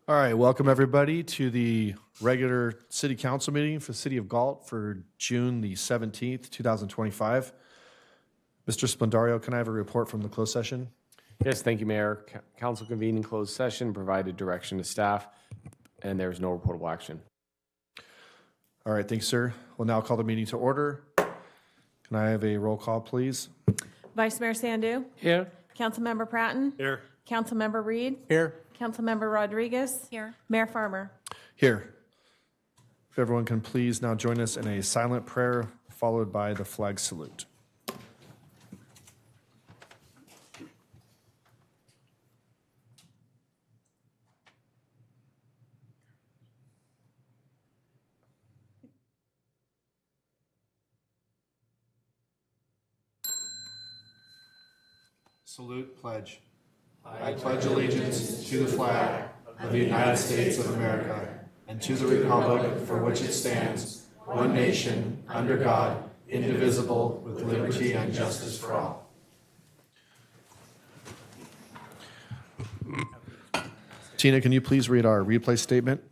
All right, welcome everybody to the regular city council meeting for the city of Galt for June the 17th, 2025. Mr. Splendario, can I have a report from the closed session? Yes, thank you, Mayor. Council convened in closed session, provided direction to staff, and there is no reportable action. All right, thanks, sir. We'll now call the meeting to order. Can I have a roll call, please? Vice Mayor Sandu. Here. Councilmember Pratton. Here. Councilmember Reed. Here. Councilmember Rodriguez. Here. Mayor Farmer. Here. If everyone can please now join us in a silent prayer followed by the flag salute. Salute, pledge. I pledge allegiance to the flag of the United States of America and to the republic for which it stands, one nation, under God, indivisible, with liberty and justice for all. Tina, can you please read our replay statement?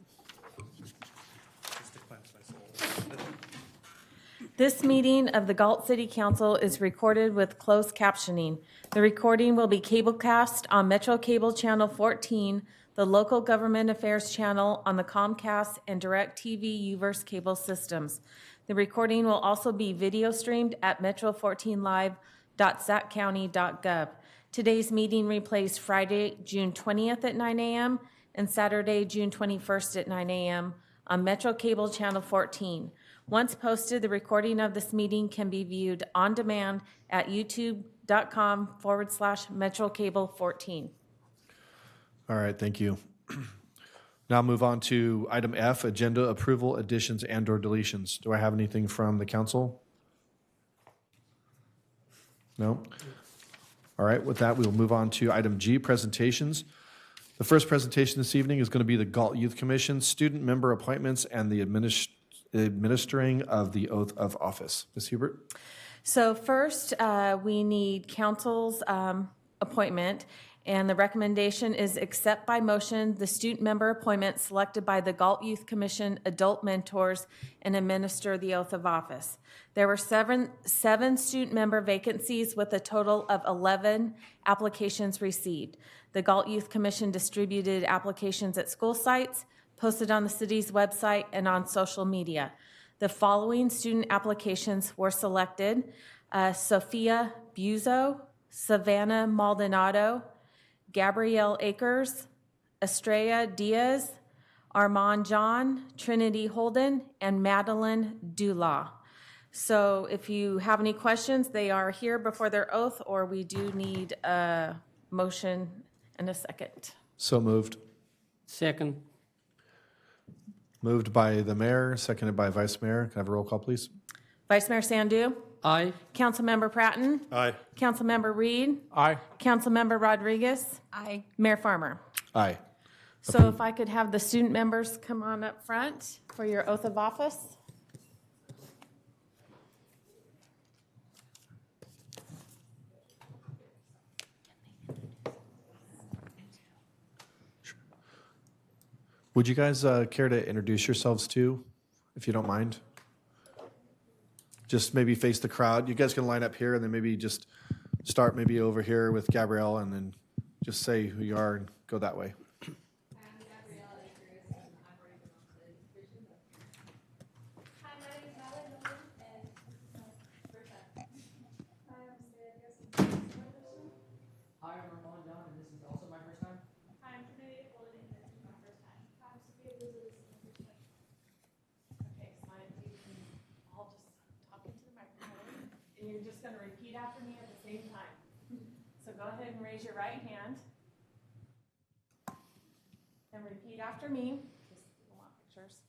This meeting of the Galt City Council is recorded with closed captioning. The recording will be cablecast on Metro Cable Channel 14, the Local Government Affairs channel on the Comcast and DirecTV Uverse cable systems. The recording will also be video streamed at metro14live.saccounty.gov. Today's meeting replays Friday, June 20th at 9 a.m. and Saturday, June 21st at 9 a.m. on Metro Cable Channel 14. Once posted, the recording of this meeting can be viewed on demand at youtube.com/MetroCable14. All right, thank you. Now move on to item F, agenda approval, additions and/or deletions. Do I have anything from the council? No? All right, with that, we will move on to item G, presentations. The first presentation this evening is going to be the Galt Youth Commission, student member appointments, and the administering of the oath of office. Ms. Hubert? So first, we need council's appointment, and the recommendation is accept by motion the student member appointment selected by the Galt Youth Commission adult mentors and administer the oath of office. There were seven student member vacancies with a total of 11 applications received. The Galt Youth Commission distributed applications at school sites, posted on the city's website, and on social media. The following student applications were selected: Sophia Buzo, Savannah Maldonado, Gabrielle Akers, Estrella Diaz, Armand John, Trinity Holden, and Madeline Dulaw. So if you have any questions, they are here before their oath, or we do need a motion and a second. So moved. Second. Moved by the mayor, seconded by vice mayor. Can I have a roll call, please? Vice Mayor Sandu. Aye. Councilmember Pratton. Aye. Councilmember Reed. Aye. Councilmember Rodriguez. Aye. Mayor Farmer. Aye. So if I could have the student members come on up front for your oath of office. Would you guys care to introduce yourselves too, if you don't mind? Just maybe face the crowd. You guys can line up here and then maybe just start maybe over here with Gabrielle and then just say who you are and go that way. Hi, I'm Armand John, and this is also my first time. Hi, I'm Trinity Holden, and this is my first time. I'm Sophia Buzo, this is my first time. Okay, so you can all just talk into the microphone, and you're just going to repeat after me at the same time. So go ahead and raise your right hand. And repeat after me. Just people want pictures.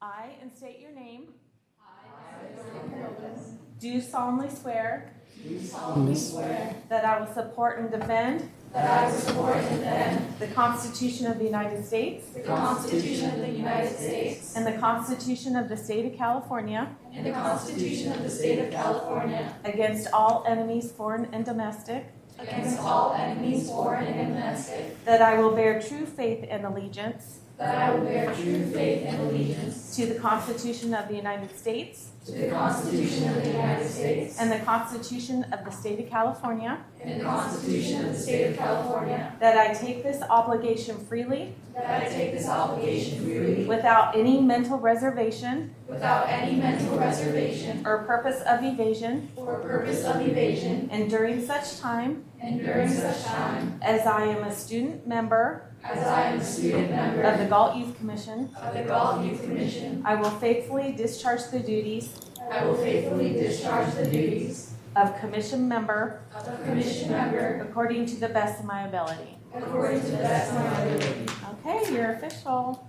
I, and state your name. Do solemnly swear. That I will support and defend. The Constitution of the United States. And the Constitution of the State of California. Against all enemies, foreign and domestic. against all enemies, foreign and domestic, that I will bear true faith and allegiance to the Constitution of the United States and the Constitution of the State of California, that I take this obligation freely without any mental reservation or purpose of evasion, and during such time as I am a student member of the Galt Youth Commission, I will faithfully discharge the duties of commission member according to the best of my ability. Okay, you're official.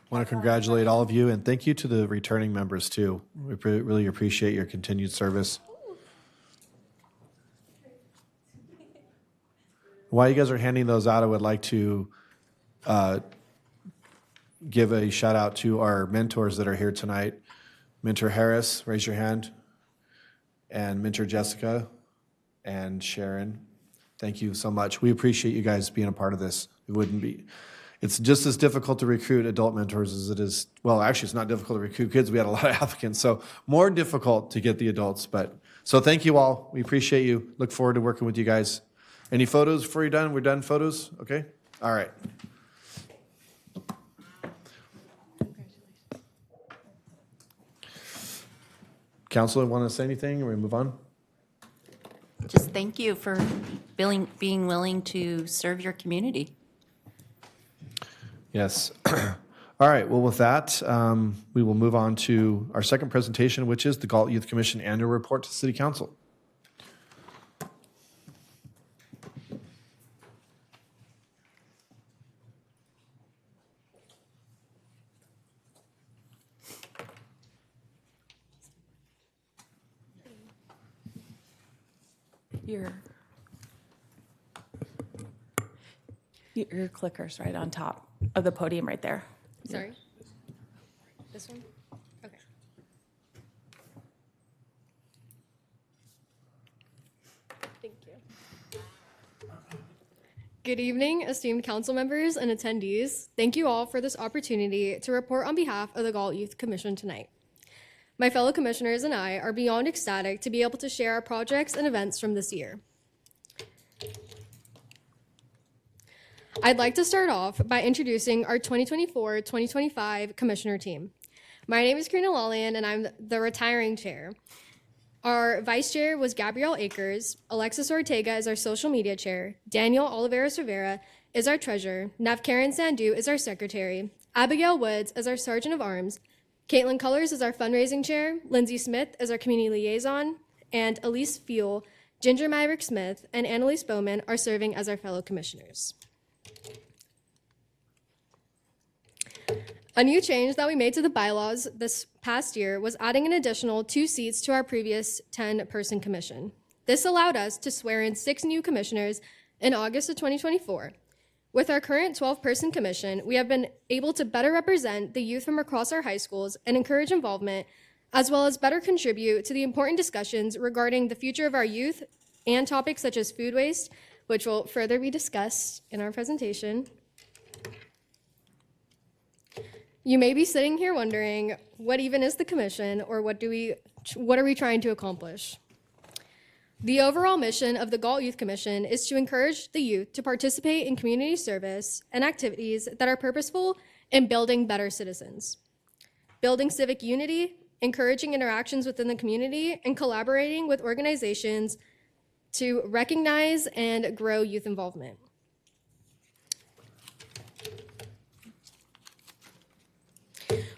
I want to congratulate all of you, and thank you to the returning members too. We really appreciate your continued service. While you guys are handing those out, I would like to give a shout out to our mentors that are here tonight. Mentor Harris, raise your hand. And Mentor Jessica and Sharon, thank you so much. We appreciate you guys being a part of this. It's just as difficult to recruit adult mentors as it is, well, actually, it's not difficult to recruit kids. We had a lot of applicants, so more difficult to get the adults. So thank you all. We appreciate you. Look forward to working with you guys. Any photos before you're done? We're done photos? Okay? All right. Counselor, want to say anything or we move on? Just thank you for being willing to serve your community. Yes. All right. Well, with that, we will move on to our second presentation, which is the Galt Youth Commission Annual Report to City Council. Your clicker's right on top of the podium right there. Sorry. This one? Okay. Thank you. Good evening, esteemed council members and attendees. Thank you all for this opportunity to report on behalf of the Galt Youth Commission tonight. My fellow commissioners and I are beyond ecstatic to be able to share our projects and events from this year. I'd like to start off by introducing our 2024-2025 commissioner team. My name is Karina Lalian, and I'm the retiring chair. Our vice chair was Gabrielle Akers. Alexis Ortega is our social media chair. Daniel Oliveros Rivera is our treasurer. Nav Karen Sandu is our secretary. Abigail Woods is our sergeant of arms. Caitlin Cullors is our fundraising chair. Lindsay Smith is our community liaison. And Elise Fuel, Ginger Maverick Smith, and Annalise Bowman are serving as our fellow commissioners. A new change that we made to the bylaws this past year was adding an additional 2 seats to our previous 10-person commission. This allowed us to swear in 6 new commissioners in August of 2024. With our current 12-person commission, we have been able to better represent the youth from across our high schools and encourage involvement, as well as better contribute to the important discussions regarding the future of our youth and topics such as food waste, which will further be discussed in our presentation. You may be sitting here wondering, what even is the commission, or what are we trying to accomplish? The overall mission of the Galt Youth Commission is to encourage the youth to participate in community service and activities that are purposeful in building better citizens, building civic unity, encouraging interactions within the community, and collaborating with organizations to recognize and grow youth involvement.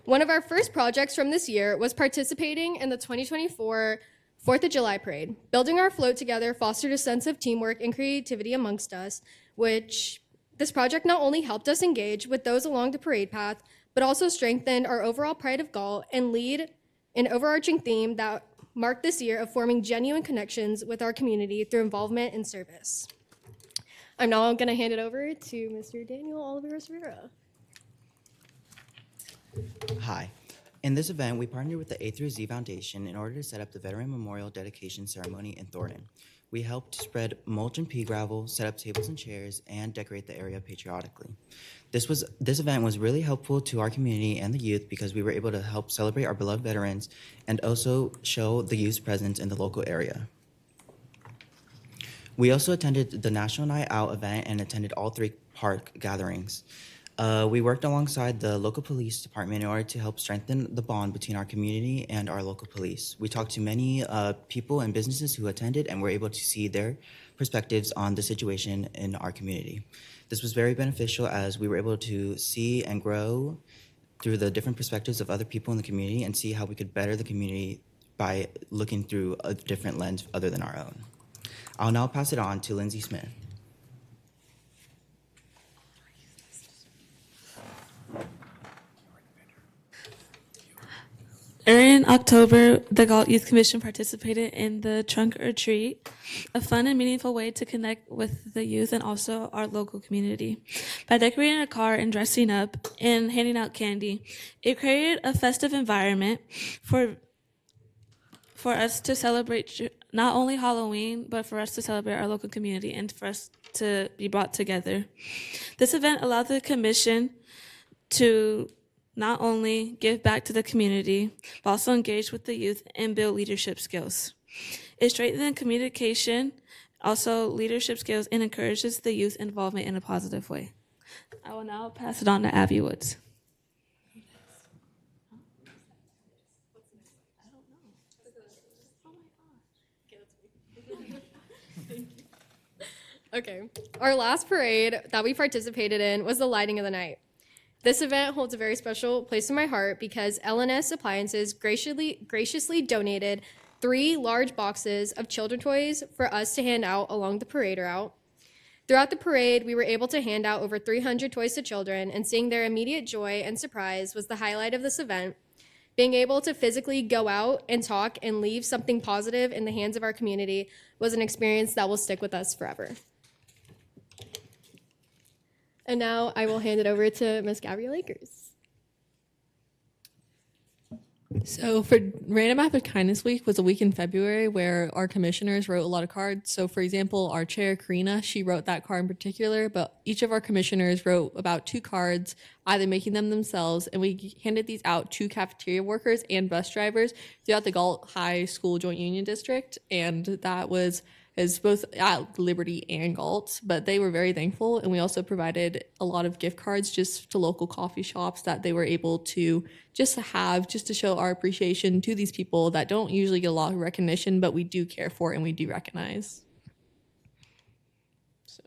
One of our first projects from this year was participating in the 2024 4th of July Parade. Building our float together fostered a sense of teamwork and creativity amongst us, which this project not only helped us engage with those along the parade path, but also strengthened our overall pride of Galt and lead an overarching theme that mark this year of forming genuine connections with our community through involvement and service. I'm now going to hand it over to Mr. Daniel Oliveros Rivera. Hi. In this event, we partnered with the A through Z Foundation in order to set up the Veteran Memorial Dedication Ceremony in Thornton. We helped spread mulch and pea gravel, set up tables and chairs, and decorate the area patriotically. This event was really helpful to our community and the youth because we were able to help celebrate our beloved veterans and also show the youth's presence in the local area. We also attended the National Night Out event and attended all 3 park gatherings. We worked alongside the local police department in order to help strengthen the bond between our community and our local police. We talked to many people and businesses who attended and were able to see their perspectives on the situation in our community. This was very beneficial as we were able to see and grow through the different perspectives of other people in the community and see how we could better the community by looking through a different lens other than our own. I'll now pass it on to Lindsay Smith. Early in October, the Galt Youth Commission participated in the Trunk or Treat, a fun and meaningful way to connect with the youth and also our local community. By decorating a car and dressing up and handing out candy, it created a festive environment for us to celebrate not only Halloween, but for us to celebrate our local community and for us to be brought together. This event allowed the commission to not only give back to the community, but also engage with the youth and build leadership skills. It strengthens communication, also leadership skills, and encourages the youth involvement in a positive way. I will now pass it on to Abby Woods. Okay, our last parade that we participated in was the Lighting of the Night. This event holds a very special place in my heart because LNS Appliances graciously donated 3 large boxes of children toys for us to hand out along the parade route. Throughout the parade, we were able to hand out over 300 toys to children, and seeing their immediate joy and surprise was the highlight of this event. Being able to physically go out and talk and leave something positive in the hands of our community was an experience that will stick with us forever. And now I will hand it over to Ms. Gabrielle Akers. So for Random Act of Kindness Week was a week in February where our commissioners wrote a lot of cards. So for example, our chair, Karina, she wrote that card in particular, but each of our commissioners wrote about 2 cards, either making them themselves, and we handed these out to cafeteria workers and bus drivers throughout the Galt High School Joint Union District. And that was both at Liberty and Galt, but they were very thankful. And we also provided a lot of gift cards just to local coffee shops that they were able to just to show our appreciation to these people that don't usually get a lot of recognition, but we do care for and we do recognize. So.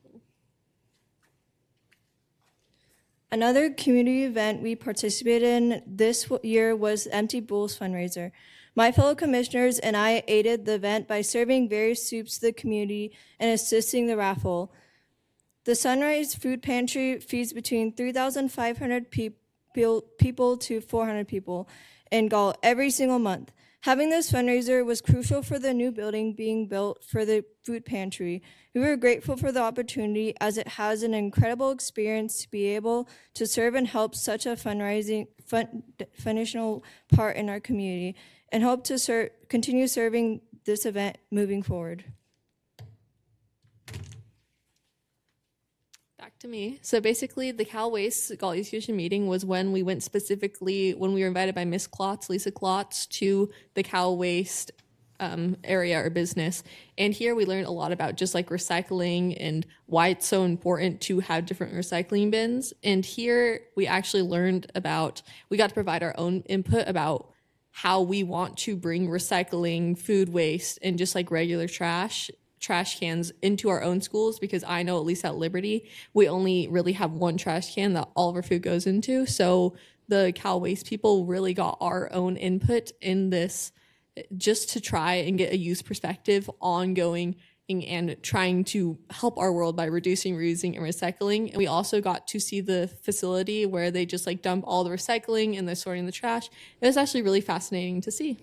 Another community event we participated in this year was Empty Bowls fundraiser. My fellow commissioners and I aided the event by serving various soups to the community and assisting the raffle. The Sunrise Food Pantry feeds between 3,500 people to 400 people in Galt every single month. Having this fundraiser was crucial for the new building being built for the food pantry. We were grateful for the opportunity as it has an incredible experience to be able to serve and help such a foundational part in our community, and hope to continue serving this event moving forward. Back to me. So basically, the Cal Waste Galt Youth Commission meeting was when we went when we were invited by Miss Klotz, Lisa Klotz, to the Cal Waste area or business. And here we learned a lot about just like recycling and why it's so important to have different recycling bins. And here we actually learned we got to provide our own input about how we want to bring recycling, food waste, and just like regular trash cans into our own schools, because I know at least at Liberty, we only really have one trash can that all of our food goes into. So the Cal Waste people really got our own input in this just to try and get a youth perspective ongoing and trying to help our world by reducing, reusing, and recycling. And we also got to see the facility where they just like dump all the recycling and they're sorting the trash. It was actually really fascinating to see.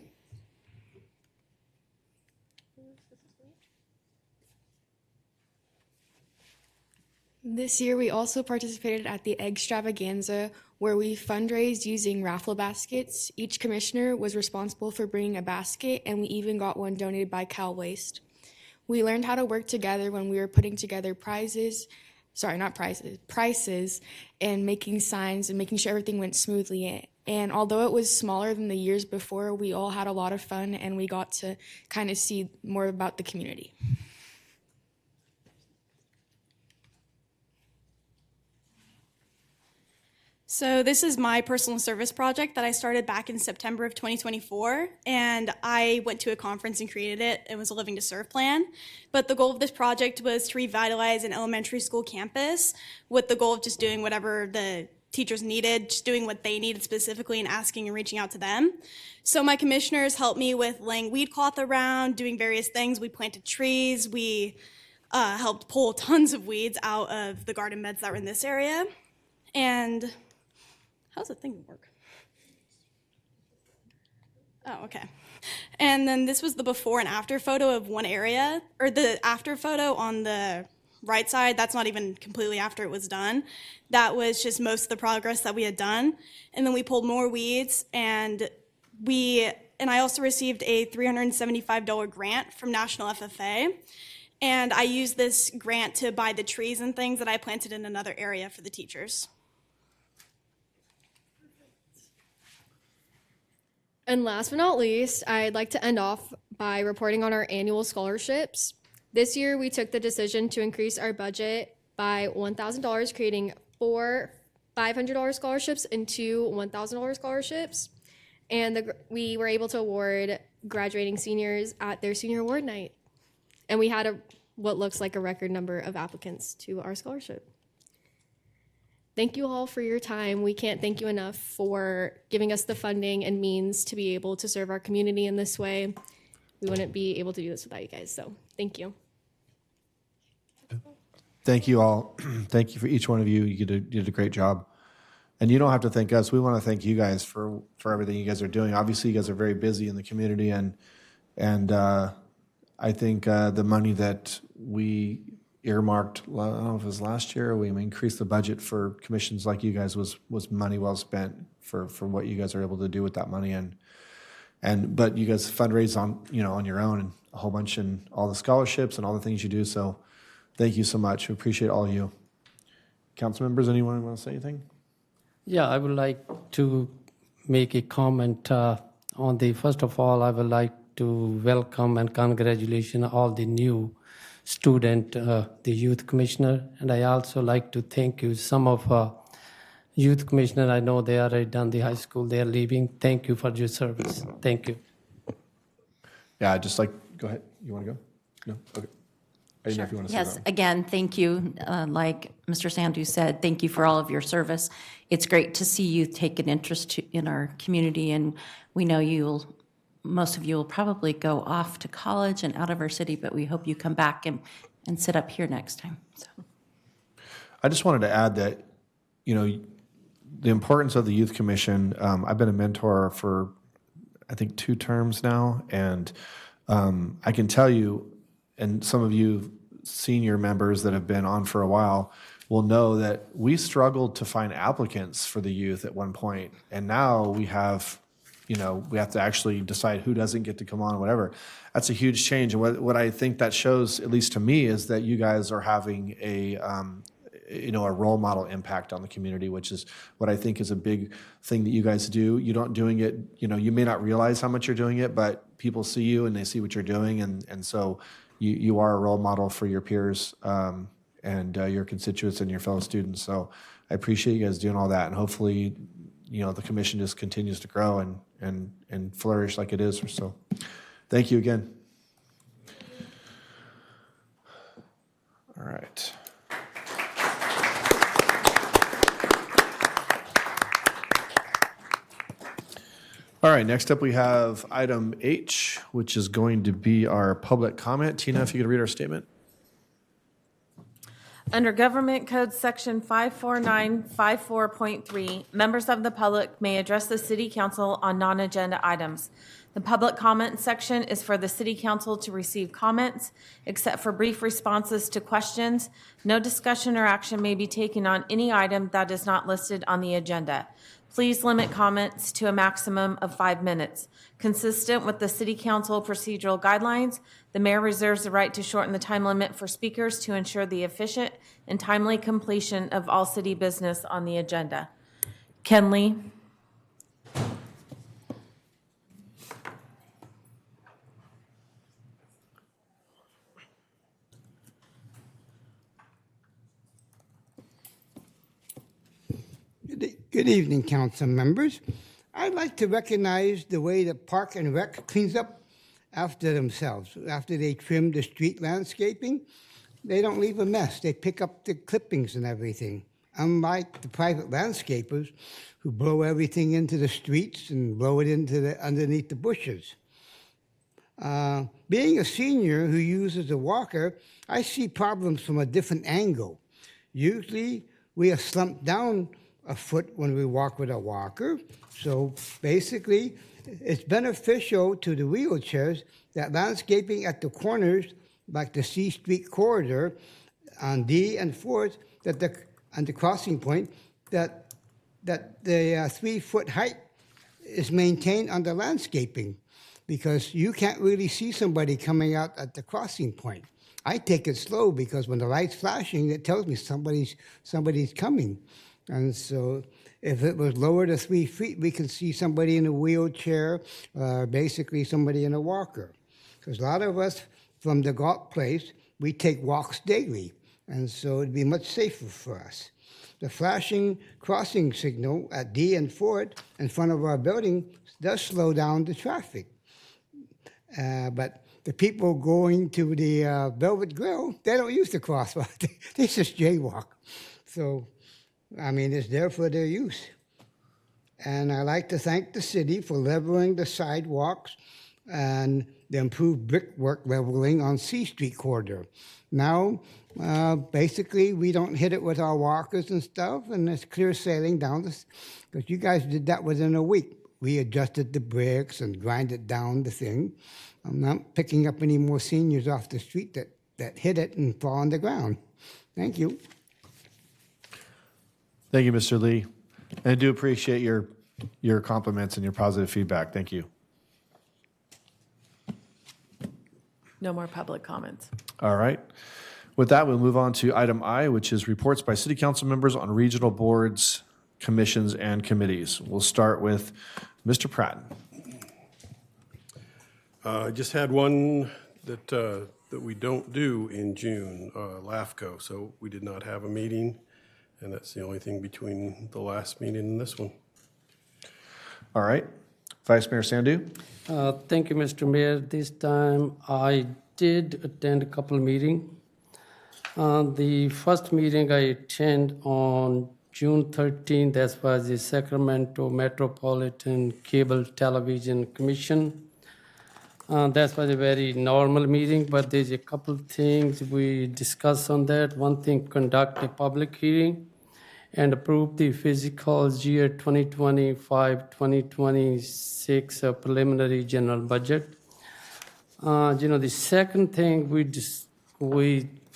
This year, we also participated at the Egg Extravaganza, where we fundraised using raffle baskets. Each commissioner was responsible for bringing a basket, and we even got one donated by Cal Waste. We learned how to work together when we were putting together prices, and making signs and making sure everything went smoothly. And although it was smaller than the years before, we all had a lot of fun, and we got to kind of see more about the community. So this is my personal service project that I started back in September of 2024, and I went to a conference and created it. It was a Living to Serve plan, but the goal of this project was to revitalize an elementary school campus with the goal of just doing whatever the teachers needed, just doing what they needed specifically and asking and reaching out to them. So my commissioners helped me with laying weed cloth around, doing various things. We planted trees, we helped pull tons of weeds out of the garden beds that were in this area, and how's the thing work? Oh, okay. And then this was the before and after photo of one area, or the after photo on the right side. That's not even completely after it was done. That was just most of the progress that we had done. And then we pulled more weeds, and I also received a $375 grant from National FFA. And I used this grant to buy the trees and things that I planted in another area for the teachers. And last but not least, I'd like to end off by reporting on our annual scholarships. This year, we took the decision to increase our budget by $1,000, creating 4 $500 scholarships and 2 $1,000 scholarships. And we were able to award graduating seniors at their senior award night. And we had what looks like a record number of applicants to our scholarship. Thank you all for your time. We can't thank you enough for giving us the funding and means to be able to serve our community in this way. We wouldn't be able to do this without you guys, so thank you. Thank you all. Thank you for each one of you. You did a great job. And you don't have to thank us. We want to thank you guys for everything you guys are doing. Obviously, you guys are very busy in the community, and I think the money that we earmarked, I don't know if it was last year, we increased the budget for commissions like you guys was money well spent for what you guys are able to do with that money. But you guys fundraise on your own and a whole bunch, and all the scholarships and all the things you do. So thank you so much. We appreciate all of you. Council members, anyone want to say anything? Yeah, I would like to make a comment on first of all, I would like to welcome and congratulations all the new student, the youth commissioner, and I also like to thank you. Some of youth commissioner, I know they already done the high school, they are leaving. Thank you for your service. Thank you. Yeah, go ahead. You want to go? No? Okay. I didn't know if you want to say Yes, that. again, thank you. Like Mr. Sandu said, thank you for all of your service. It's great to see you take an interest in our community, and we know most of you will probably go off to college and out of our city, but we hope you come back and sit up here next time. So. I just wanted to add that, the importance of the Youth Commission. I've been a mentor for, I think, 2 terms now, and I can tell you, and some of you senior members that have been on for a while will know that we struggled to find applicants for the youth at one point, and now we have to actually decide who doesn't get to come on, whatever. That's a huge change. And what I think that shows, at least to me, is that you guys are having a role model impact on the community, which is what I think is a big thing that you guys do. You don't doing it, you may not realize how much you're doing it, but people see you and they see what you're doing. And so you are a role model for your peers and your constituents and your fellow students. So I appreciate you guys doing all that. And hopefully, the commission just continues to grow and flourish like it is. So thank you again. All right. All right, next up we have item H, which is going to be our public comment. Tina, if you could read our statement. Under Government Code Section 54954.3, members of the public may address the city council on non-agenda items. The public comment section is for the city council to receive comments, except for brief responses to questions. No discussion or action may be taken on any item that is not listed on the agenda. Please limit comments to a maximum of 5 minutes. Consistent with the city council procedural guidelines, the mayor reserves the right to shorten the time limit for speakers to ensure the efficient and timely completion of all city business on the agenda. Ken Lee. Good evening, council members. I'd like to recognize the way the Park and Rec cleans up after themselves. After they trim the street landscaping, they don't leave a mess. They pick up the clippings and everything. Unlike the private landscapers who blow everything into the streets and blow it into underneath the bushes. Being a senior who uses a walker, I see problems from a different angle. Usually, we are slumped down a foot when we walk with a walker. So basically, it's beneficial to the wheelchairs that landscaping at the corners, like the C Street corridor on D and 4th, and the crossing point, that the 3-foot height is maintained on the landscaping, because you can't really see somebody coming out at the crossing point. I take it slow because when the light's flashing, it tells me somebody's coming. And so if it was lower to 3 feet, we can see somebody in a wheelchair, basically somebody in a walker. Because a lot of us from the Galt place, we take walks daily. And so it'd be much safer for us. The flashing crossing signal at D and 4th in front of our building does slow down the traffic. But the people going to the Velvet Grill, they don't use the crosswalk. They just jaywalk. So, I mean, it's there for their use. And I'd like to thank the city for leveling the sidewalks and the improved brickwork leveling on C Street corridor. Now, basically, we don't hit it with our walkers and stuff, and it's clear sailing down this, because you guys did that within a week. We adjusted the bricks and grinded down the thing. I'm not picking up any more seniors off the street that hit it and fall on the ground. Thank you. Thank you, Mr. Lee. And I do appreciate your compliments and your positive feedback. Thank you. No more public comments. All right. With that, we'll move on to item I, which is reports by city council members on regional boards, commissions, and committees. We'll start with Mr. Pratt. I just had one that we don't do in June, LAFCO, so we did not have a meeting, and that's the only thing between the last meeting and this one. All right. Vice Mayor Sandhu. Thank you, Mr. Mayor. This time I did attend a couple of meetings. The first meeting I attended on June 13th, that was the Sacramento Metropolitan Cable Television Commission. That was a very normal meeting, but there's a couple of things we discussed on that. One thing, conduct a public hearing and approve the fiscal year 2025-2026 preliminary general budget. The second thing, we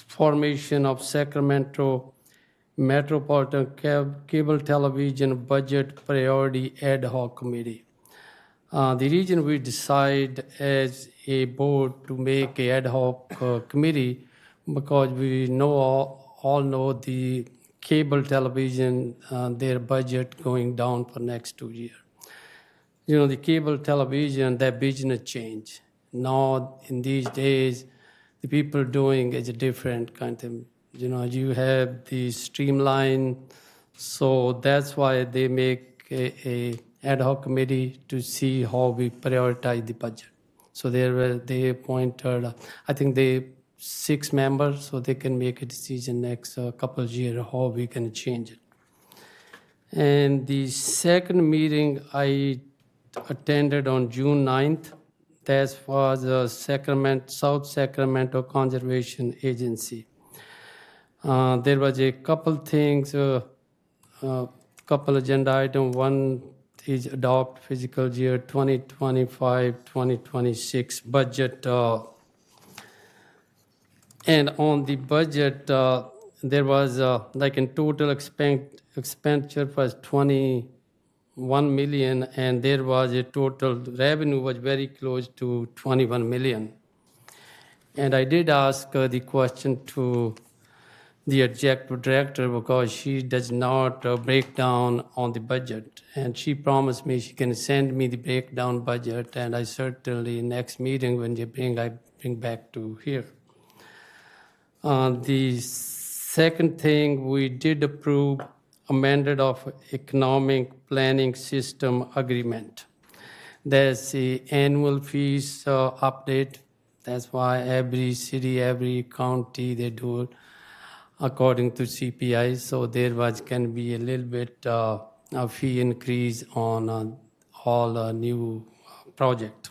formation of Sacramento Metropolitan Cable Television Budget Priority Ad Hoc Committee. The reason we decide as a board to make an ad hoc committee, because we all know the cable television, their budget going down for next 2 years. The cable television, their business change. Now, in these days, the people doing is a different kind of, you have the streamline. So that's why they make a ad hoc committee to see how we prioritize the budget. So they appointed, I think they 6 members, so they can make a decision next couple of years how we can change it. And the second meeting I attended on June 9th, that was South Sacramento Conservation Agency. There was a couple things, couple agenda item. One is adopt fiscal year 2025-2026 budget. And on the budget, there was like in total expenditure was 21 million, and there was a total revenue was very close to 21 million. And I did ask the question to the executive director because she does not break down on the budget. And she promised me she can send me the breakdown budget, and I certainly next meeting when they I bring back to here. The second thing, we did approve amended of economic planning system agreement. There's the annual fees update. That's why every city, every county, they do it according to CPI. So there can be a little bit a fee increase on all new project.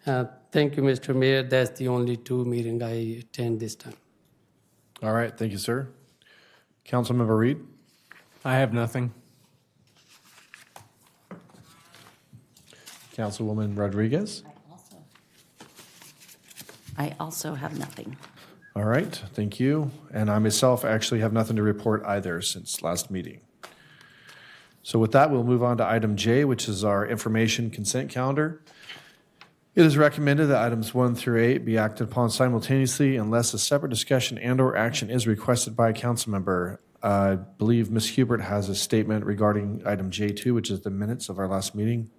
Thank you, Mr. Mayor. That's the only two meeting I attend this time. All right, thank you, sir. Councilmember Reed? I have nothing. Councilwoman Rodriguez? I also have nothing. All right, thank you. And I myself actually have nothing to report either since last meeting. So with that, we'll move on to item J, which is our information consent calendar. It is recommended that items 1 through 8 be acted upon simultaneously unless a separate discussion and/or action is requested by a council member. I believe Ms. Hubert has a statement regarding item J2, which is the minutes of our last meeting.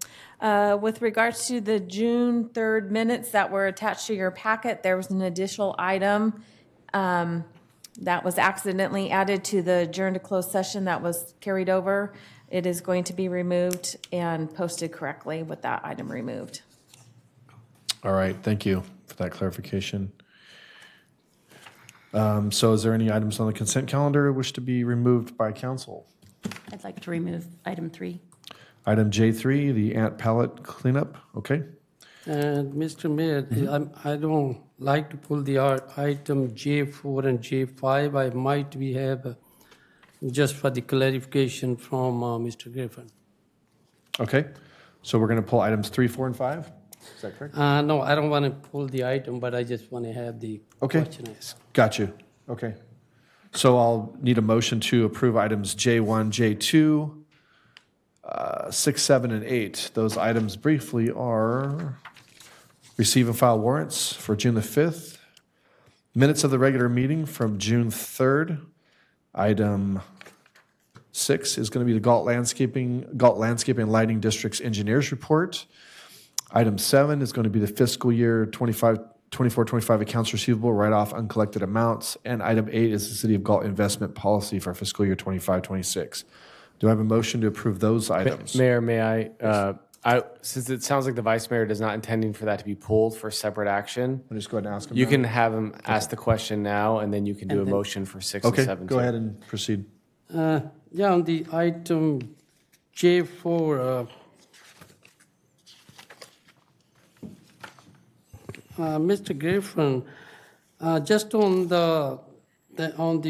With regards to the June 3rd minutes that were attached to your packet, there was an additional item that was accidentally added to the adjourned to closed session that was carried over. It is going to be removed and posted correctly with that item removed. All right, thank you for that clarification. So is there any items on the consent calendar wish to be removed by council? I'd like to remove item 3. Item J3, the ant pallet cleanup, okay? And Mr. Mayor, I don't like to pull the item J4 and J5. I might we have just for the clarification from Mr. Griffin. Okay, so we're going to pull items 3, 4, and 5? Is that correct? No, I don't want to pull the item, but I just want to have the question asked. Got you. Okay. So I'll need a motion to approve items J1, J2, 6, 7, and 8. Those items briefly are receive and file warrants for June the 5th, minutes of the regular meeting from June 3rd. Item 6 is going to be the Galt Landscaping and Lighting District's Engineers Report. Item 7 is going to be the fiscal year 24-25 accounts receivable, write-off uncollected amounts. And item 8 is the City of Galt investment policy for fiscal year 25-26. Do I have a motion to approve those items? Mayor, may I, since it sounds like the vice mayor is not intending for that to be pulled for separate action, I'll just go ahead and ask him. you now. can have him ask the question now, and then you can do a And then- motion for 6 and Okay, 7. go too. ahead and proceed. Yeah, on the item J4, Mr. Griffin, just on the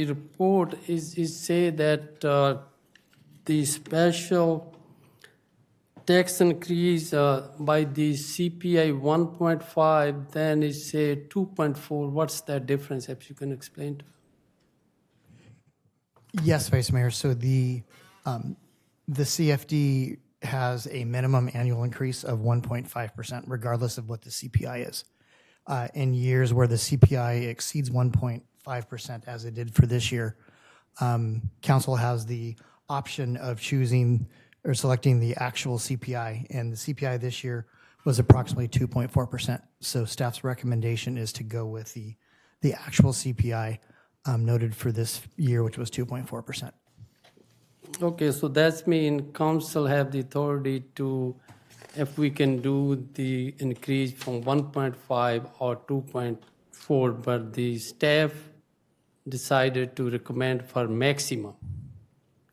report is say that the special tax increase by the CPI 1.5, then it say 2.4. What's that difference? If you can explain to. Yes, Vice Mayor. So the CFD has a minimum annual increase of 1.5%, regardless of what the CPI is. In years where the CPI exceeds 1.5%, as it did for this year, council has the option of choosing or selecting the actual CPI, and the CPI this year was approximately 2.4%. So staff's recommendation is to go with the actual CPI noted for this year, which was 2.4%. Okay, so that's mean council have the authority to, if we can do the increase from 1.5 or 2.4, but the staff decided to recommend for maximum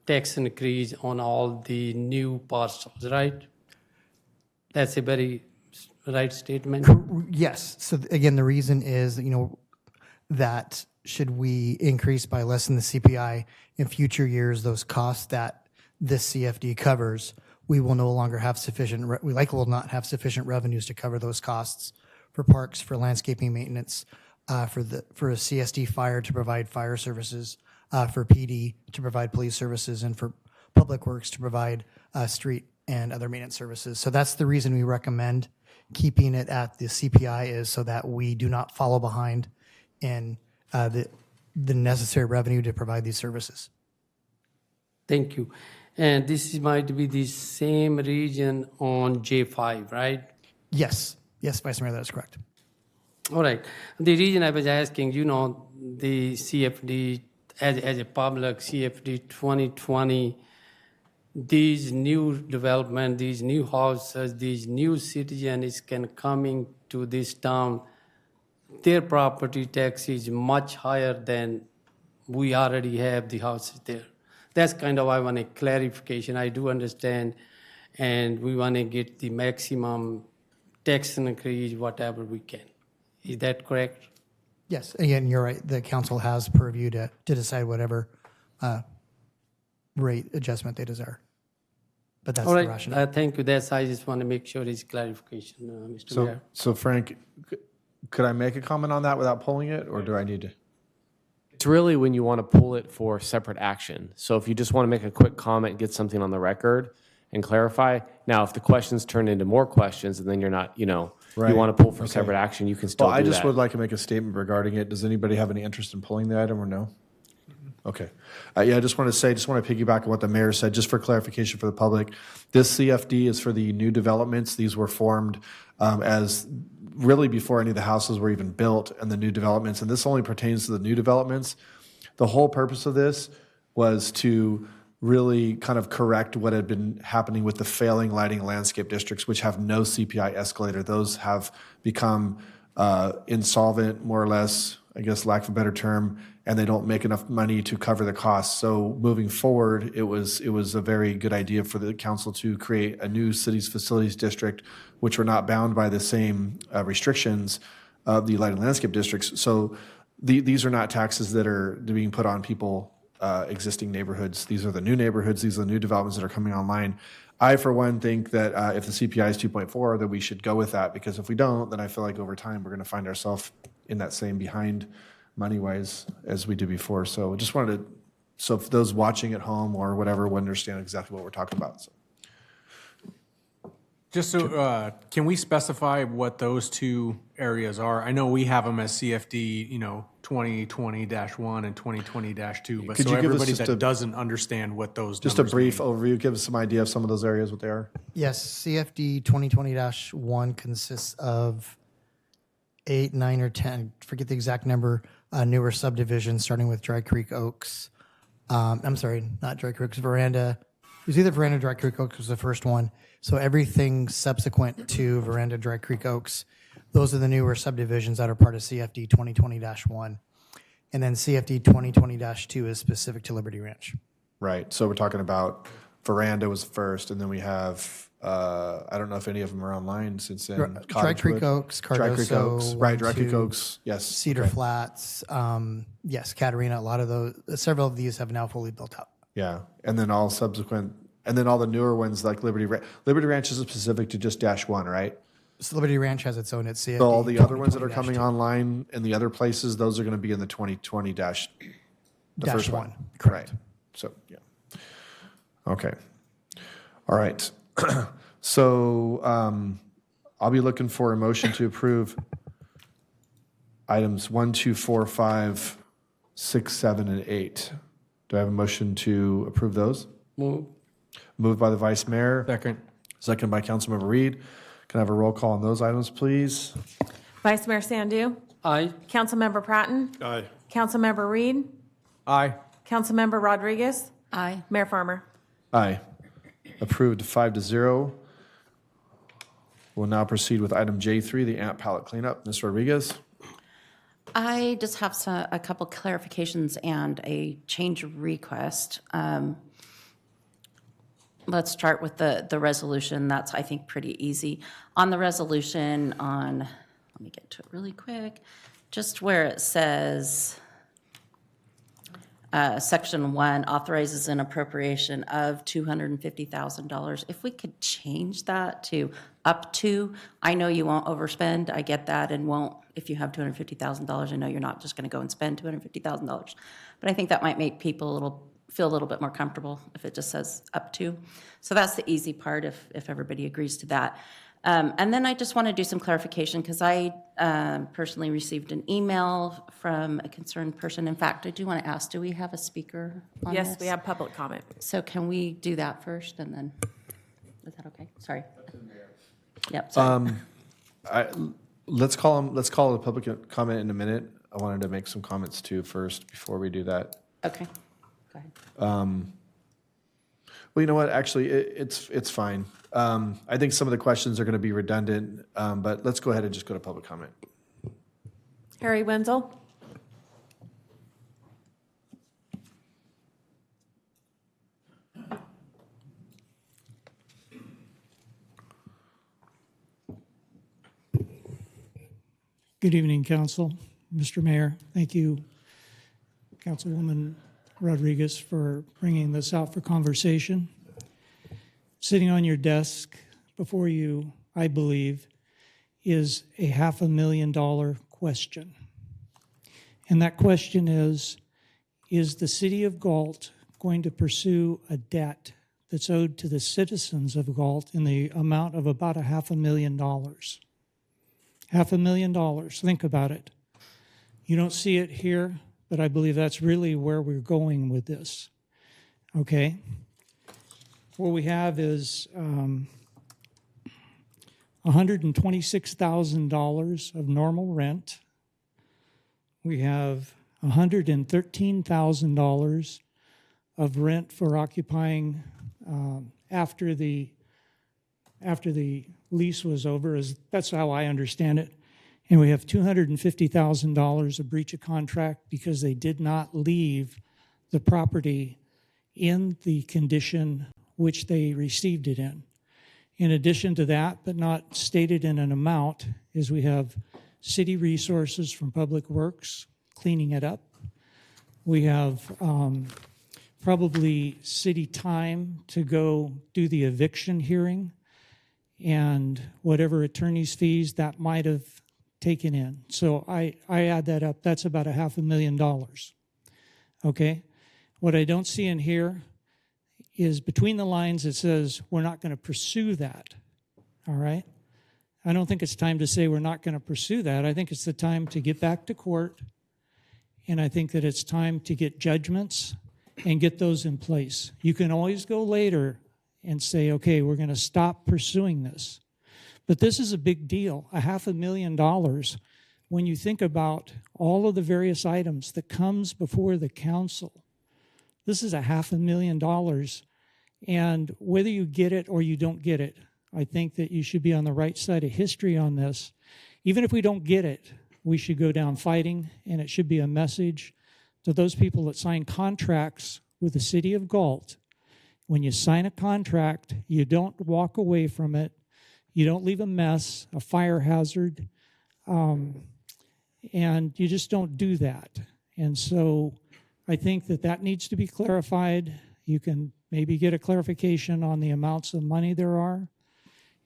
tax increase on all the new parcels, right? That's a very right statement. Yes. So again, the reason is, that should we increase by less than the CPI in future years, those costs that this CFD covers, we will no longer have sufficient, we likely will not have sufficient revenues to cover those costs for parks, for landscaping maintenance, for a CSD fire to provide fire services, for PD to provide police services, and for Public Works to provide street and other maintenance services. So that's the reason we recommend keeping it at the CPI, is so that we do not follow behind in the necessary revenue to provide these services. Thank you. And might be the same region on J5, right? Yes, Vice Mayor, that is correct. All right. The reason I was asking, the CFD, as a public CFD 2020, these new development, these new houses, these new citizens can coming to this town, their property tax is much higher than we already have the houses there. That's kind of why I want a clarification. I do understand, and we want to get the maximum tax increase, whatever we can. Is that correct? Yes, again, you're right. The council has purview to decide whatever rate adjustment they desire. But that's All the right, rationale. thank you. I just want to make sure it's clarification, Mr. Mayor. So Frank, could I make a comment on that without pulling it, or do I need to? It's really when you want to pull it for separate action. So if you just want to make a quick comment, get something on the record and clarify. Now, if the questions turn into more questions and then you're not, Right. you want to pull for Okay. separate action, you can still Well, do I just that. would like to make a statement regarding it. Does anybody have any interest in pulling the item or no? Okay. Yeah, I just want to piggyback on what the mayor said, just for clarification for the public. This CFD is for the new developments. These were formed as really before any of the houses were even built, and the new developments, and this only pertains to the new developments. The whole purpose of this was to really kind of correct what had been happening with the failing lighting landscape districts, which have no CPI escalator. Those have become insolvent, more or less, I guess, lack of a better term, and they don't make enough money to cover the costs. So moving forward, it was a very good idea for the council to create a new cities facilities district, which were not bound by the same restrictions of the lighting landscape districts. So these are not taxes that are being put on people, existing neighborhoods. These are the new neighborhoods. These are the new developments that are coming online. I, for one, think that if the CPI is 2.4, that we should go with that, because if we don't, then I feel like over time we're going to find ourselves in that same behind money-wise as we did before. So just wanted to, so if those watching at home or whatever would understand exactly what we're talking about. So. Just so, can we specify what those two areas are? I know we have them as CFD, 2020-1 and 2020-2, but Could so you give us everybody just that a- doesn't understand what those Just a numbers brief mean. overview, give us some idea of some of those areas, what they are. Yes, CFD 2020-1 consists of 8, 9, or 10, forget the exact number, newer subdivisions, starting with Dry Creek Oaks. I'm sorry, not Dry Creek Oaks, Veranda. It was either Veranda or Dry Creek Oaks was the first one. So everything subsequent to Veranda, Dry Creek Oaks, those are the newer subdivisions that are part of CFD 2020-1. And then CFD 2020-2 is specific to Liberty Ranch. Right. So we're talking about Veranda was first, and then we have, I don't know if any of them are online since then. Dry Creek Oaks, Dry Creek Oaks, Cardoso, right, Dry Creek 1, 2, Oaks, yes. Cedar okay. Flats, yes, Catarina, a lot of those, several of these have now fully built out. Yeah, and then all subsequent, and then all the newer ones like Liberty Ranch is specific to just -1, right? So Liberty Ranch has its own, it's CFD. So all the other ones that are coming 2020-2. online in the other places, those are going to be in the 2020 dash, the Dash first 1, one. correct. Right. So, yeah. Okay. All right. So I'll be looking for a motion to approve items 1, 2, 4, 5, 6, 7, and 8. Do I have a motion to approve those? Move. Moved by the Vice Mayor. Second. Second by Councilmember Reed. Can I have a roll call on those items, please? Vice Mayor Sandu. Aye. Councilmember Pratton. Aye. Councilmember Reed. Aye. Councilmember Rodriguez. Aye. Mayor Farmer. Aye. Approved 5-0. We'll now proceed with item J3, the ant pallet cleanup. Ms. Rodriguez? I just have a couple clarifications and a change request. Let's start with the resolution. That's, I think, pretty easy. On the resolution let me get to it really quick, just where it says, Section 1 authorizes an appropriation of $250,000. If we could change that to up to, I know you won't overspend, I get that, and won't, if you have $250,000, I know you're not just going to go and spend $250,000. But I think that might make people feel a little bit more comfortable if it just says up to. So that's the easy part if everybody agrees to that. And then I just want to do some clarification because I personally received an email from a concerned person. In fact, I do want to ask, do we have a speaker on this? Yes, we have public comment. So can we do that first and then, is that okay? Sorry. Yep, sorry. Let's call the public comment in a minute. I wanted to make some comments too first before we do that. Okay, go ahead. Well, you know what? Actually, it's fine. I think some of the questions are going to be redundant, but let's go ahead and just go to public comment. Harry Wenzel? Good evening, Council. Mr. Mayor, thank you, Councilwoman Rodriguez, for bringing this out for conversation. Sitting on your desk before you, I believe, is a $500,000 question. And that question is the city of Galt going to pursue a debt that's owed to the citizens of Galt in the amount of about $500,000? $500,000, think about it. You don't see it here, but I believe that's really where we're going with this, okay? What we have is $126,000 of normal rent. We have $113,000 of rent for occupying after the lease was over. That's how I understand it. And we have $250,000 of breach of contract because they did not leave the property in the condition which they received it in. In addition to that, but not stated in an amount, is we have city resources from Public Works cleaning it up. We have probably city time to go do the eviction hearing and whatever attorney's fees that might have taken in. So I add that up. That's about $500,000. Okay? What I don't see in here is between the lines it says we're not going to pursue that. All right? I don't think it's time to say we're not going to pursue that. I think it's the time to get back to court, and I think that it's time to get judgments and get those in place. You can always go later and say, okay, we're going to stop pursuing this. But this is a big deal, $500,000. When you think about all of the various items that comes before the council, this is $500,000. And whether you get it or you don't get it, I think that you should be on the right side of history on this. Even if we don't get it, we should go down fighting, and it should be a message to those people that sign contracts with the city of Galt. When you sign a contract, you don't walk away from it. You don't leave a mess, a fire hazard, and you just don't do that. And so I think that that needs to be clarified. You can maybe get a clarification on the amounts of money there are.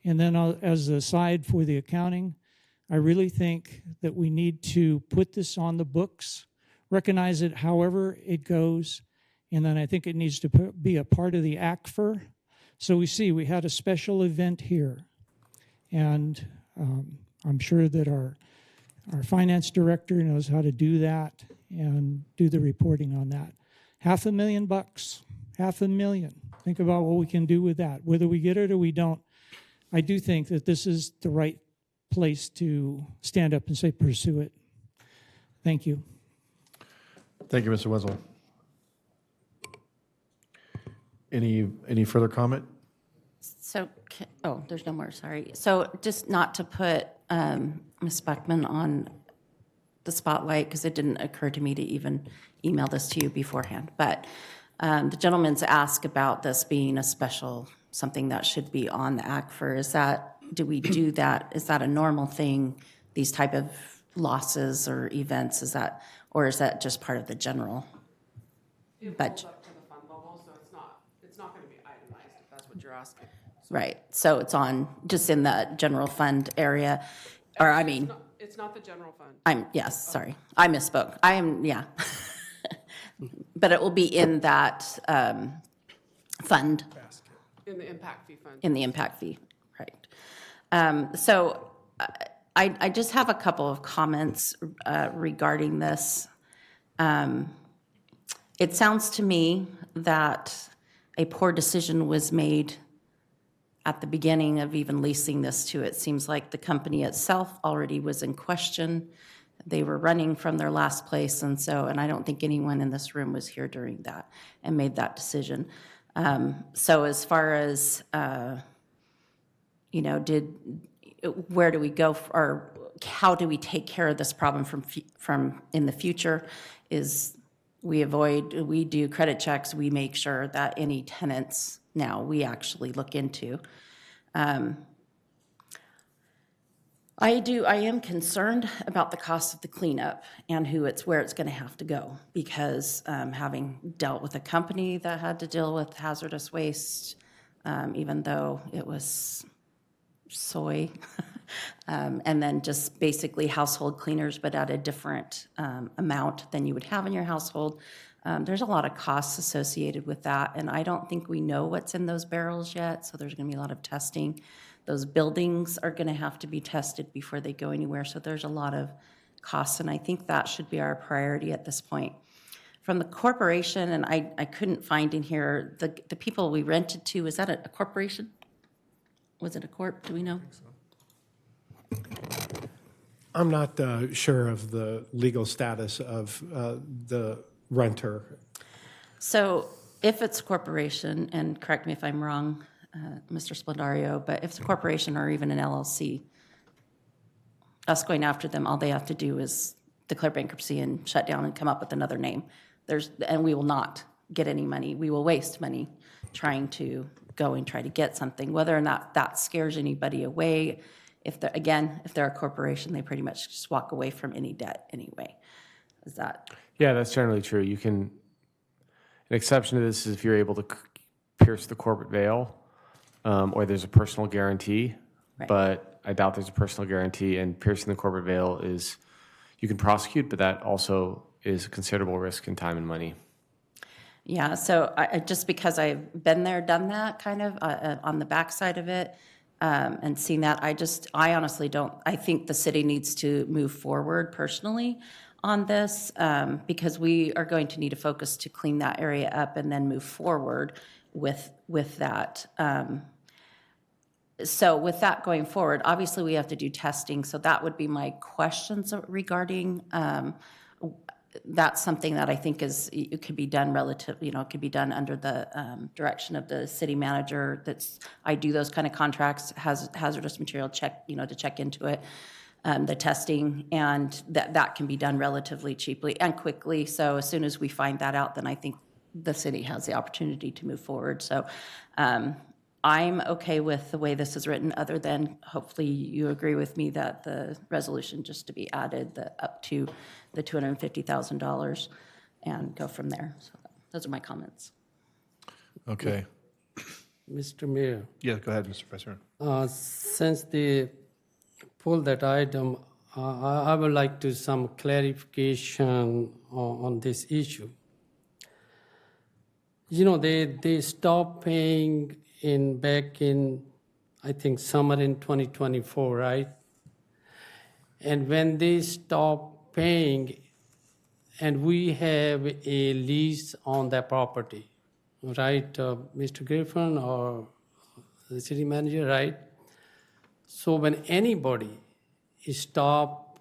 And then as a side for the accounting, I really think that we need to put this on the books, recognize it however it goes, and then I think it needs to be a part of the ACFR. So we had a special event here, and I'm sure that our finance director knows how to do that and do the reporting on that. $500,000, $500,000. Think about what we can do with that. Whether we get it or we don't, I do think that this is the right place to stand up and say, pursue it. Thank you. Thank you, Mr. Wenzel. Any further comment? So, there's no more, sorry. So just not to put Ms. Buckman on the spotlight, because it didn't occur to me to even email this to you beforehand, but the gentleman's asked about this being a special, something that should be on the ACFR. Do we do that? Is that a normal thing, these type of losses or events? Or is that just part of the general? budget. Up to the fund level, so it's not going to be itemized, if that's what you're asking. Right, so it's on, just in the general fund area, or I mean, It's not the general fund. yes, sorry, I misspoke. I am, yeah. But it will be in that fund, In the impact fee fund. in the impact fee, right. So I just have a couple of comments regarding this. It sounds to me that a poor decision was made at the beginning of even leasing this to it. Seems like the company itself already was in question. They were running from their last place, and I don't think anyone in this room was here during that and made that decision. So as far as, where do we go, or how do we take care of this problem from in the future, is we do credit checks, we make sure that any tenants now we actually look into. I am concerned about the cost of the cleanup and where it's going to have to go, because having dealt with a company that had to deal with hazardous waste, even though it was soy, and then just basically household cleaners, but at a different amount than you would have in your household. There's a lot of costs associated with that, and I don't think we know what's in those barrels yet, so there's going to be a lot of testing. Those buildings are going to have to be tested before they go anywhere, so there's a lot of costs, and I think that should be our priority at this point. From the corporation, and I couldn't find in here, the people we rented to, is that a corporation? Was it a corp? Do we know? I'm not sure of the legal status of the renter. So if it's a corporation, and correct me if I'm wrong, Mr. Splendario, but if it's a corporation or even an LLC, us going after them, all they have to do is declare bankruptcy and shut down and come up with another name. And we will not get any money. We will waste money trying to go and try to get something, whether or not that scares anybody away. If they're a corporation, they pretty much just walk away from any debt anyway. Is that? Yeah, that's generally true. An exception to this is if you're able to pierce the corporate veil, or there's a personal guarantee, Right. But I doubt there's a personal guarantee, and piercing the corporate veil you can prosecute, but that also is a considerable risk in time and money. Yeah, so just because I've been there, done that kind of on the backside of it, and seen that, I honestly don't, I think the city needs to move forward personally on this, because we are going to need a focus to clean that area up and then move forward with that. So with that going forward, obviously we have to do testing, so that would be my questions regarding, that's something that I think it could be done it could be done under the direction of the city manager. I do those kind of contracts, hazardous material check, to check into it, the testing, and that can be done relatively cheaply and quickly. So as soon as we find that out, then I think the city has the opportunity to move forward. So I'm okay with the way this is written, other than hopefully you agree with me that the resolution just to be added up to the $250,000 and go from there. So those are my comments. Okay. Mr. Mayor, Yeah, go ahead, Mr. President. since they pulled that item, I would like to some clarification on this issue. They stopped paying back in, I think, summer in 2024, right? And when they stop paying, and we have a lease on that property, right, Mr. Griffin or the city manager, right? So when anybody stop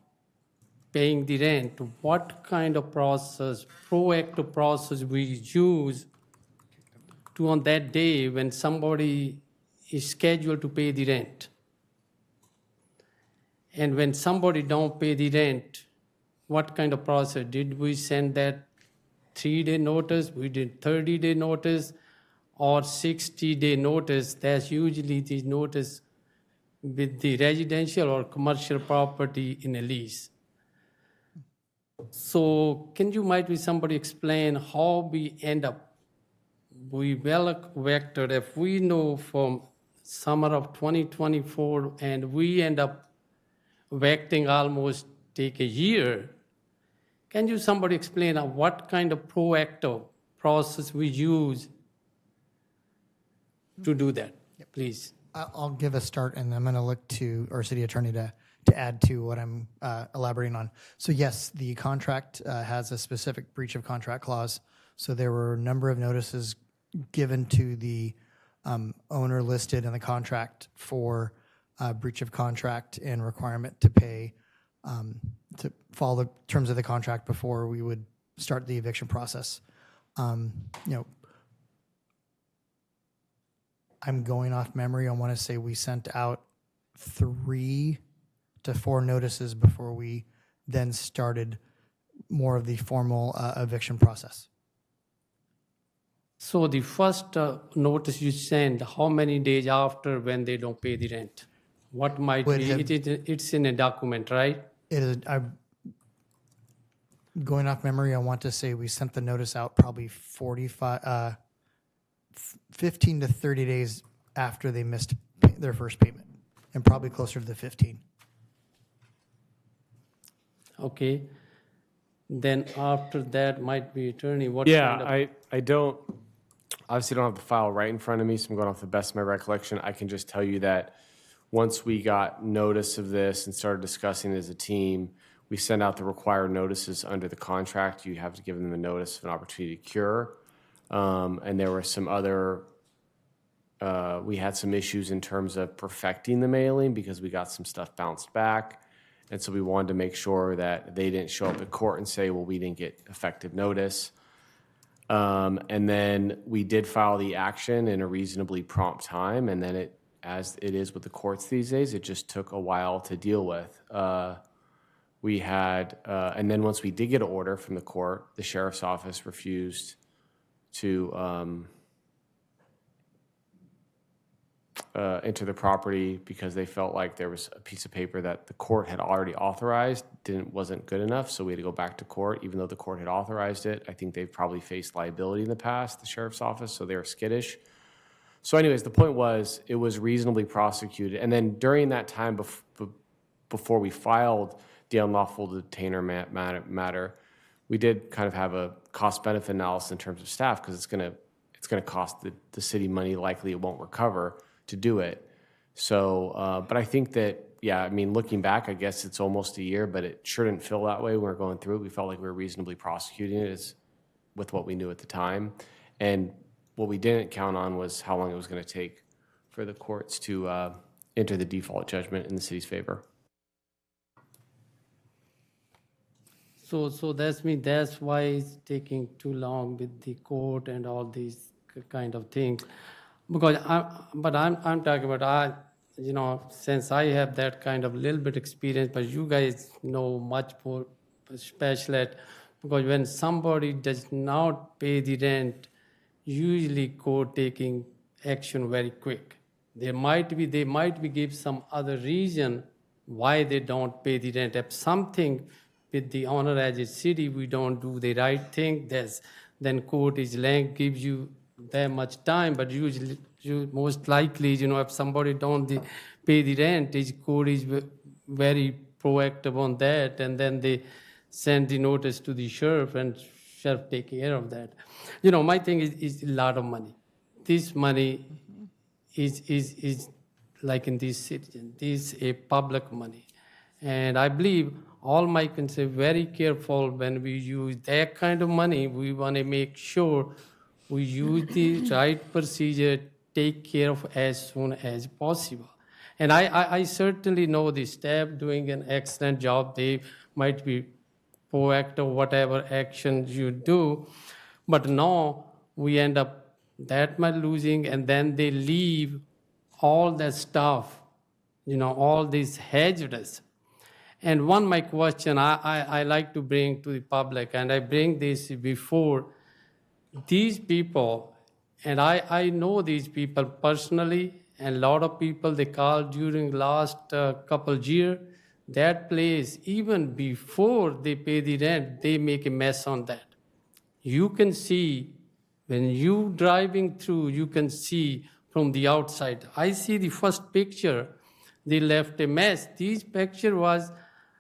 paying the rent, what kind of process, proactive process we use to on that day when somebody is scheduled to pay the rent? And when somebody don't pay the rent, what kind of process? Did we send that 3-day notice? We did 30-day notice or 60-day notice? That's usually the notice with the residential or commercial property in a lease. So can you might be somebody explain how we end up, we well vectored, if we know from summer of 2024 and we end up vecting almost take a year, can you somebody explain what kind of proactive process we use to do that, please? I'll give a start, and I'm going to look to our city attorney to add to what I'm elaborating on. So yes, the contract has a specific breach of contract clause. So there were a number of notices given to the owner listed in the contract for breach of contract and requirement to pay, to follow the terms of the contract before we would start the eviction process. You know, I'm going off memory. I want to say we sent out 3 to 4 notices before we then started more of the formal eviction process. So the first notice you send, how many days after when they don't pay the rent? What might Would be, have- it's in a document, right? It is, I'm going off memory. I want to say we sent the notice out probably 15 to 30 days after they missed their first payment, and probably closer to the 15. Okay. Then after that might be attorney, what Yeah, kind of? I don't, obviously don't have the file right in front of me, so I'm going off the best of my recollection. I can just tell you that once we got notice of this and started discussing it as a team, we sent out the required notices under the contract. You have to give them a notice of an opportunity to cure. And there were some other, we had some issues in terms of perfecting the mailing because we got some stuff bounced back. And so we wanted to make sure that they didn't show up at court and say, well, we didn't get effective notice. And then we did file the action in a reasonably prompt time. And then it, as it is with the courts these days, it just took a while to deal with. We had, and then once we did get an order from the court, the sheriff's office refused to enter the property because they felt like there was a piece of paper that the court had already authorized wasn't good enough, so we had to go back to court, even though the court had authorized it. I think they've probably faced liability in the past, the sheriff's office, so they were skittish. So anyways, the point was it was reasonably prosecuted, and then during that time before we filed the unlawful detainer matter, we did kind of have a cost-benefit analysis in terms of staff because it's going to cost the city money. Likely it won't recover to do it. So, but I think that, yeah, I mean, looking back, I guess it's almost a year, but it sure didn't feel that way when we were going through it. We felt like we were reasonably prosecuting it with what we knew at the time. And what we didn't count on was how long it was going to take for the courts to enter the default judgment in the city's favor. So that's why it's taking too long with the court and all these kind of things. Because I'm talking about, since I have that kind of little bit experience, but you guys know much more special at, because when somebody does not pay the rent, usually court taking action very quick. They might be give some other reason why they don't pay the rent. If something with the owner as a city, we don't do the right thing, then court gives you that much time, but usually, most likely, if somebody don't pay the rent, court is very proactive on that, and then they send the notice to the sheriff, and sheriff take care of that. My thing is a lot of money. This money is like in this citizen, this is a public money, and I believe all my concern very careful when we use that kind of money. We want to make sure we use the right procedure, take care of as soon as possible. And I certainly know the staff doing an excellent job. They might be proactive, whatever actions you do, but now we end up that much losing, and then they leave all that stuff, all these hazards. And one my question I like to bring to the public, and I bring this before, these people, and I know these people personally, and a lot of people they called during last couple years, that place, even before they pay the rent, they make a mess on that. You can see, when you driving through, you can see from the outside. I see the first picture, they left a mess. This picture was,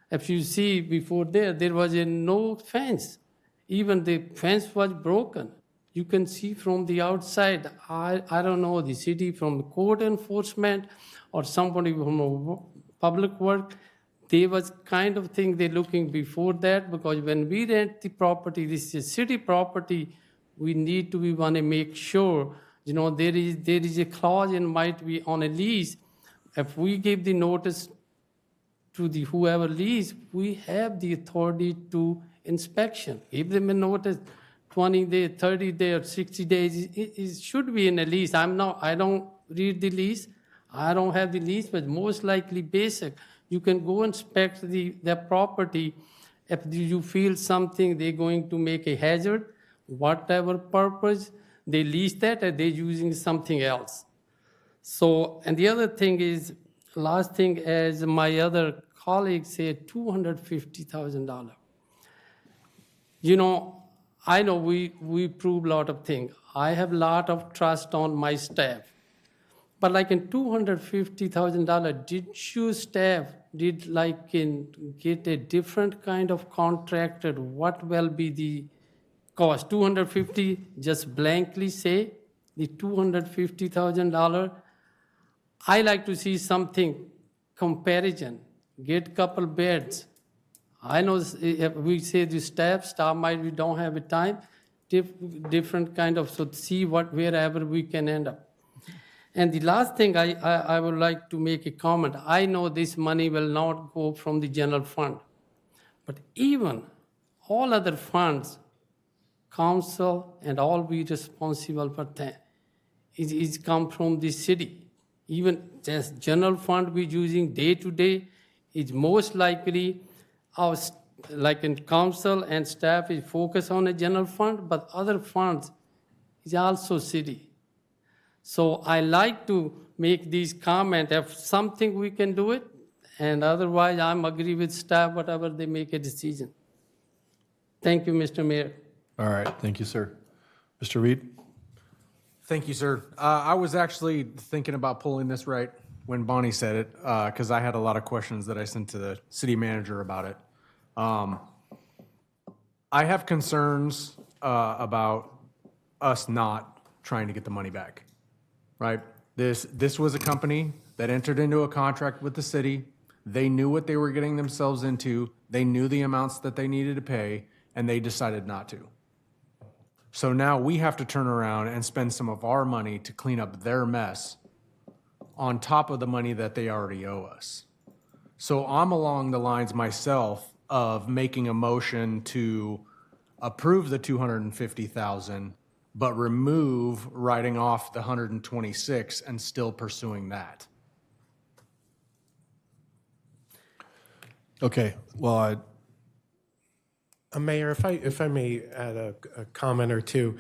if you see before there was no fence. Even the fence was broken. You can see from the outside. I don't know, the city from code enforcement or somebody from public work, they was kind of thing they looking before that, because when we rent the property, this is city property, we need to want to make sure, there is a clause and might be on a lease. If we give the notice to the whoever lease, we have the authority to inspection. Give them a notice, 20 days, 30 days, or 60 days. It should be in a lease. I don't read the lease. I don't have the lease, but most likely basic. You can go inspect the property. If you feel something, they're going to make a hazard, whatever purpose, they lease that or they're using something else. So, and the other thing is, last thing, as my other colleague said, $250,000. I know we prove a lot of things. I have a lot of trust on my staff. But like in $250,000, did your staff get a different kind of contractor? What will be the cost? 250, just blankly say the $250,000. I like to see something comparison. Get couple beds. I know if we say the staff might we don't have a time. Different kind of, so see wherever we can end up. And the last thing I would like to make a comment. I know this money will not go from the general fund, but even all other funds, council and all be responsible for that. It's come from the city. Even just general fund we're using day to day is most likely like in council and staff is focused on a general fund, but other funds is also city. So I like to make these comments. If something we can do it, and otherwise I'm agree with staff, whatever they make a decision. Thank you, Mr. Mayor. All right, thank you, sir. Mr. Reed? Thank you, sir. I was actually thinking about pulling this right when Bonnie said it, because I had a lot of questions that I sent to the city manager about it. I have concerns about us not trying to get the money back, right? This was a company that entered into a contract with the city. They knew what they were getting themselves into. They knew the amounts that they needed to pay, and they decided not to. So now we have to turn around and spend some of our money to clean up their mess on top of the money that they already owe us. So I'm along the lines myself of making a motion to approve the $250,000, but remove writing off the 126 and still pursuing that. Okay, well, Mayor, if I may add a comment or two.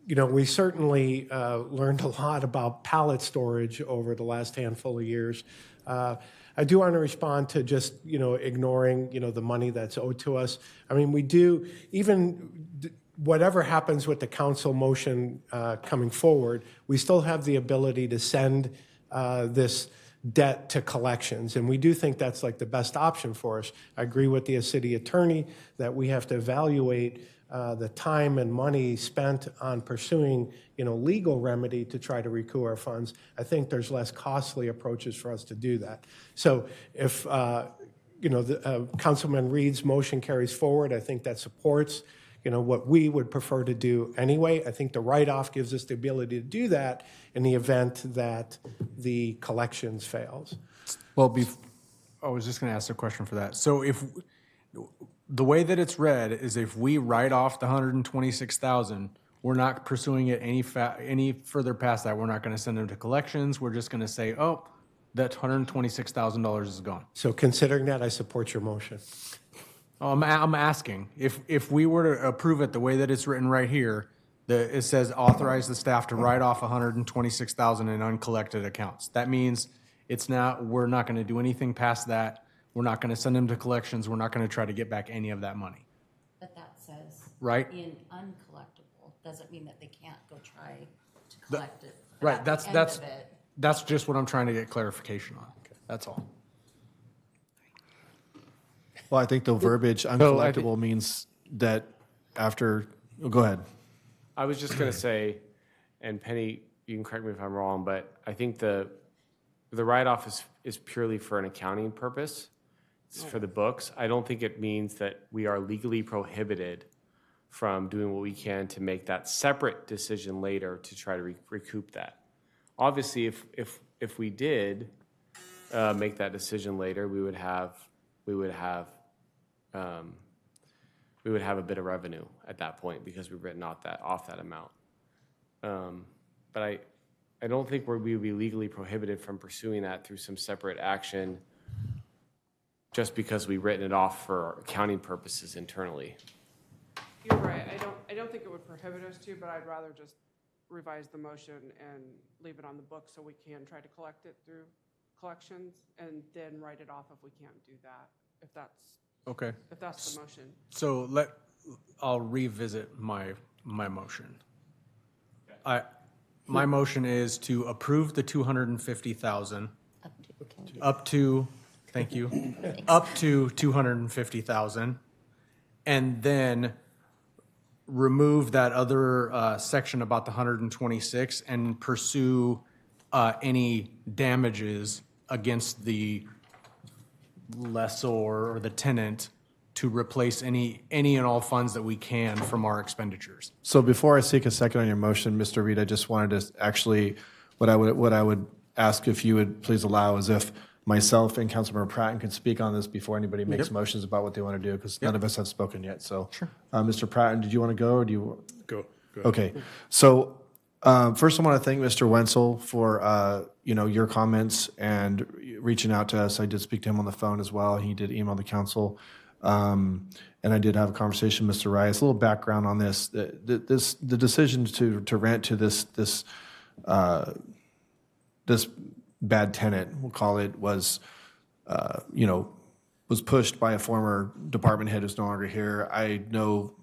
We certainly learned a lot about pallet storage over the last handful of years. I do want to respond to just, ignoring, the money that's owed to us. I mean, we do, even whatever happens with the council motion coming forward, we still have the ability to send this debt to collections. And we do think that's like the best option for us. I agree with the city attorney that we have to evaluate the time and money spent on pursuing, legal remedy to try to recoup our funds. I think there's less costly approaches for us to do that. So if, Councilman Reed's motion carries forward, I think that supports, what we would prefer to do anyway. I think the write-off gives us the ability to do that in the event that the collections fails. Well, I was just going to ask a question for that. So if the way that it's read is if we write off the 126,000, we're not pursuing it any further past that. We're not going to send them to collections. We're just going to say, oh, that $126,000 is gone. So considering that, I support your motion. I'm asking if we were to approve it the way that it's written right here, it says authorize the staff to write off 126,000 in uncollected accounts. That means we're not going to do anything past that. We're not going to send them to collections. We're not going to try to get back any of that money. But that says. Right. In uncollectible, doesn't mean that they can't go try to collect it. But Right, at the end of it- that's just what I'm trying to get clarification on. That's all. Well, I think the verbiage uncollectible means that after, go ahead. I was just going to say, and Penny, you can correct me if I'm wrong, but I think the write-off is purely for an accounting purpose. It's for the books. I don't think it means that we are legally prohibited from doing what we can to make that separate decision later to try to recoup that. Obviously, if we did make that decision later, we would have a bit of revenue at that point because we've written off that amount. But I don't think we would be legally prohibited from pursuing that through some separate action just because we've written it off for accounting purposes internally. You're right. I don't think it would prohibit us to, but I'd rather just revise the motion and leave it on the book so we can try to collect it through collections and then write it off if we can't do that, if that's the motion. So I'll revisit my motion. My motion is to approve the 250,000 up to, thank you, up to 250,000, and then remove that other section about the 126 and pursue any damages against the lessor or the tenant to replace any and all funds that we can from our expenditures. So before I seek a second on your motion, Mr. Reed, I just wanted to actually, what I would ask if you would please allow is if myself and Councilmember Pratton could speak on this before anybody makes motions about what they want to do, because none of us have spoken yet. So, Mr. Pratton, did you want to go or do you? Go. Okay. So first I want to thank Mr. Wenzel for, your comments and reaching out to us. I did speak to him on the phone as well. He did email the council. And I did have a conversation with Mr. Rice. A little background on this. The decision to rent to this bad tenant, we'll call it, was pushed by a former department head who's no longer here. I know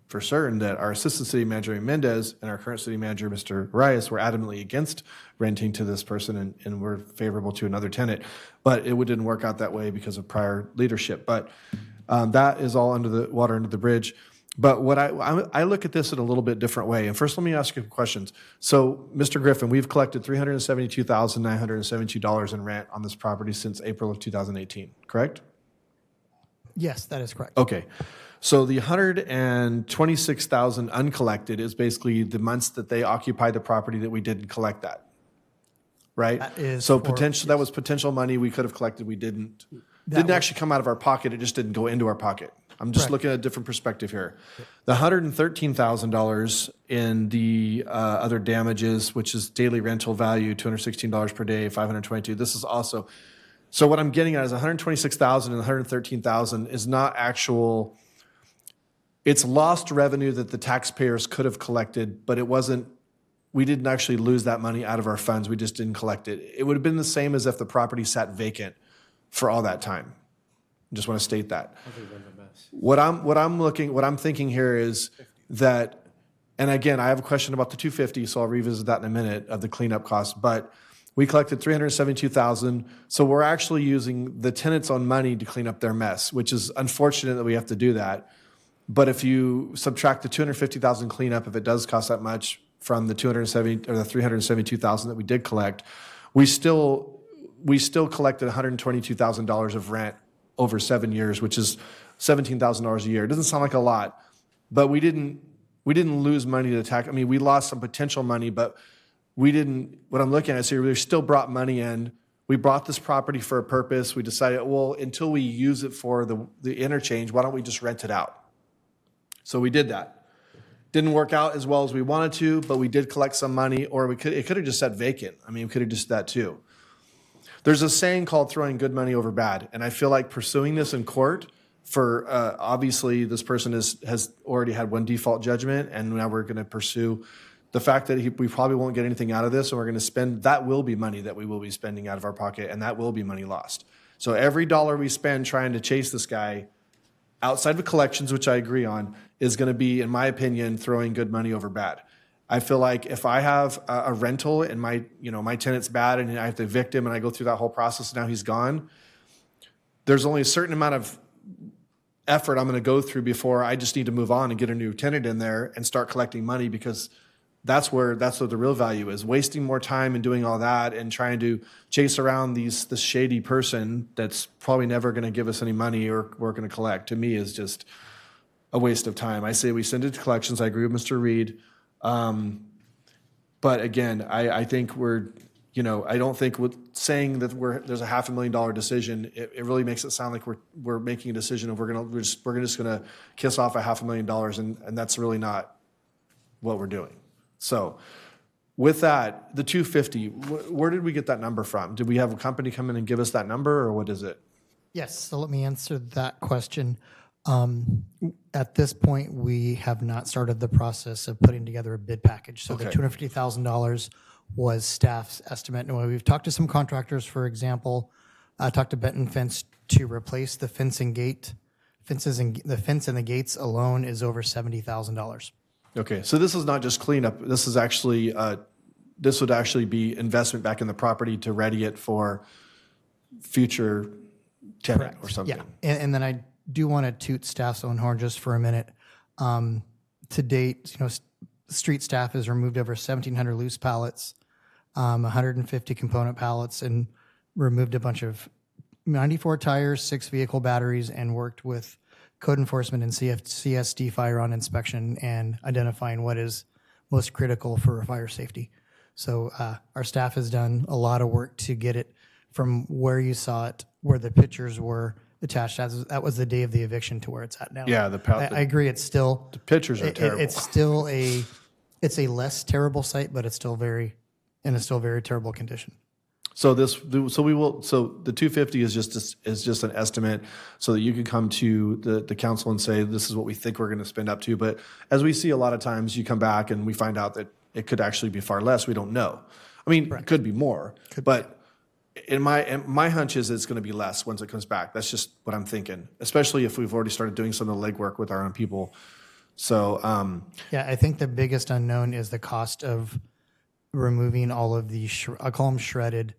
for certain that our assistant city manager, Mendez, and our current city manager, Mr. Rice, were adamantly against renting to this person and were favorable to another tenant. But it didn't work out that way because of prior leadership. But that is all under the water under the bridge. But what I look at this in a little bit different way. And first, let me ask you questions. So, Mr. Griffin, we've collected $372,972 in rent on this property since April of 2018, correct? Yes, that is correct. Okay. So the $126,000 uncollected is basically the months that they occupy the property that we didn't collect that, right? That is so for- potential. That was potential money we could have collected. We didn't. Didn't actually come out of our pocket. It just didn't go into our pocket. I'm just looking at a different perspective here. The $113,000 in the other damages, which is daily rental value, $216 per day, $522. This is also. So what I'm getting at is $126,000 and $113,000 is not actual. It's lost revenue that the taxpayers could have collected, but it wasn't, we didn't actually lose that money out of our funds. We just didn't collect it. It would have been the same as if the property sat vacant for all that time. I just want to state that. What I'm thinking here is that, and again, I have a question about the 250, so I'll revisit that in a minute of the cleanup costs, but we collected $372,000, so we're actually using the tenants' own money to clean up their mess, which is unfortunate that we have to do that. But if you subtract the $250,000 cleanup, if it does cost that much from the $372,000 that we did collect, we still collected $122,000 of rent over 7 years, which is $17,000 a year. It doesn't sound like a lot, but we didn't lose money to tax. I mean, we lost some potential money, but we didn't. What I'm looking at is here, we still brought money in. We bought this property for a purpose. We decided, well, until we use it for the interchange, why don't we just rent it out? So we did that. Didn't work out as well as we wanted to, but we did collect some money, or it could have just sat vacant. I mean, we could have just that too. There's a saying called throwing good money over bad, and I feel like pursuing this in court for obviously this person has already had one default judgment, and now we're going to pursue the fact that we probably won't get anything out of this, and we're going to spend, that will be money that we will be spending out of our pocket, and that will be money lost. So every dollar we spend trying to chase this guy, outside of collections, which I agree on, is going to be, in my opinion, throwing good money over bad. I feel like if I have a rental and my tenant's bad and I have to evict him and I go through that whole process, now he's gone, there's only a certain amount of effort I'm going to go through before I just need to move on and get a new tenant in there and start collecting money, because that's what the real value is. Wasting more time and doing all that and trying to chase around this shady person that's probably never going to give us any money or we're going to collect, to me, is just a waste of time. I say we send it to collections. I agree with Mr. Reed. But again, I think I don't think with saying that there's a $500,000 decision, it really makes it sound like we're making a decision and we're just gonna kiss off $500,000, and that's really not what we're doing. So with that, the 250, where did we get that number from? Did we have a company come in and give us that number, or what is it? Yes, so let me answer that question. At this point, we have not started the process of putting together a bid package. So the Okay. $250,000 was staff's estimate. And we've talked to some contractors, for example, I talked to Benton Fence to replace the fence and gate. The fence and the gates alone is over $70,000. Okay, so this is not just cleanup. This is actually this would actually be investment back in the property to ready it for future tenant or something. Yeah, and then I do want to toot staff's own horn just for a minute. To date, street staff has removed over 1,700 loose pallets, 150 component pallets, and removed a bunch of 94 tires, 6 vehicle batteries, and worked with code enforcement and CSD fire on inspection and identifying what is most critical for fire safety. So our staff has done a lot of work to get it from where you saw it, where the pictures were attached. That was the day of the eviction to where it's at now. Yeah, I agree. It's still the pictures are terrible. It's still it's a less terrible site, but it's still very terrible condition. So the 250 is just an estimate, so that you can come to the council and say, this is what we think we're going to spend up to. But as we see a lot of times, you come back and we find out that it could actually be far less. We don't know. I mean, it could be more, but in my hunch is it's going to be less once it comes back. That's just what I'm thinking, especially if we've already started doing some of the legwork with our own people. So yeah, I think the biggest unknown is the cost of removing all of the I call them shredded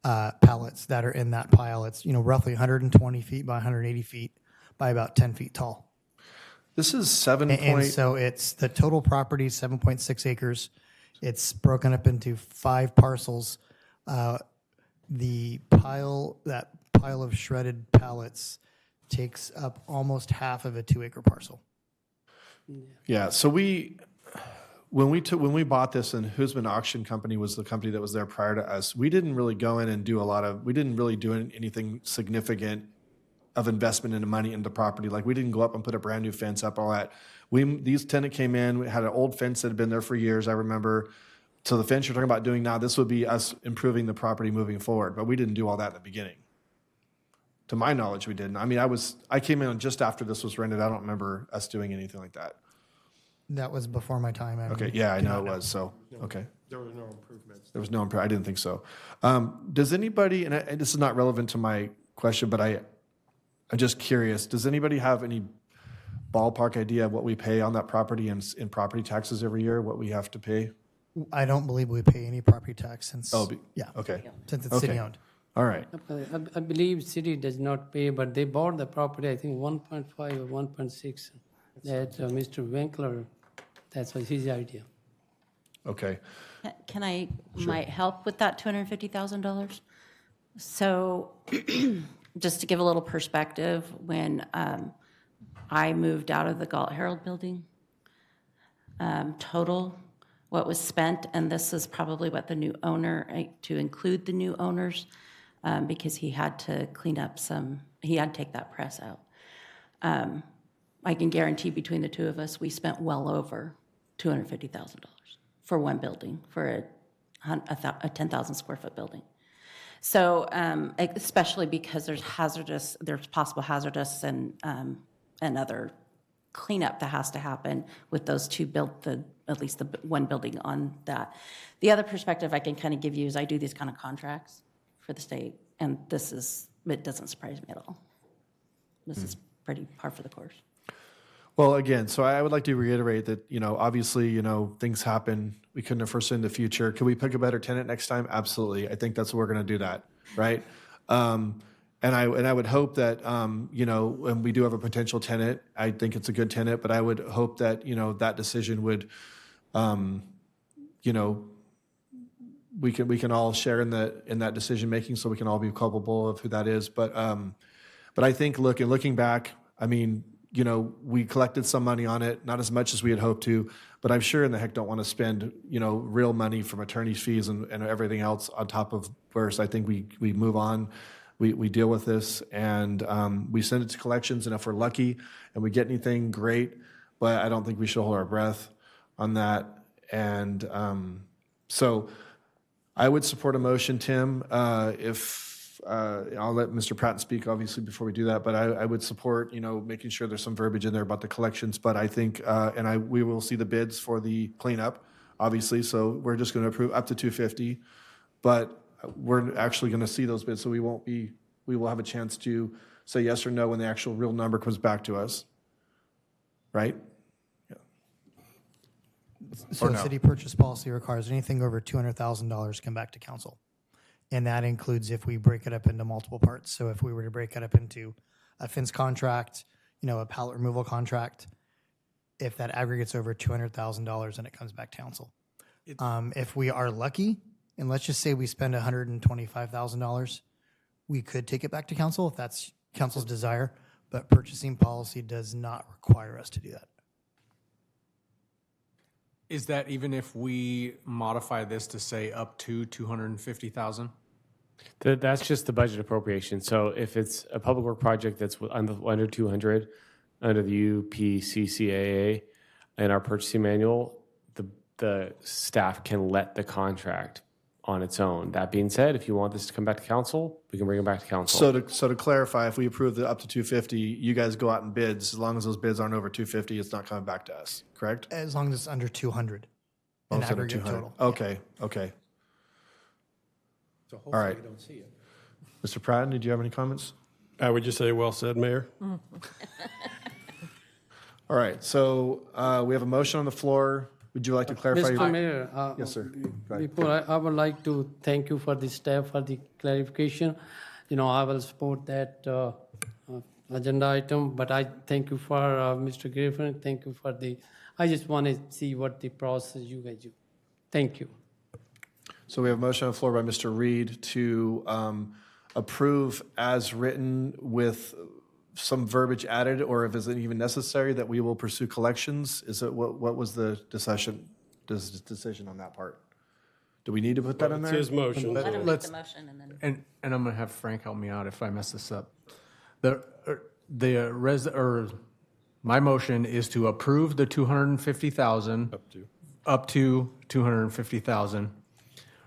pallets that are in that pile. It's roughly 120 feet by 180 feet by about 10 feet tall. This is 7. And so it's the total property, 7.6 acres. It's broken up into 5 parcels. That pile of shredded pallets takes up almost half of a 2-acre parcel. Yeah. So when we bought this, and Husman Auction Company was the company that was there prior to us, we didn't really go in and we didn't really do anything significant of investment into money into the property. Like, we didn't go up and put a brand new fence up, all that. These tenant came in, we had an old fence that had been there for years, I remember. So the fence you're talking about doing now, this would be us improving the property moving forward, but we didn't do all that in the beginning. To my knowledge, we didn't. I mean, I came in just after this was rented. I don't remember us doing anything like that. That was before my time. Okay, yeah, I know it was, so, okay. There were no improvements. There was no improvement. I didn't think so. Does anybody, and this is not relevant to my question, but I'm just curious, does anybody have any ballpark idea of what we pay on that property in property taxes every year, what we have to pay? I don't believe we pay any property tax since, Okay. since it's city-owned. All right. I believe city does not pay, but they bought the property, I think 1.5 or 1.6. That Mr. Winkler, that was his idea. Okay. Can I might help with that $250,000? So just to give a little perspective, when I moved out of the Galt Herald building, total what was spent, and this is probably what the new owner, to include the new owners, because he had to clean up he had to take that press out. I can guarantee between the two of us, we spent well over $250,000 for one building, for a 10,000 square foot building. So, especially because there's possible hazardous and other cleanup that has to happen with those two at least the one building on that. The other perspective I can kind of give you is I do these kind of contracts for the state, and this is it doesn't surprise me at all. This is pretty par for the course. Well, again, so I would like to reiterate that, obviously, things happen. We couldn't have foreseen the future. Could we pick a better tenant next time? Absolutely. I think that's what we're going to do that, right? And I would hope that, when we do have a potential tenant, I think it's a good tenant, but I would hope that, that decision would, we can all share in that decision making, so we can all be culpable of who that is. But I think, looking back, I mean, we collected some money on it, not as much as we had hoped to, but I'm sure in the heck don't want to spend, real money from attorney's fees and everything else on top of where. So I think we move on, we deal with this, and we send it to collections, and if we're lucky and we get anything, great, but I don't think we should hold our breath on that. And so I would support a motion, Tim, if I'll let Mr. Pratt speak, obviously, before we do that, but I would support, making sure there's some verbiage in there about the collections, but I think, we will see the bids for the cleanup, obviously, so we're just going to approve up to 250, but we're actually going to see those bids, so we will have a chance to say yes or no when the actual real number comes back to us, right? So Or the no? city purchase policy requires anything over $200,000 come back to council. And that includes if we break it up into multiple parts. So if we were to break it up into a fence contract, a pallet removal contract, if that aggregates over $200,000, then it comes back to council. If we are lucky, and let's just say we spend $125,000, we could take it back to council if that's council's desire, but purchasing policy does not require us to do that. Is that even if we modify this to say up to 250,000? That's just the budget appropriation. So if it's a public work project that's under 200, under the UPCCAA and our purchasing manual, the staff can let the contract on its own. That being said, if you want this to come back to council, we can bring it back to council. So to clarify, if we approve the up to 250, you guys go out and bids. As long as those bids aren't over 250, it's not coming back to us, correct? As long as it's under 200 Oh, in it's under aggregate 200. total. Okay. So All right. hopefully we don't see it. Mr. Pratt, did you have any comments? I would just say, well said, Mayor. All right, so we have a motion on the floor. Would you like to clarify? Mr. Mayor, Yes, sir. Go ahead. before I would like to thank you for the staff for the clarification. I will support that agenda item, but I thank you for Mr. Griffin. Thank you for I just want to see what the process you guys do. Thank you. So we have a motion on the floor by Mr. Reed to approve as written with some verbiage added, or if it's even necessary, that we will pursue collections. Is it, what was the decision on that part? Do we need to put that in It's there? his motion. Let him make Let's- the motion and then. And I'm going to have Frank help me out if I mess this up. My motion is to approve the 250,000. Up to 250,000.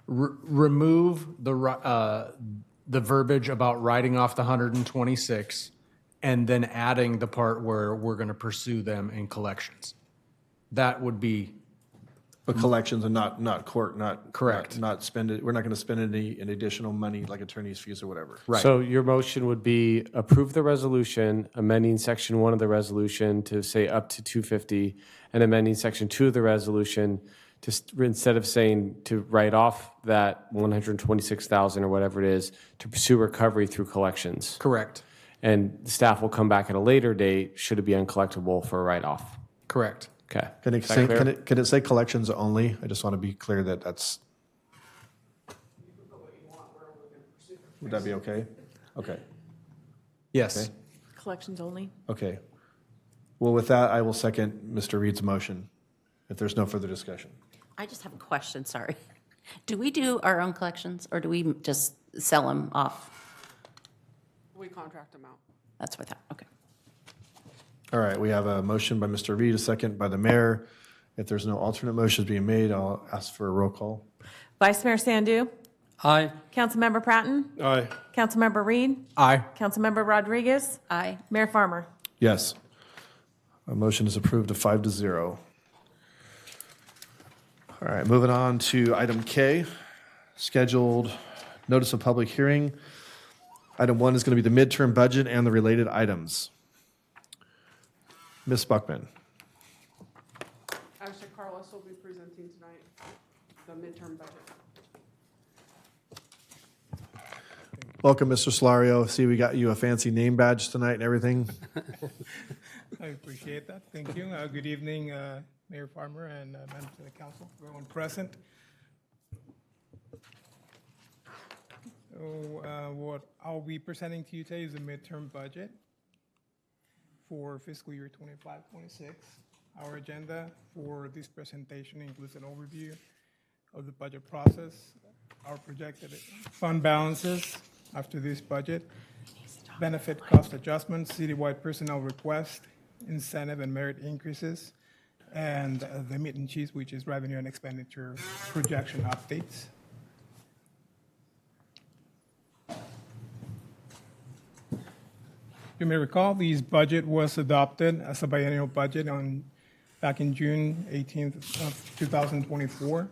Remove the verbiage about writing off the 126, and then adding the part where we're going to pursue them in collections. That would be But collections and not court, not. Correct. Not spend it, we're not going to spend any additional money like attorney's fees or whatever. right. So your motion would be approve the resolution, amending section 1 of the resolution to say up to 250, and amending section 2 of the resolution to, instead of saying to write off that 126,000 or whatever it is, to pursue recovery through collections. Correct. And staff will come back at a later date, should it be uncollectible for a write-off. Correct. Okay. Can it Is that say, clear? can it say collections only? I just want to be clear that that's. Would that be okay? Okay. Yes. Okay. Collections only. Okay. Well, with that, I will second Mr. Reed's motion, if there's no further discussion. I just have a question, sorry. Do we do our own collections, or do we just sell them off? We contract them out. That's what I thought, okay. All right, we have a motion by Mr. Reed, a second by the mayor. If there's no alternate motions being made, I'll ask for a roll call. Vice Mayor Sandu. Aye. Councilmember Pratton. Aye. Councilmember Reed. Aye. Councilmember Rodriguez. Aye. Mayor Farmer. Yes. A motion is approved to 5-0. All right, moving on to item K, scheduled notice of public hearing Item 1 is going to be the midterm budget and the related items. Ms. Buckman. Actually, Carlos will be presenting tonight, the midterm budget. Welcome, Mr. Solario. See, we got you a fancy name badge tonight and everything. I appreciate that. Thank you. Good evening, Mayor Farmer and members of the council, everyone present. So what I'll be presenting to you today is the midterm budget for fiscal year 25-26. Our agenda for this presentation includes an overview of the budget process, our projected fund balances after this budget, benefit cost adjustments, citywide personnel request, incentive and merit increases, and the meat and cheese, which is revenue and expenditure projection updates. You may recall this budget was adopted as a biennial budget back in June 18th of 2024.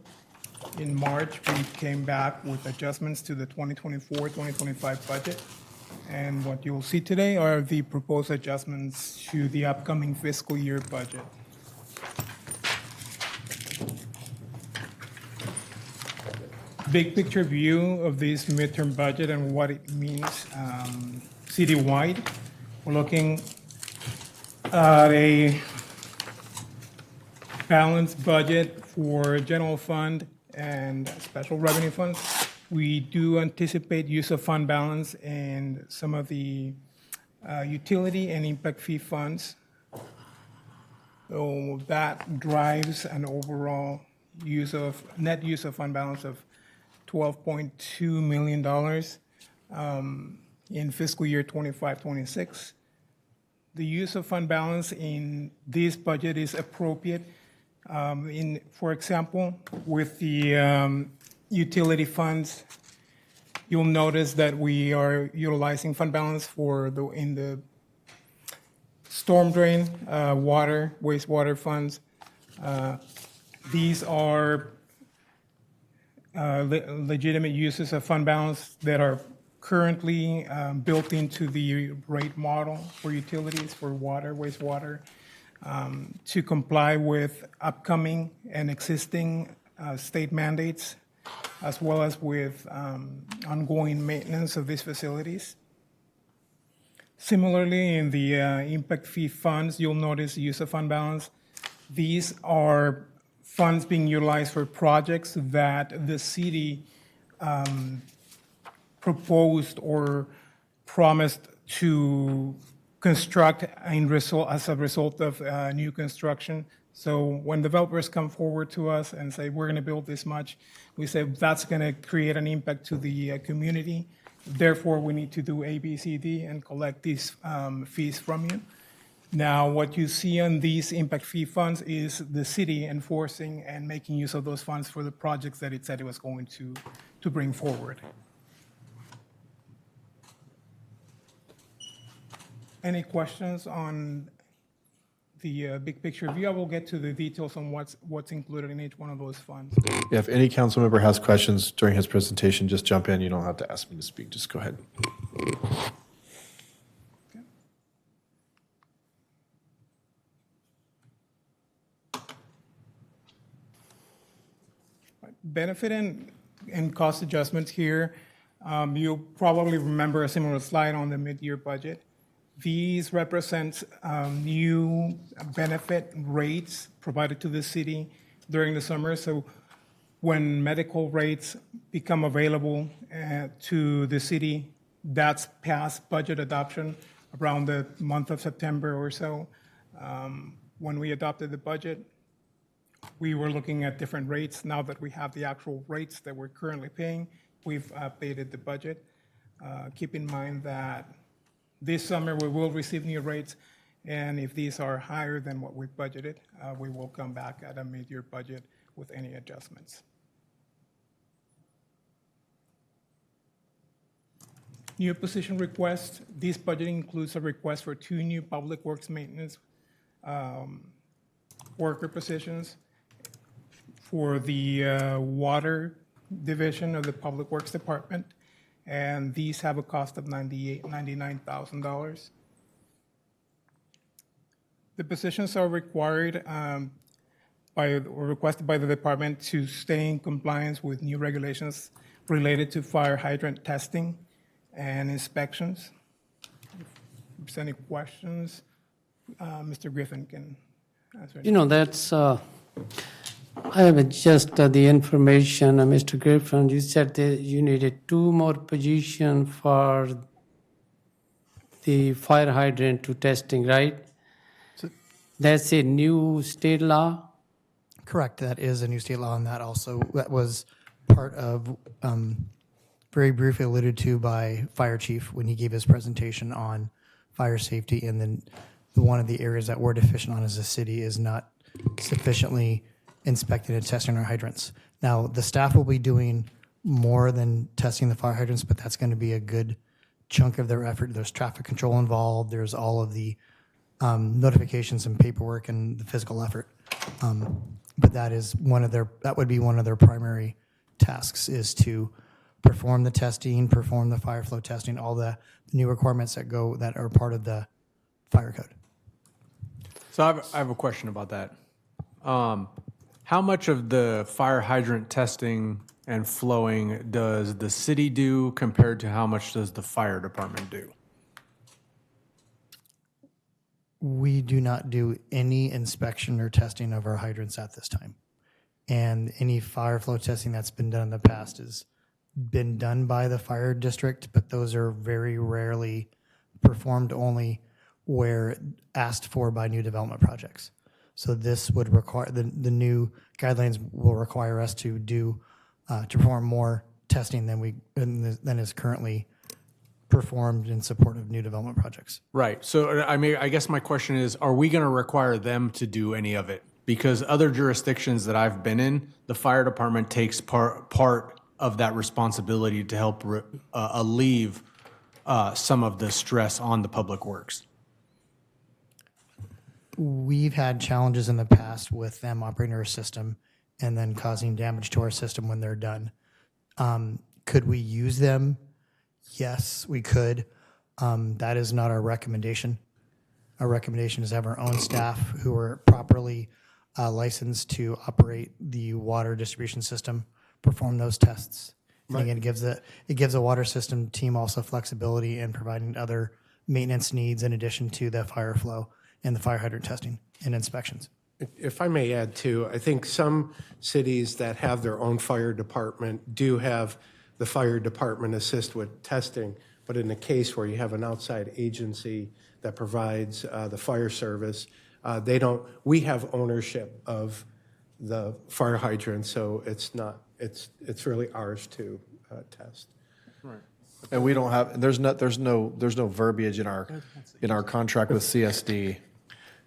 In March, we came back with adjustments to the 2024-2025 budget. And what you'll see today are the proposed adjustments to the upcoming fiscal year budget. Big picture view of this midterm budget and what it means citywide. We're looking at a balanced budget for general fund and special revenue funds. We do anticipate use of fund balance in some of the utility and impact fee funds. So that drives an overall net use of fund balance of $12.2 million in fiscal year 25-26. The use of fund balance in this budget is appropriate. For example, with the utility funds, you'll notice that we are utilizing fund balance in the storm drain, water, wastewater funds. These are legitimate uses of fund balance that are currently built into the rate model for utilities, for water, wastewater, to comply with upcoming and existing state mandates, as well as with ongoing maintenance of these facilities. Similarly, in the impact fee funds, you'll notice the use of fund balance. These are funds being utilized for projects that the city proposed or promised to construct as a result of new construction. So when developers come forward to us and say, we're going to build this much, we say that's going to create an impact to the community. Therefore, we need to do A, B, C, D and collect these fees from you. Now, what you see on these impact fee funds is the city enforcing and making use of those funds for the projects that it said it was going to bring forward. Any questions on the big picture view? I will get to the details on what's included in each one of those funds. Yeah, if any council member has questions during his presentation, just jump in. You don't have to ask me to speak. Just go ahead. Benefit and cost adjustments here. You'll probably remember a similar slide on the mid-year budget. These represent new benefit rates provided to the city during the summer. So when medical rates become available to the city, that's past budget adoption around the month of September or so. When we adopted the budget, we were looking at different rates. Now that we have the actual rates that we're currently paying, we've updated the budget. Keep in mind that this summer we will receive new rates, and if these are higher than what we budgeted, we will come back at a mid-year budget with any adjustments. New position request. This budget includes a request for 2 new public works maintenance worker positions for the water division of the Public Works Department and these have a cost of $99,000. The positions are required or requested by the department to stay in compliance with new regulations related to fire hydrant testing and inspections. If there's any questions, Mr. Griffin can answer. That's, I have just the information, Mr. Griffin, you said that you needed 2 more positions for the fire hydrant to testing, right? That's a new state law? Correct. That is a new state law, and that was part of, very briefly alluded to by Fire Chief when he gave his presentation on fire safety. And then one of the areas that we're deficient on as a city is not sufficiently inspecting and testing our hydrants. Now, the staff will be doing more than testing the fire hydrants, but that's going to be a good chunk of their effort. There's traffic control involved. There's all of the notifications and paperwork and the physical effort. But that would be one of their primary tasks, is to perform the testing, perform the fire flow testing, all the new requirements that are part of the fire code. So I have a question about that. How much of the fire hydrant testing and flowing does the city do compared to how much does the fire department do? We do not do any inspection or testing of our hydrants at this time. And any fire flow testing that's been done in the past has been done by the fire district, but those are very rarely performed, only where asked for by new development projects. So this would require, the new guidelines will require us to perform more testing than is currently performed in support of new development projects. Right. So I guess my question is, are we going to require them to do any of it? Because other jurisdictions that I've been in, the fire department takes part of that responsibility to help alleviate some of the stress on the public works. We've had challenges in the past with them operating our system and then causing damage to our system when they're done. Could we use them? Yes, we could. That is not our recommendation. Our recommendation is to have our own staff who are properly licensed to operate the water distribution system, perform those tests. And again, it gives a water system team also flexibility in providing other maintenance needs in addition to the fire flow and the fire hydrant testing and inspections. If I may add too, I think some cities that have their own fire department do have the fire department assist with testing, but in a case where you have an outside agency that provides the fire service, we have ownership of the fire hydrant, so it's really ours to test. Right. And we don't have, there's no verbiage in our contract with CSD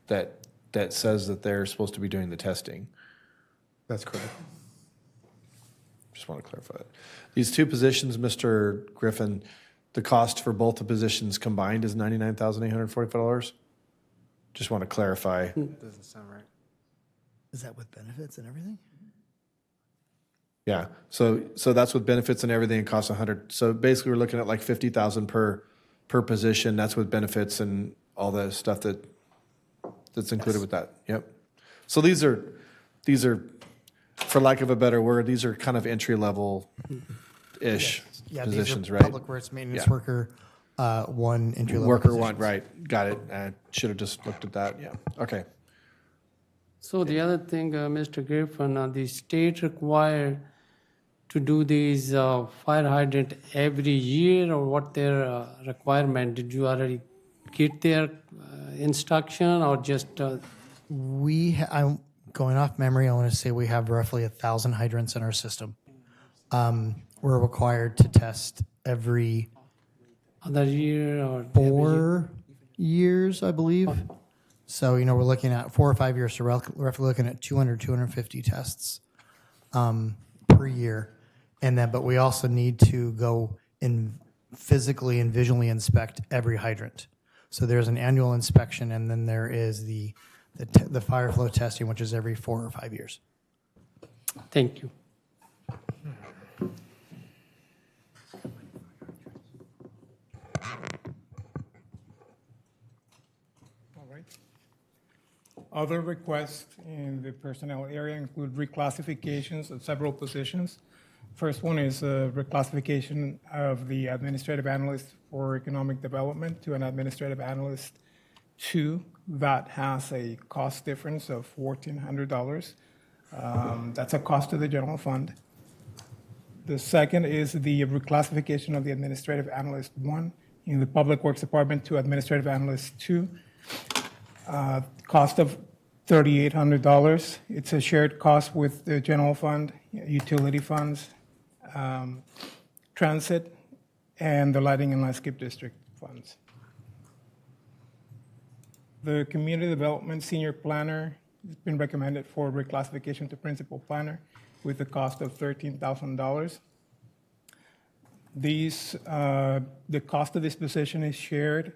that says that they're supposed to be doing the testing. That's correct. Just want to clarify that. These two positions, Mr. Griffin, the cost for both the positions combined is $99,845? Just want to clarify. Doesn't sound right. Is that with benefits and everything? Yeah, so that's with benefits and everything, it costs $100. So basically, we're looking at like $50,000 per position. That's with benefits and all the stuff that's included with that. Yep. So these are, for lack of a better word, these are kind of entry level ish positions, these are right? Public works maintenance worker, one entry level. Worker positions. one, right? Got it. I should have just looked at that. Yeah. Okay. So the other thing, Mr. Griffin, the state required to do these fire hydrant every year, or what their requirement? Did you already get their instruction, or just? I'm going off memory. I want to say we have roughly 1,000 hydrants in our system. We're required to test every other year or 4 years, I believe. So, we're looking at 4 or 5 years, so roughly looking at 200, 250 tests per year. But we also need to go and physically and visually inspect every hydrant. So there's an annual inspection, and then there is the fire flow testing, which is every 4 or 5 years. Thank you. Other requests in the personnel area include reclassifications of several positions. First one is a reclassification of the administrative analyst for economic development to an administrative analyst 2. That has a cost difference of $1,400. That's a cost to the general fund. The second is the reclassification of the administrative analyst 1 in the Public Works Department to administrative analyst 2. Cost of $3,800. It's a shared cost with the general fund, utility funds, transit, and the lighting and landscape district funds. The community development senior planner has been recommended for reclassification to principal planner with a cost of $13,000. The cost of this position is shared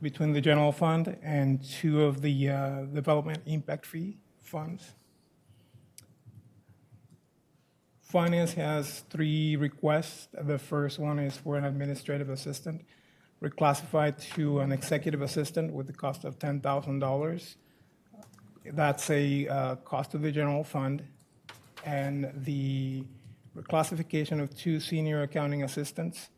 between the general fund and 2 of the development impact fee funds. Finance has 3 requests. The first one is for an administrative assistant, reclassified to an executive assistant with the cost of $10,000. That's a cost of the general fund. And the reclassification of 2 senior accounting assistants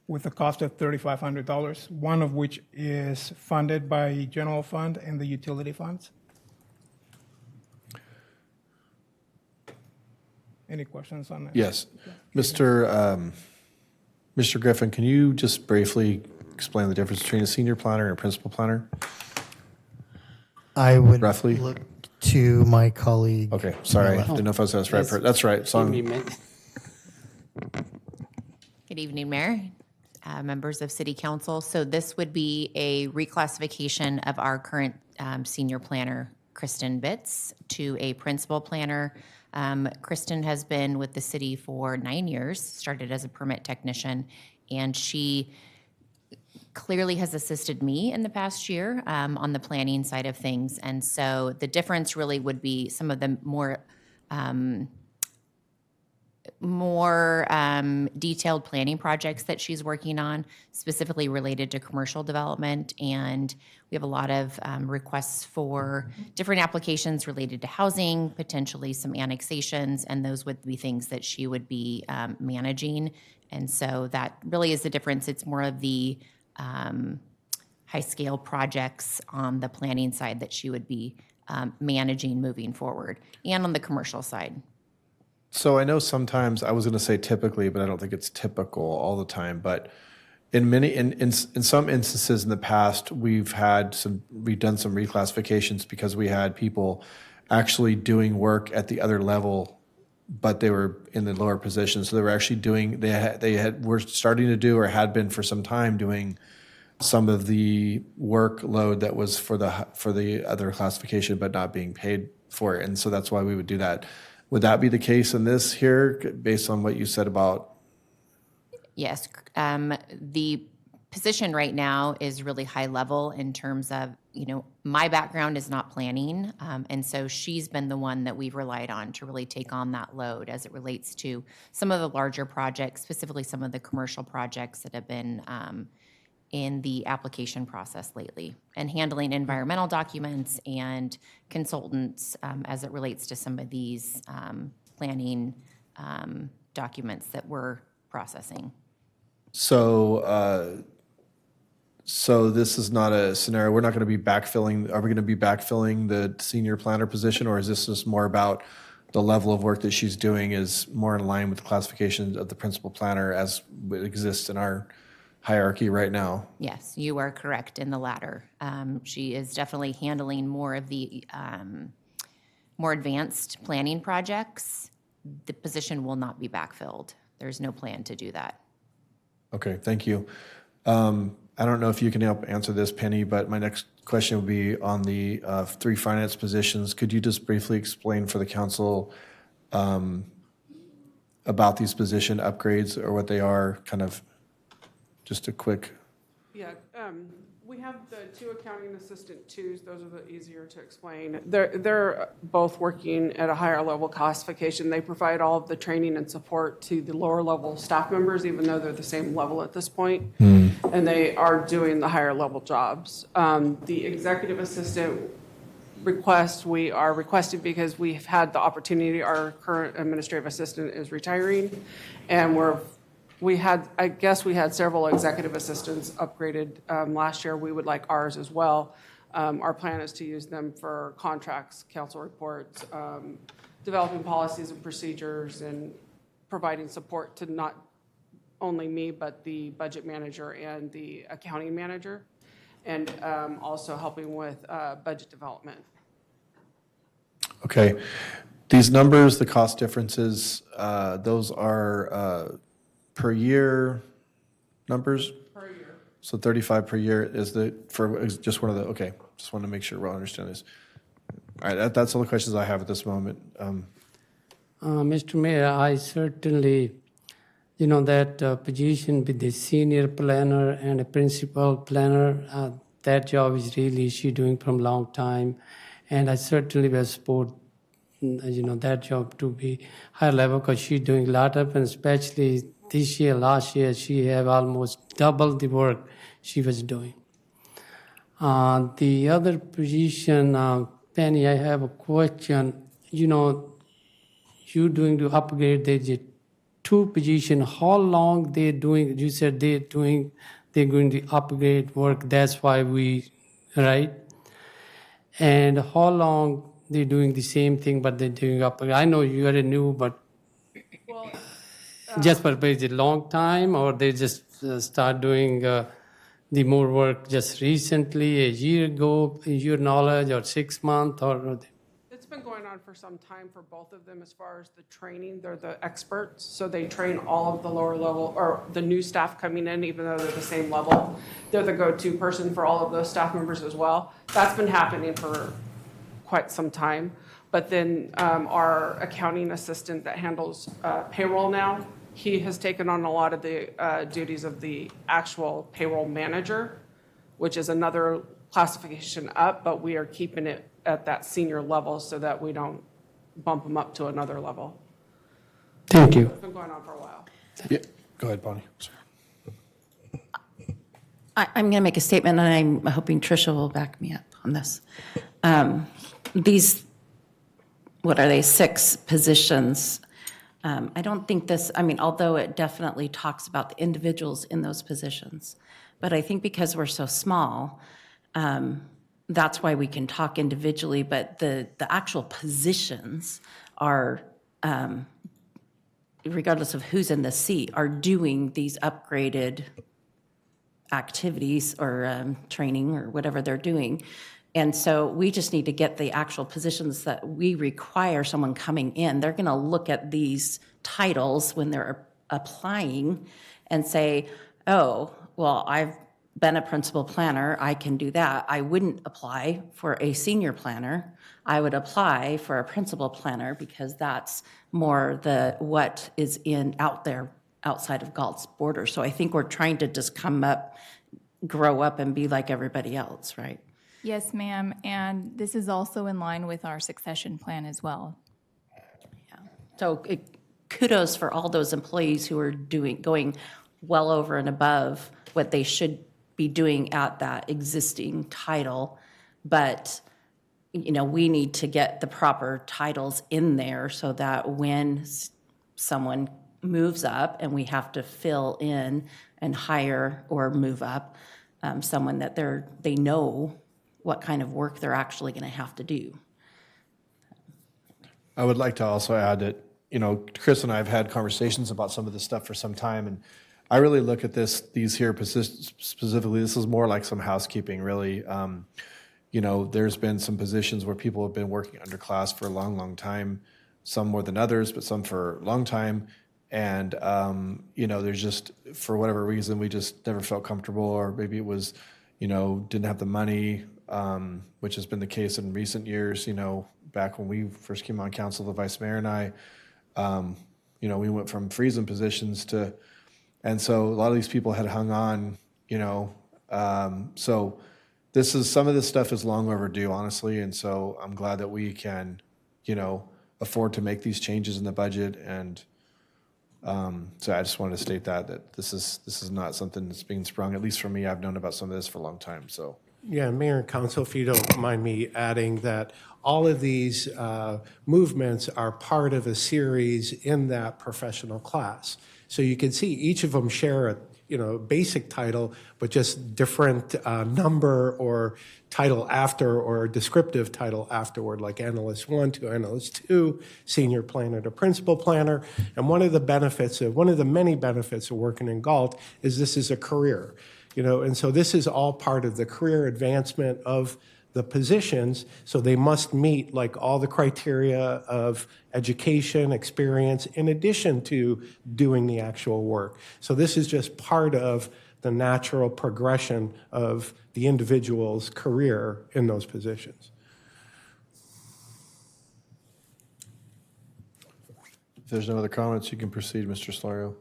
with a cost of $3,500, one of which is funded by general fund and the utility funds. Any questions on that? Yes. Mr. Griffin, can you just briefly explain the difference between a senior planner and a principal planner? I would Roughly? look to my colleague. Okay, sorry. Didn't know if I was that's right. That's right. Song. Good evening, Mayor, members of City Council. So this would be a reclassification of our current senior planner, Kristen Bitts, to a principal planner. Kristen has been with the city for 9 years, started as a permit technician, and she clearly has assisted me in the past year on the planning side of things. And so the difference really would be some of the more detailed planning projects that she's working on, specifically related to commercial development. And we have a lot of requests for different applications related to housing, potentially some annexations, and those would be things that she would be managing. And so that really is the difference. It's more of the high-scale projects on the planning side that she would be managing moving forward, and on the commercial side. So I know sometimes, I was going to say typically, but I don't think it's typical all the time. But in some instances in the past, we've done some reclassifications because we had people actually doing work at the other level, but they were in the lower position. So they were actually doing, were starting to do, or had been for some time doing some of the workload that was for the other classification, but not being paid for it. And so that's why we would do that. Would that be the case in this here, based on what you said about? Yes. The position right now is really high level in terms of, my background is not planning. And so she's been the one that we've relied on to really take on that load as it relates to some of the larger projects, specifically some of the commercial projects that have been in the application process lately, and handling environmental documents and consultants as it relates to some of these planning documents that we're processing. So this is not a scenario, we're not going to be backfilling, are we going to be backfilling the senior planner position, or is this just more about the level of work that she's doing is more in line with the classification of the principal planner as it exists in our hierarchy right now? Yes, you are correct in the latter. She is definitely handling more of the more advanced planning projects. The position will not be backfilled. There's no plan to do that. Okay, thank you. I don't know if you can help answer this, Penny, but my next question would be on the 3 finance positions. Could you just briefly explain for the council about these position upgrades, or what they are, kind of just a quick? Yeah, we have the 2 accounting assistant 2s. Those are the easier to explain. They're both working at a higher level classification. They provide all of the training and support to the lower level staff members, even though they're the same level at this point. And they are doing the higher level jobs. The executive assistant request, we are requesting because we've had the opportunity, our current administrative assistant is retiring, and we had several executive assistants upgraded last year. We would like ours as well. Our plan is to use them for contracts, council reports, developing policies and procedures, and providing support to not only me, but the budget manager and the accounting manager, and also helping with budget development. Okay. These numbers, the cost differences, those are per year numbers? Per year. So 35 per year is just one of the, okay, just want to make sure we all understand this. All right, that's all the questions I have at this moment. Mr. Mayor, I certainly, that position with the senior planner and a principal planner, that job is really she doing from long time. And I certainly will support, that job to be higher level because she's doing a lot of, and especially this year, last year, she have almost double the work she was doing. The other position, Penny, I have a question. You doing to upgrade the two position. How long they doing? You said they're going to upgrade work. That's why right? And how long they're doing the same thing, but they're doing upgrade? I know you are new, but just for is it long time, or they just start doing the more work just recently, a year ago, in your knowledge, or 6 months, or? It's been going on for some time for both of them as far as the training. They're the experts, so they train all of the lower level, or the new staff coming in, even though they're the same level. They're the go-to person for all of those staff members as well. That's been happening for quite some time. But then our accounting assistant that handles payroll now, he has taken on a lot of the duties of the actual payroll manager, which is another classification up, but we are keeping it at that senior level so that we don't bump them up to another level. Thank you. It's been going on for a while. Yeah, go ahead, Bonnie. I'm going to make a statement, and I'm hoping Tricia will back me up on this. These, what are they, 6 positions? I don't think this, although it definitely talks about the individuals in those positions, but I think because we're so small, that's why we can talk individually, but the actual positions are, regardless of who's in the seat, are doing these upgraded activities or training or whatever they're doing. And so we just need to get the actual positions that we require someone coming in. They're going to look at these titles when they're applying and say, oh, well, I've been a principal planner, I can do that. I wouldn't apply for a senior planner. I would apply for a principal planner because that's more what is out there outside of Galt's border. So I think we're trying to just grow up and be like everybody else, right? Yes, ma'am, and this is also in line with our succession plan as well. Yeah. So kudos for all those employees who are going well over and above what they should be doing at that existing title. But, we need to get the proper titles in there so that when someone moves up and we have to fill in and hire or move up someone that they know what kind of work they're actually going to have to do. I would like to also add that, Chris and I have had conversations about some of this stuff for some time, and I really look at these here specifically, this is more like some housekeeping, really. There's been some positions where people have been working underclass for a long, long time, some more than others, but some for a long time. And, there's just, for whatever reason, we just never felt comfortable, or maybe it was, didn't have the money, which has been the case in recent years. Back when we first came on council, the vice mayor and I, we went from freezing positions and so a lot of these people had hung on, so some of this stuff is long overdue, honestly. And so I'm glad that we can, afford to make these changes in the budget. And so I just wanted to state that this is not something that's being sprung, at least for me. I've known about some of this for a long time, so. Yeah, Mayor and Council, if you don't mind me adding that all of these movements are part of a series in that professional class. So you can see each of them share a basic title, but just different number or title after or descriptive title afterward, like Analyst 1 to Analyst 2, Senior Planner to Principal Planner. And one of the many benefits of working in Galt is this is a career. And so this is all part of the career advancement of the positions, so they must meet like all the criteria of education, experience, in addition to doing the actual work. So this is just part of the natural progression of the individual's career in those positions. If there's no other comments, you can proceed, Mr. Solario.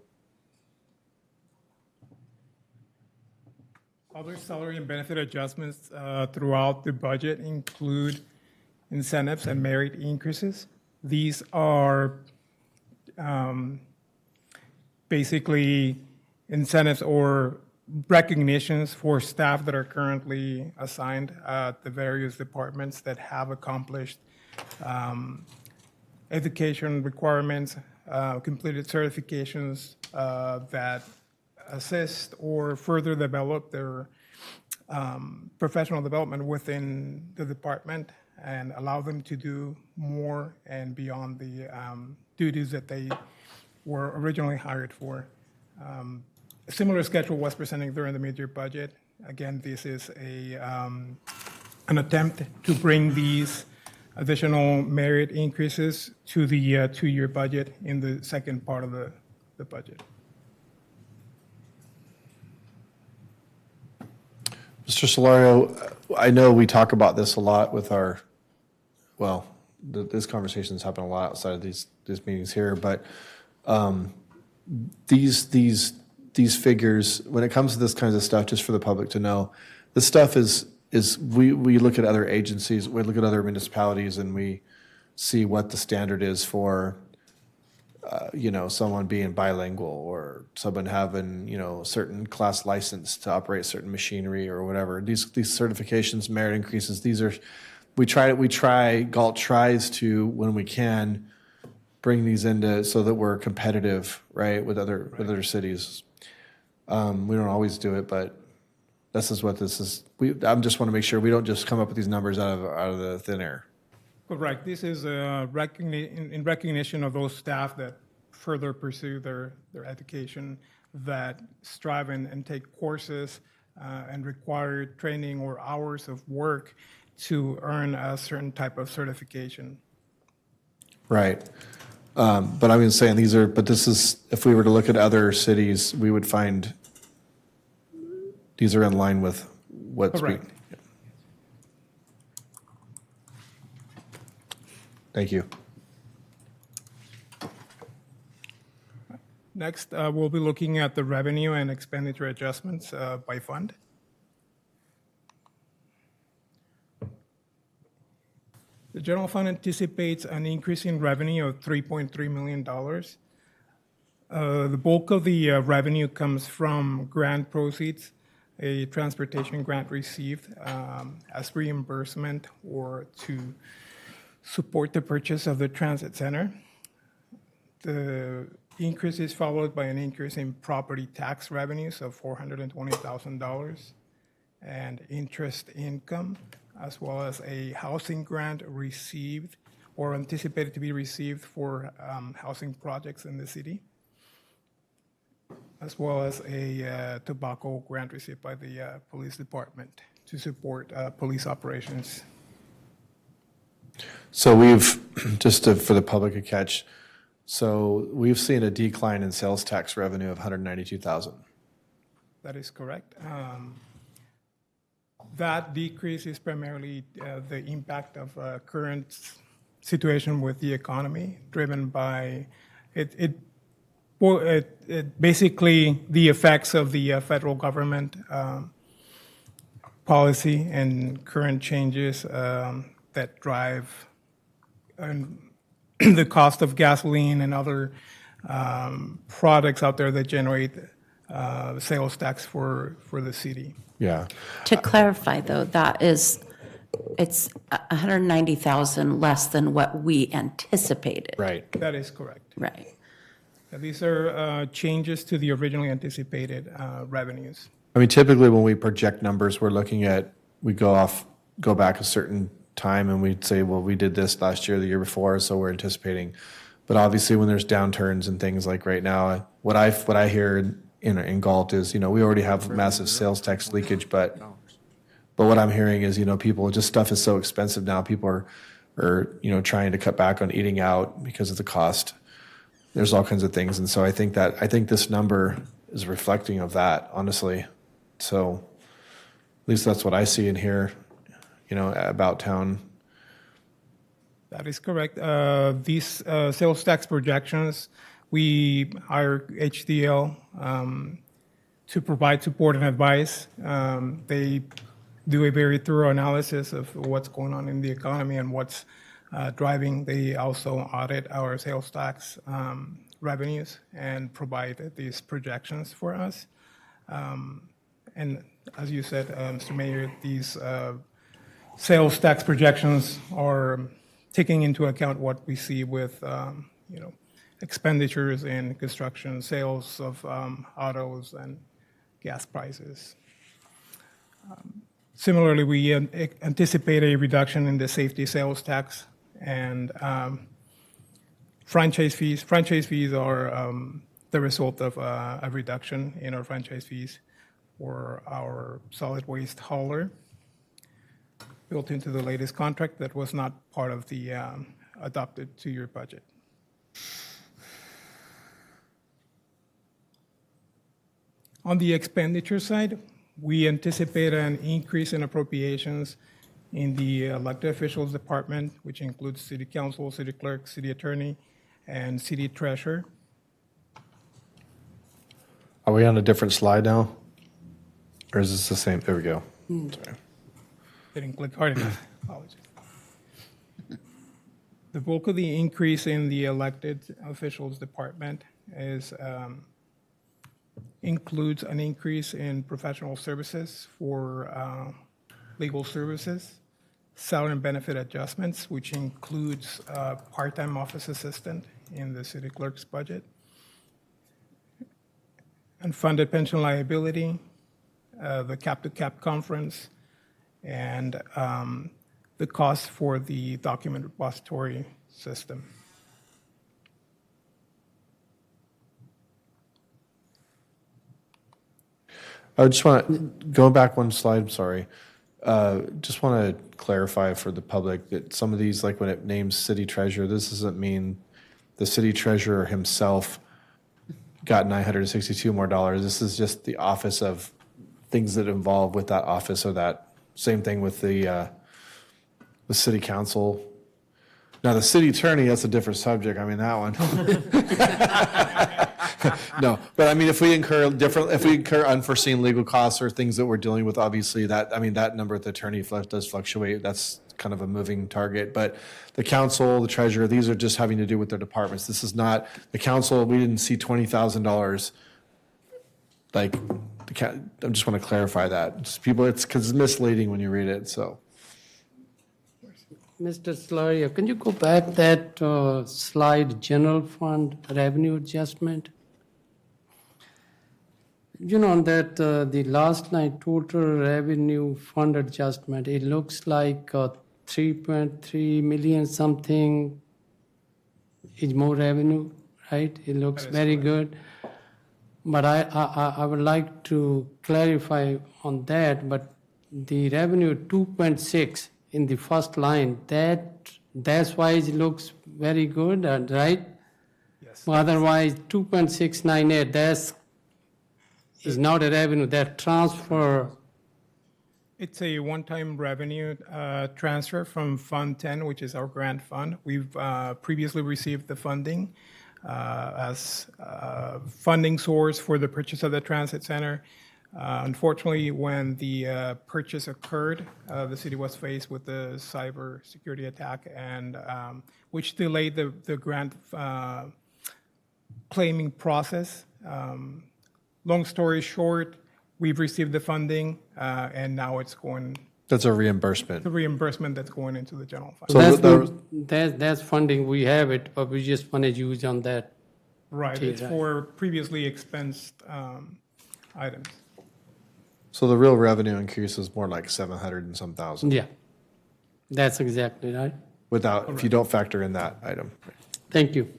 Other salary and benefit adjustments throughout the budget include incentives and merit increases. These are basically incentives or recognitions for staff that are currently assigned at the various departments that have accomplished education requirements, completed certifications that assist or further develop their professional development within the department and allow them to do more and beyond the duties that they were originally hired for. A similar schedule was presented during the mid-year budget. Again, this is an attempt to bring these additional merit increases to the two-year budget in the second part of the budget. Mr. Solario, I know we talk about this a lot with this conversations happen a lot outside of these meetings here, but these figures, when it comes to this kinds of stuff, just for the public to know, this stuff is we look at other agencies, we look at other municipalities, and we see what the standard is for someone being bilingual or someone having, a certain class license to operate certain machinery or whatever. These certifications, merit increases, Galt tries to, when we can, bring these into so that we're competitive, right, with other cities. We don't always do it, but this is what this is. I just want to make sure we don't just come up with these numbers out of the thin air. Correct. This is in recognition of those staff that further pursue their education, that strive and take courses and require training or hours of work to earn a certain type of certification. Right. But I'm saying this is, if we were to look at other cities, we would find these are in line with what's being. Correct. Thank you. Next, we'll be looking at the revenue and expenditure adjustments by fund. The general fund anticipates an increase in revenue of $3.3 million. The bulk of the revenue comes from grant proceeds, a transportation grant received as reimbursement or to support the purchase of the transit center. The increase is followed by an increase in property tax revenues of $420,000 and interest income, as well as a housing grant received or anticipated to be received for housing projects in the city, as well as a tobacco grant received by the police department to support police operations. So we've, for the public to catch, so we've seen a decline in sales tax revenue of $192,000. That is correct. That decrease is primarily the impact of current situation with the economy, driven by it basically the effects of the federal government policy and current changes that drive the cost of gasoline and other products out there that generate sales tax for the city. Yeah. To clarify, though, it's 190,000 less than what we anticipated. Right. That is correct. Right. These are changes to the originally anticipated revenues. I mean, typically when we project numbers, we go back a certain time and we'd say, well, we did this last year, the year before, so we're anticipating. But obviously when there's downturns and things like right now, what I hear in Galt is, we already have massive sales tax leakage, but what I'm hearing is, people, just stuff is so expensive now. People are trying to cut back on eating out because of the cost. There's all kinds of things. And so I think this number is reflecting of that, honestly. So at least that's what I see and hear, about town. That is correct. These sales tax projections, we hire HDL to provide support and advice. They do a very thorough analysis of what's going on in the economy and what's driving. They also audit our sales tax revenues and provide these projections for us. And as you said, Mr. Mayor, these sales tax projections are taking into account what we see with, expenditures in construction, sales of autos and gas prices. Similarly, we anticipate a reduction in the safety sales tax and franchise fees. Franchise fees are the result of a reduction in our franchise fees for our solid waste hauler, built into the latest contract that was not part of the adopted two-year budget. On the expenditure side, we anticipate an increase in appropriations in the elected officials department, which includes city council, city clerk, city attorney, and city treasurer. Are we on a different slide now? Or is this the same? There we go. Sorry. Didn't click hard enough. Apologies. The bulk of the increase in the elected officials department includes an increase in professional services for legal services, salary and benefit adjustments, which includes part-time office assistant in the city clerk's budget, unfunded pension liability, the cap-to-cap conference, and the cost for the document repository system. I just want to go back one slide. I'm sorry. Just want to clarify for the public that some of these, like when it names city treasurer, this doesn't mean the city treasurer himself got $962 more. This is just the office of things that involve with that office, or that same thing with the city council. Now, the city attorney, that's a different subject. I mean, that one. No, but I mean, if we incur unforeseen legal costs or things that we're dealing with, obviously that number at the attorney does fluctuate. That's kind of a moving target. But the council, the treasurer, these are just having to do with their departments. This is not the council. We didn't see $20,000. I just want to clarify that. It's because it's misleading when you read it. So. Mr. Slaria, can you go back that slide, general fund revenue adjustment? On that, the last line, total revenue fund adjustment, it looks like 3.3 million something is more revenue, right? It looks very good. But I would like to clarify on that, but the revenue 2.6 in the first line, that's why it looks very good, right? Yes. Otherwise, 2.698, that is not a revenue, that transfer. It's a one-time revenue transfer from Fund 10, which is our grant fund. We've previously received the funding as funding source for the purchase of the transit center. Unfortunately, when the purchase occurred, the city was faced with the cyber security attack, and which delayed the grant claiming process. long story short, we've received the funding, and now it's going, That's a reimbursement. the reimbursement that's going into the general fund. So That's there good. That's funding, we have it, but we just want to use on that. Right, it's for previously expensed items. So the real revenue increase is more like 700 and some thousand. Yeah, that's exactly right. Without, if you don't factor in that item. Thank you.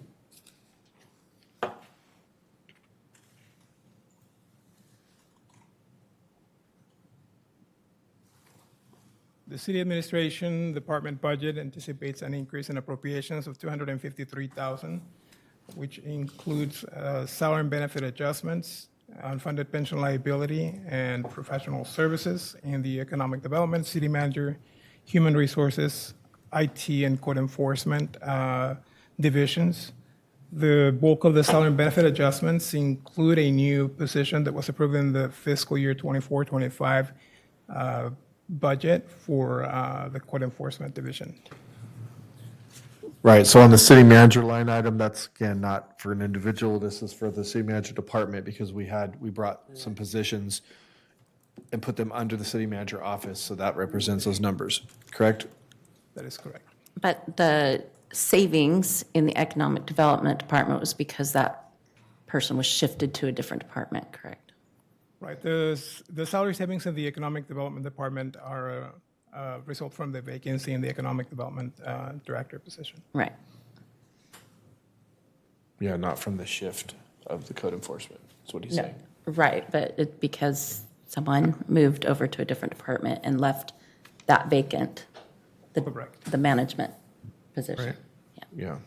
The city administration department budget anticipates an increase in appropriations of $253,000, which includes salary and benefit adjustments, unfunded pension liability, and professional services in the economic development, city manager, human resources, IT, and code enforcement divisions. The bulk of the salary and benefit adjustments include a new position that was approved in the fiscal year 24-25 budget for the code enforcement division. Right, so on the city manager line item, that's again, not for an individual, this is for the city manager department because we brought some positions and put them under the city manager office, so that represents those numbers, correct? That is correct. But the savings in the Economic Development Department was because that person was shifted to a different department, correct? Right, the salary savings in the economic development department are a result from the vacancy in the economic development director position. Right. Yeah, not from the shift of the code enforcement, that's what he's No, saying. right, but it's because someone moved over to a different department and left that vacant, Correct. the management position. Right. Yeah.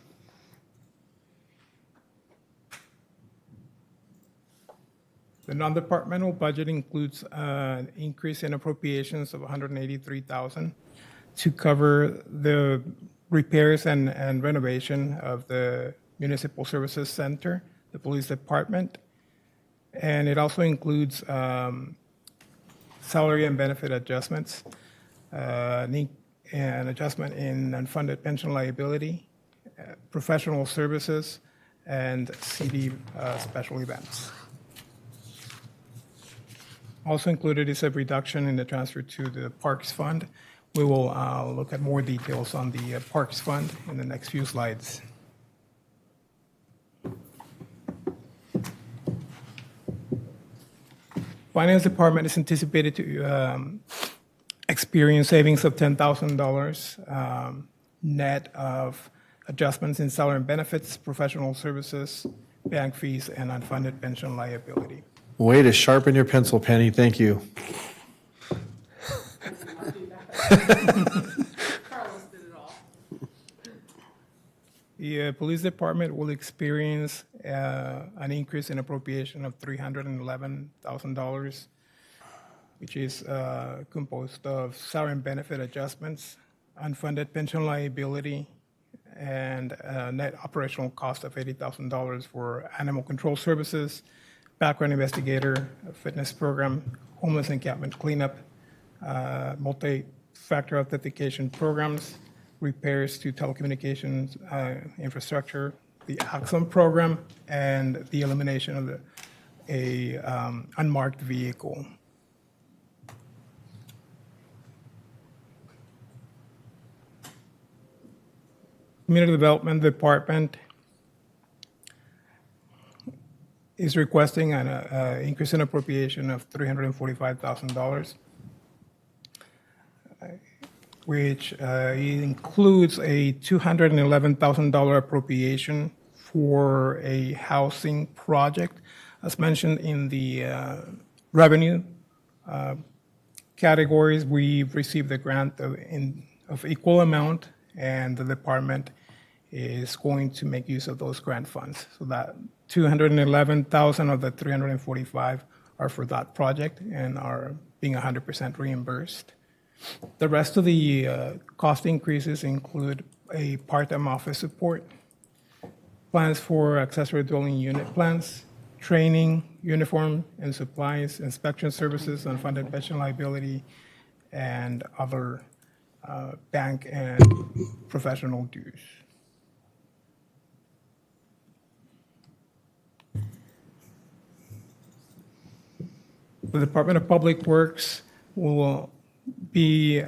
The non-departmental budget includes an increase in appropriations of $183,000 to cover the repairs and renovation of the Municipal Services Center, the police department. And it also includes salary and benefit adjustments, an adjustment in unfunded pension liability, professional services, and CD special events. Also included is a reduction in the transfer to the Parks Fund. We will look at more details on the Parks Fund in the next few slides. Finance Department is anticipated to experience savings of $10,000 net of adjustments in salary and benefits, professional services, bank fees, and unfunded pension liability. Way to sharpen your pencil, Penny, thank you. The police department will experience an increase in appropriation of $311,000, which is composed of salary and benefit adjustments, unfunded pension liability, and net operational cost of $80,000 for animal control services, background investigator, fitness program, homeless encampment cleanup, multi-factor authentication programs, repairs to telecommunications infrastructure, the Axon program, and the elimination of a unmarked vehicle. Community Development Department is requesting an increase in appropriation of $345,000, which includes a $211,000 appropriation for a housing project. As mentioned in the revenue categories, we've received a grant of equal amount, and the department is going to make use of those grant funds. So that $211,000 of the $345,000 are for that project and are being 100% reimbursed. The rest of the cost increases include a part-time office support, plans for accessory dwelling unit plans, training, uniform and supplies, inspection services, unfunded pension liability, and other bank and professional dues. The Department of Public Works will be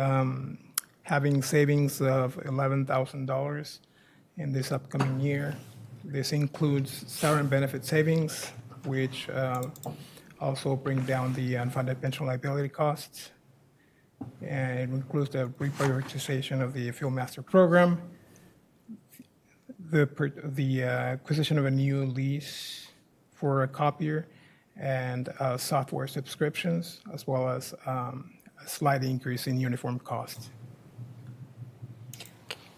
having savings of $11,000 in this upcoming year. This includes salary and benefit savings, which also bring down the unfunded pension liability costs. And it includes the reprioritization of the Fuel Master Program, the acquisition of a new lease for a copier, and software subscriptions, as well as a slight increase in uniform costs.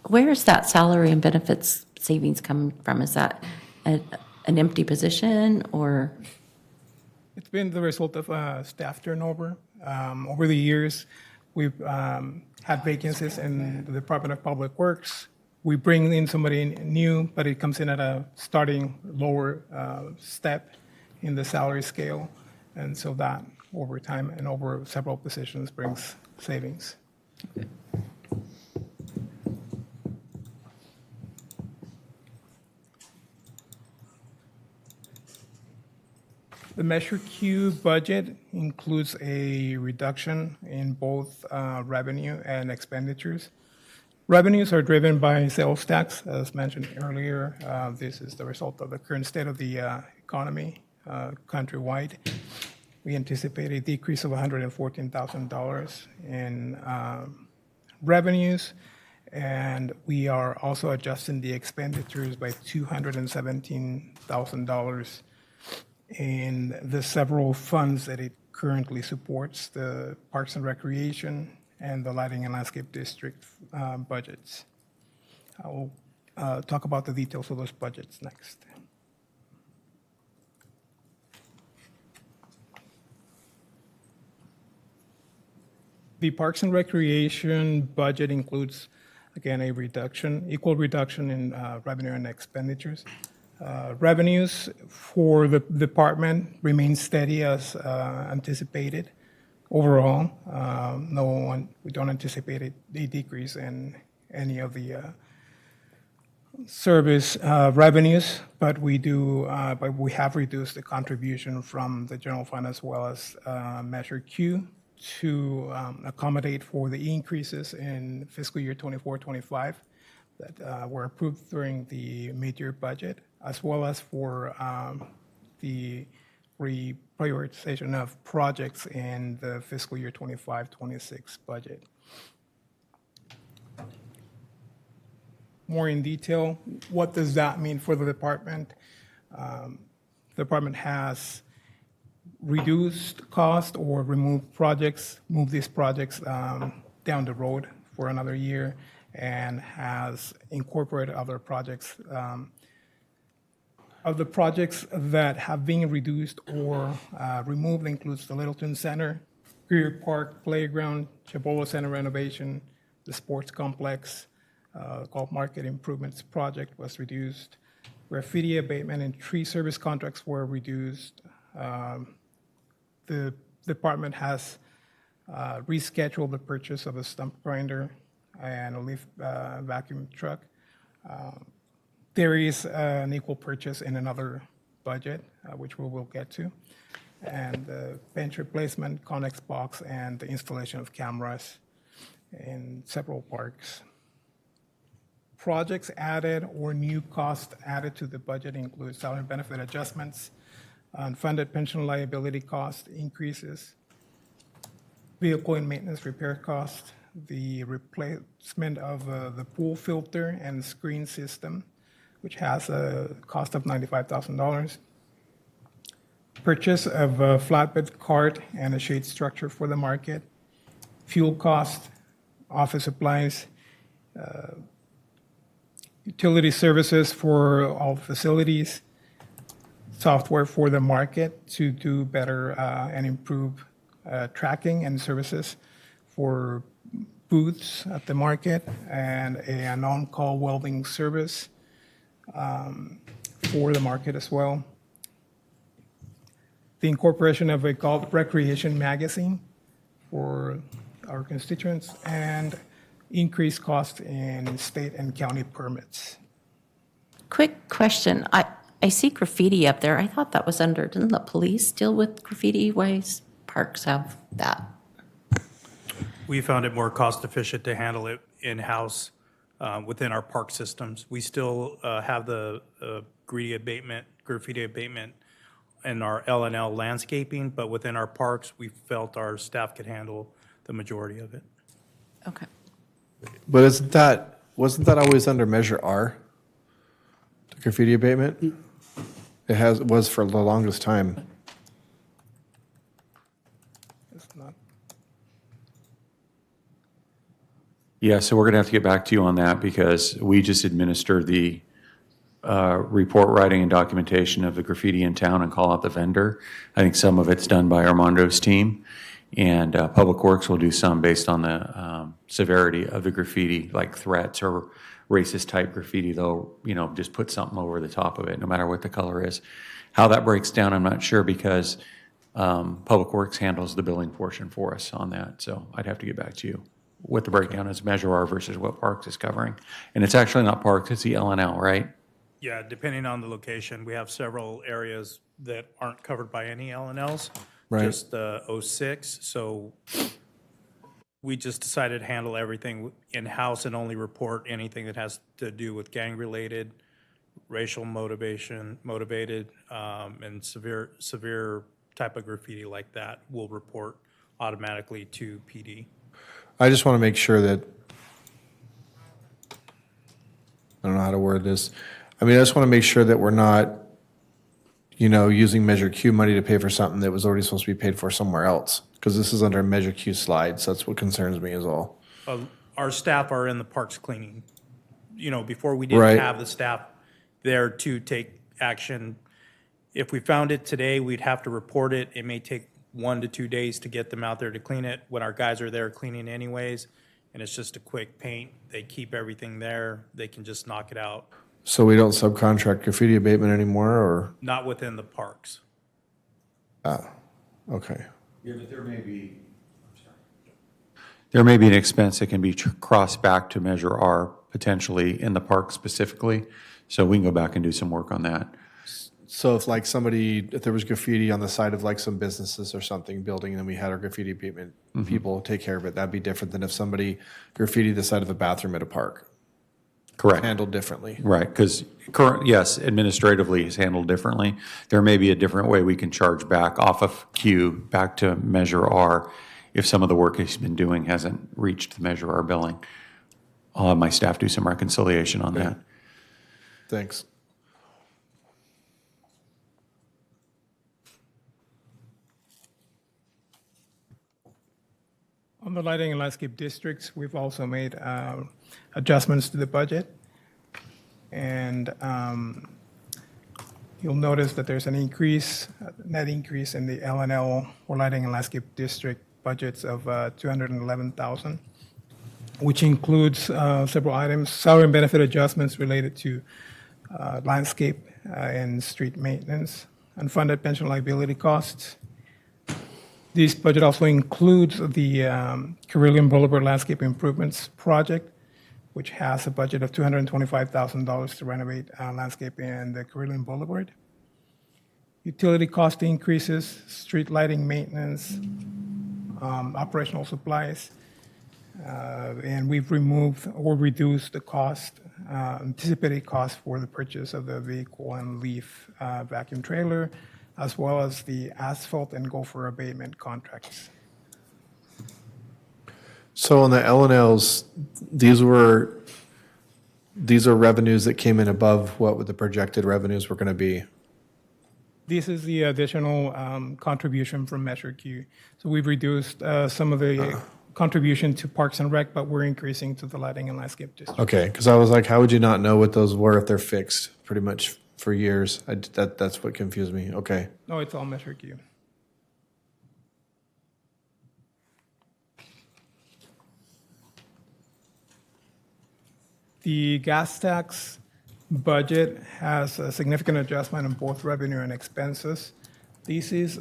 Where is that salary and benefits savings coming from? Is that an empty position or? It's been the result of staff turnover. Over the years, we've had vacancies in the Department of Public Works. We bring in somebody new, but it comes in at a starting lower step in the salary scale. And so that over time and over several positions brings savings. The Measure Q budget includes a reduction in both revenue and expenditures. Revenues are driven by sales tax, as mentioned earlier. This is the result of the current state of the economy countrywide. We anticipate a decrease of $114,000 in revenues, and we are also adjusting the expenditures by $217,000 in the several funds that it currently supports, the Parks and Recreation and the Lighting and Landscape District budgets. I will talk about the details of those budgets next. The Parks and Recreation budget includes, again, a reduction, equal reduction in revenue and expenditures. Revenues for the department remain steady as anticipated. Overall, we don't anticipate a decrease in any of the service revenues, but we have reduced the contribution from the general fund as well as Measure Q to accommodate for the increases in fiscal year 24-25 that were approved during the mid-year budget, as well as for the reprioritization of projects in the fiscal year 25-26 budget. More in detail, what does that mean for the department? The department has reduced cost or moved these projects down the road for another year, and has incorporated other projects. Of the projects that have been reduced or removed includes the Littleton Center, Greer Park Playground, Chabola Center renovation, the sports complex, Galt Market Improvements Project was reduced, graffiti abatement and tree service contracts were reduced. The department has rescheduled the purchase of a stump grinder and a leaf vacuum truck. There is an equal purchase in another budget, which we will get to, and the bench replacement, Connex box, and the installation of cameras in several parks. Projects added or new cost added to the budget include salary and benefit adjustments, unfunded pension liability cost increases, vehicle and maintenance repair cost, the replacement of the pool filter and screen system, which has a cost of $95,000. Purchase of a flatbed cart and a shade structure for the market, fuel cost, office supplies, utility services for all facilities, software for the market to do better and improve tracking and services for booths at the market, and an on-call welding service for the market as well. The incorporation of a Galt Recreation magazine for our constituents, and increased cost in state and county permits. Quick question. I see graffiti up there. I thought that was under, didn't the police deal with graffiti? Why is parks have that. We found it more cost efficient to handle it in-house within our park systems. We still have the graffiti abatement in our L&L landscaping, but within our parks, we felt our staff could handle the majority of it. Okay. But wasn't that always under Measure R? The graffiti abatement? Was for the longest time. It's not. Yeah, so we're going to have to get back to you on that because we just administer the report writing and documentation of the graffiti in town and call out the vendor. I think some of it's done by Armando's team, and Public Works will do some based on the severity of the graffiti, like threats or racist type graffiti. They'll, just put something over the top of it, no matter what the color is. How that breaks down, I'm not sure because Public Works handles the billing portion for us on that. So I'd have to get back to you what the breakdown is, Measure R versus what Parks is covering. And it's actually not Parks, it's the L&L, right? Yeah, depending on the location, we have several areas that aren't covered by any L&Ls. Right. Just the 06. So we just decided to handle everything in-house and only report anything that has to do with gang-related, racial motivated, and severe type of graffiti like that. We'll report automatically to PD. I just want to make sure that, I don't know how to word this. I just want to make sure that we're not, using Measure Q money to pay for something that was already supposed to be paid for somewhere else. Because this is under Measure Q slides. That's what concerns me is all. Our staff are in the parks cleaning. Before we didn't Right. have the staff there to take action. If we found it today, we'd have to report it. It may take 1 to 2 days to get them out there to clean it when our guys are there cleaning anyways. And it's just a quick paint. They keep everything there. They can just knock it out. So we don't subcontract graffiti abatement anymore, or? Not within the parks. Okay. Yeah, but there may be an expense that can be crossed back to Measure R potentially in the park specifically. So we can go back and do some work on that. So if if there was graffiti on the side of some businesses or something building, and then we had our graffiti abatement people take care of it, that'd be different than if somebody graffitied the side of a bathroom at a park. Correct. Handled differently. Right, because yes, administratively is handled differently. There may be a different way we can charge back off of Q back to Measure R if some of the work he's been doing hasn't reached the Measure R billing. I'll have my staff do some reconciliation on that. Thanks. On the lighting and landscape districts, we've also made adjustments to the budget. And you'll notice that there's an net increase in the L&L or lighting and landscape district budgets of $211,000, which includes several items, salary and benefit adjustments related to landscape and street maintenance, unfunded pension liability costs. This budget also includes the Carilion Boulevard Landscape Improvements Project, which has a budget of $225,000 to renovate landscape in the Carilion Boulevard. Utility cost increases, street lighting maintenance, operational supplies, and we've removed or reduced the cost, anticipated cost for the purchase of the vehicle and leaf vacuum trailer, as well as the asphalt and gopher abatement contracts. So on the L&Ls, these are revenues that came in above what the projected revenues were going to be. This is the additional contribution from Measure Q. So we've reduced some of the contribution to Parks and Rec, but we're increasing to the lighting and landscape district. Okay, because I was like, how would you not know what those were if they're fixed pretty much for years? That's what confused me. Okay. No, it's all Measure Q. The gas tax budget has a significant adjustment in both revenue and expenses. This is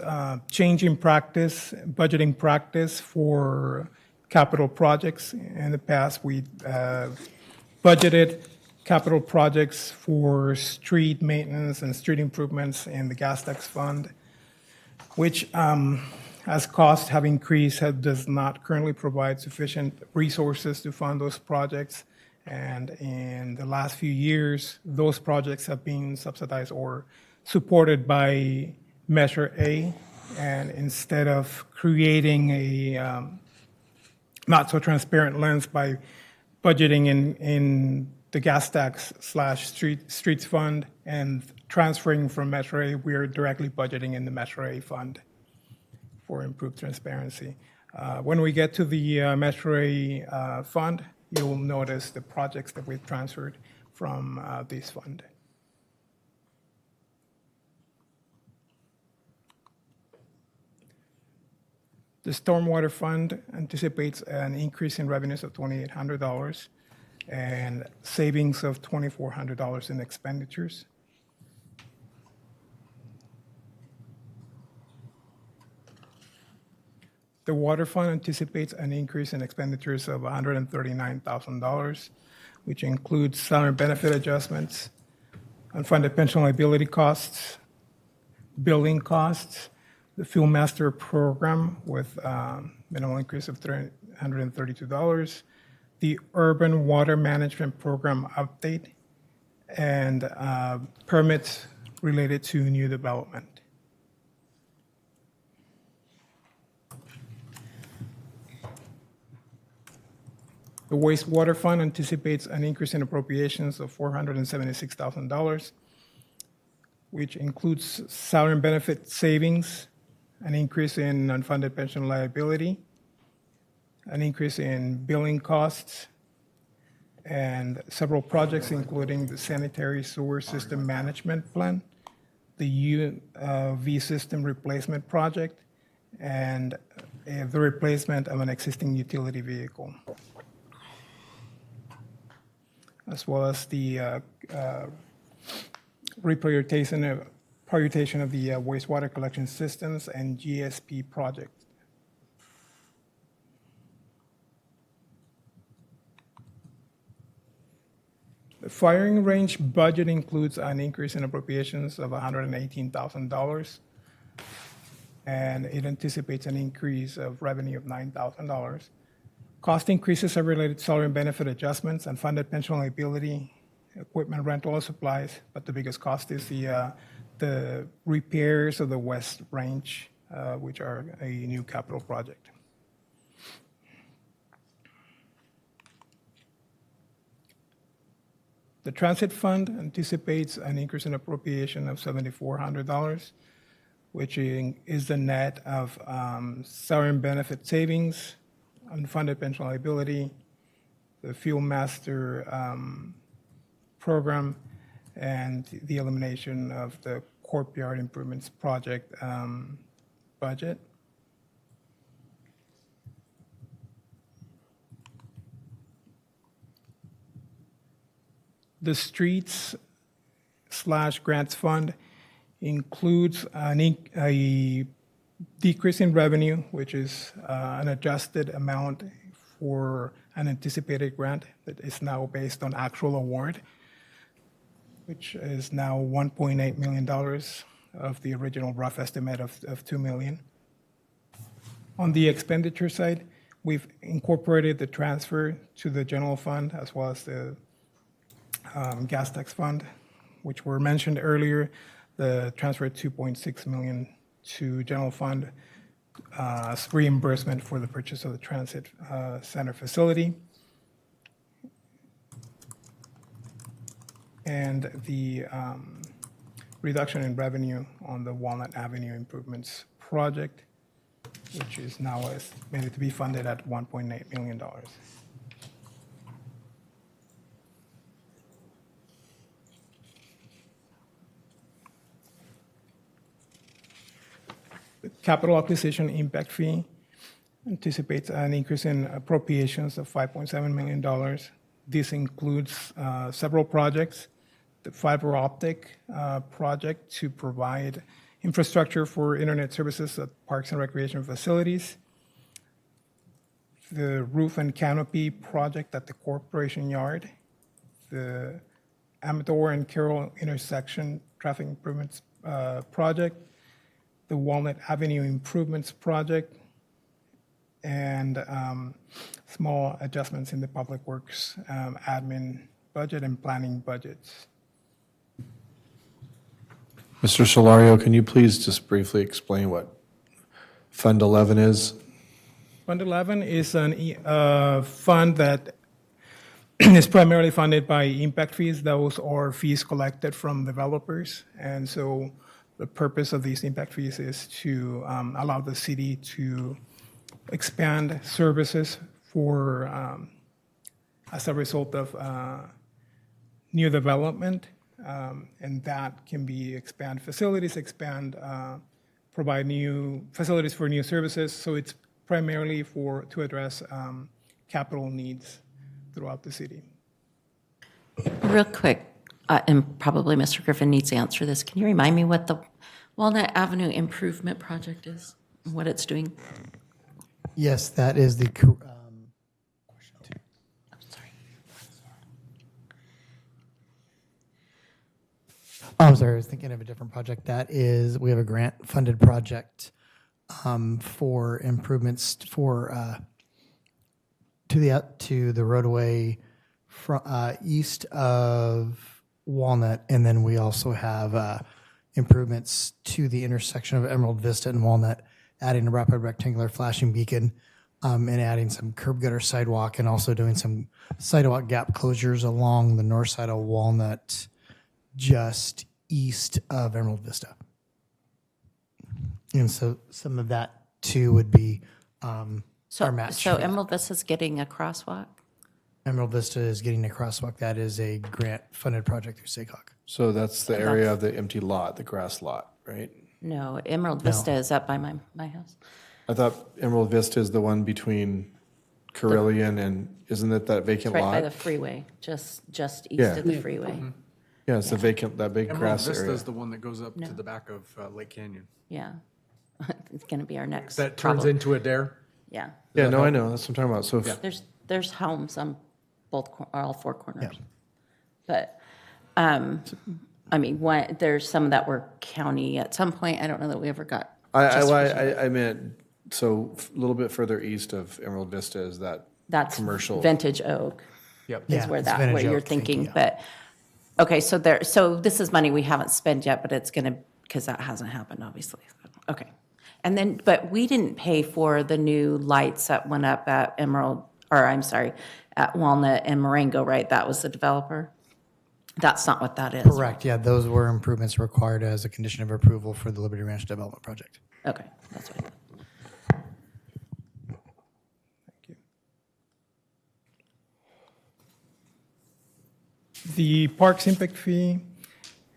changing practice, budgeting practice for capital projects. In the past, we budgeted capital projects for street maintenance and street improvements in the gas tax fund, which as costs have increased, does not currently provide sufficient resources to fund those projects. And in the last few years, those projects have been subsidized or supported by Measure A. And instead of creating a not so transparent lens by budgeting in the gas tax / streets fund and transferring from Measure A, we are directly budgeting in the Measure A fund for improved transparency. When we get to the Measure A fund, you will notice the projects that we've transferred from this fund. The Stormwater Fund anticipates an increase in revenues of $2,800 and savings of $2,400 in expenditures. The Water Fund anticipates an increase in expenditures of $139,000, which includes salary and benefit adjustments, unfunded pension liability costs, building costs, the Fuel Master Program with minimal increase of $332, the Urban Water Management Program update, and permits related to new development. The Wastewater Fund anticipates an increase in appropriations of $476,000, which includes salary and benefit savings, an increase in unfunded pension liability, an increase in billing costs, and several projects including the sanitary sewer system management plan, the UV system replacement project, and the replacement of an existing utility vehicle, as well as the prioritization of the wastewater collection systems and GSP project. The firing range budget includes an increase in appropriations of $118,000, and it anticipates an increase of revenue of $9,000. Cost increases are related to salary and benefit adjustments and funded pension liability, equipment rental and supplies, but the biggest cost is the repairs of the West Range, which are a new capital project. The Transit Fund anticipates an increase in appropriation of $7,400, which is the net of salary and benefit savings, unfunded pension liability, the Fuel Master Program, and the elimination of the Courtyard Improvements Project budget. The Streets / Grants Fund includes a decrease in revenue, which is an adjusted amount for an anticipated grant that is now based on actual award, which is now $1.8 million of the original rough estimate of $2 million. On the expenditure side, we've incorporated the transfer to the general fund as well as the gas tax fund, which were mentioned earlier. The transfer of $2.6 million to general fund as reimbursement for the purchase of the transit center facility. And the reduction in revenue on the Walnut Avenue Improvements Project, which is now estimated to be funded at $1.8 million. The capital acquisition impact fee anticipates an increase in appropriations of $5.7 million. This includes several projects, the fiber optic project to provide infrastructure for internet services at parks and recreation facilities, the roof and canopy project at the Corporation Yard, the Amador and Carroll intersection traffic improvements project, the Walnut Avenue Improvements Project, and small adjustments in the Public Works admin budget and planning budgets. Mr. Solario, can you please just briefly explain what Fund 11 is? Fund 11 is a fund that is primarily funded by impact fees. Those are fees collected from developers. And so the purpose of these impact fees is to allow the city to expand services for, as a result of new development. And that can be expand facilities, provide new facilities for new services. So it's primarily to address capital needs throughout the city. Real quick, and probably Mr. Griffin needs to answer this. Can you remind me what the Walnut Avenue Improvement Project is, and what it's doing? Yes, that is the. I'm sorry, I was thinking of a different project. That is, we have a grant-funded project for improvements to the roadway east of Walnut, and then we also have improvements to the intersection of Emerald Vista and Walnut, adding a rapid rectangular flashing beacon, and adding some curb gutter sidewalk, and also doing some sidewalk gap closures along the north side of Walnut, just east of Emerald Vista. And so some of that too would be our match. So Emerald Vista's getting a crosswalk? Emerald Vista is getting a crosswalk. That is a grant-funded project through SACOG. So that's the area of the empty lot, the grass lot, right? No, Emerald Vista is up by my house. I thought Emerald Vista is the one between Carillion and, isn't it that It's vacant right lot? by the freeway, just east Yeah. of the freeway. Yeah, it's the vacant, that big Emerald grass Vista area. is the one that goes up No. to the back of Lake Canyon. Yeah. It's going to be our next That turns problem. into a dare? Yeah. Yeah, no, I know, that's what I'm talking about. So if, There's homes on all four corners. But, I mean, there's some that were county at some point. I don't know that we ever got. I meant, so a little bit further east of Emerald Vista is that That's commercial. Vintage Oak. Yep. Is Yeah, where it's that, Vintage what you're Oak, thinking, yeah. but, okay, so this is money we haven't spent yet, but it's gonna, because that hasn't happened, obviously. Okay. And then, but we didn't pay for the new lights that went up at at Walnut and Marengo, right? That was the developer? That's not what that is. right? Correct, yeah, those were improvements required as a condition of approval for the Liberty Ranch Development Project. Okay, that's what I thought. The Parks Impact Fee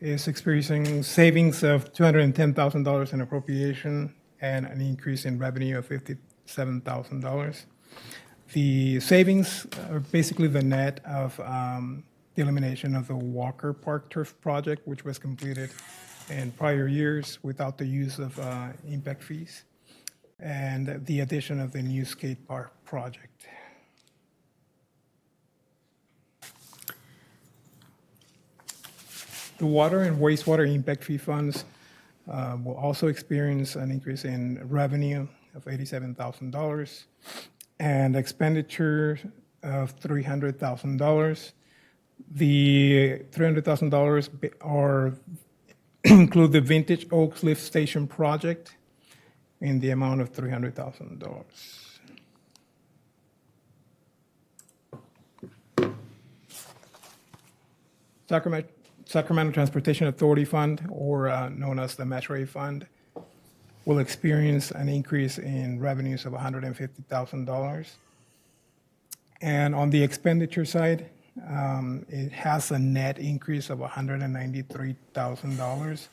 is experiencing savings of $210,000 in appropriation and an increase in revenue of $57,000. The savings are basically the net of the elimination of the Walker Park Turf Project, which was completed in prior years without the use of impact fees, and the addition of the new skate park project. The water and wastewater impact fee funds will also experience an increase in revenue of $87,000 and expenditure of $300,000. The $300,000 are include the Vintage Oaks Lift Station project in the amount of $300,000. Sacramento Transportation Authority Fund, or known as the Metro Fund, will experience an increase in revenues of $150,000. And on the expenditure side, it has a net increase of $193,000,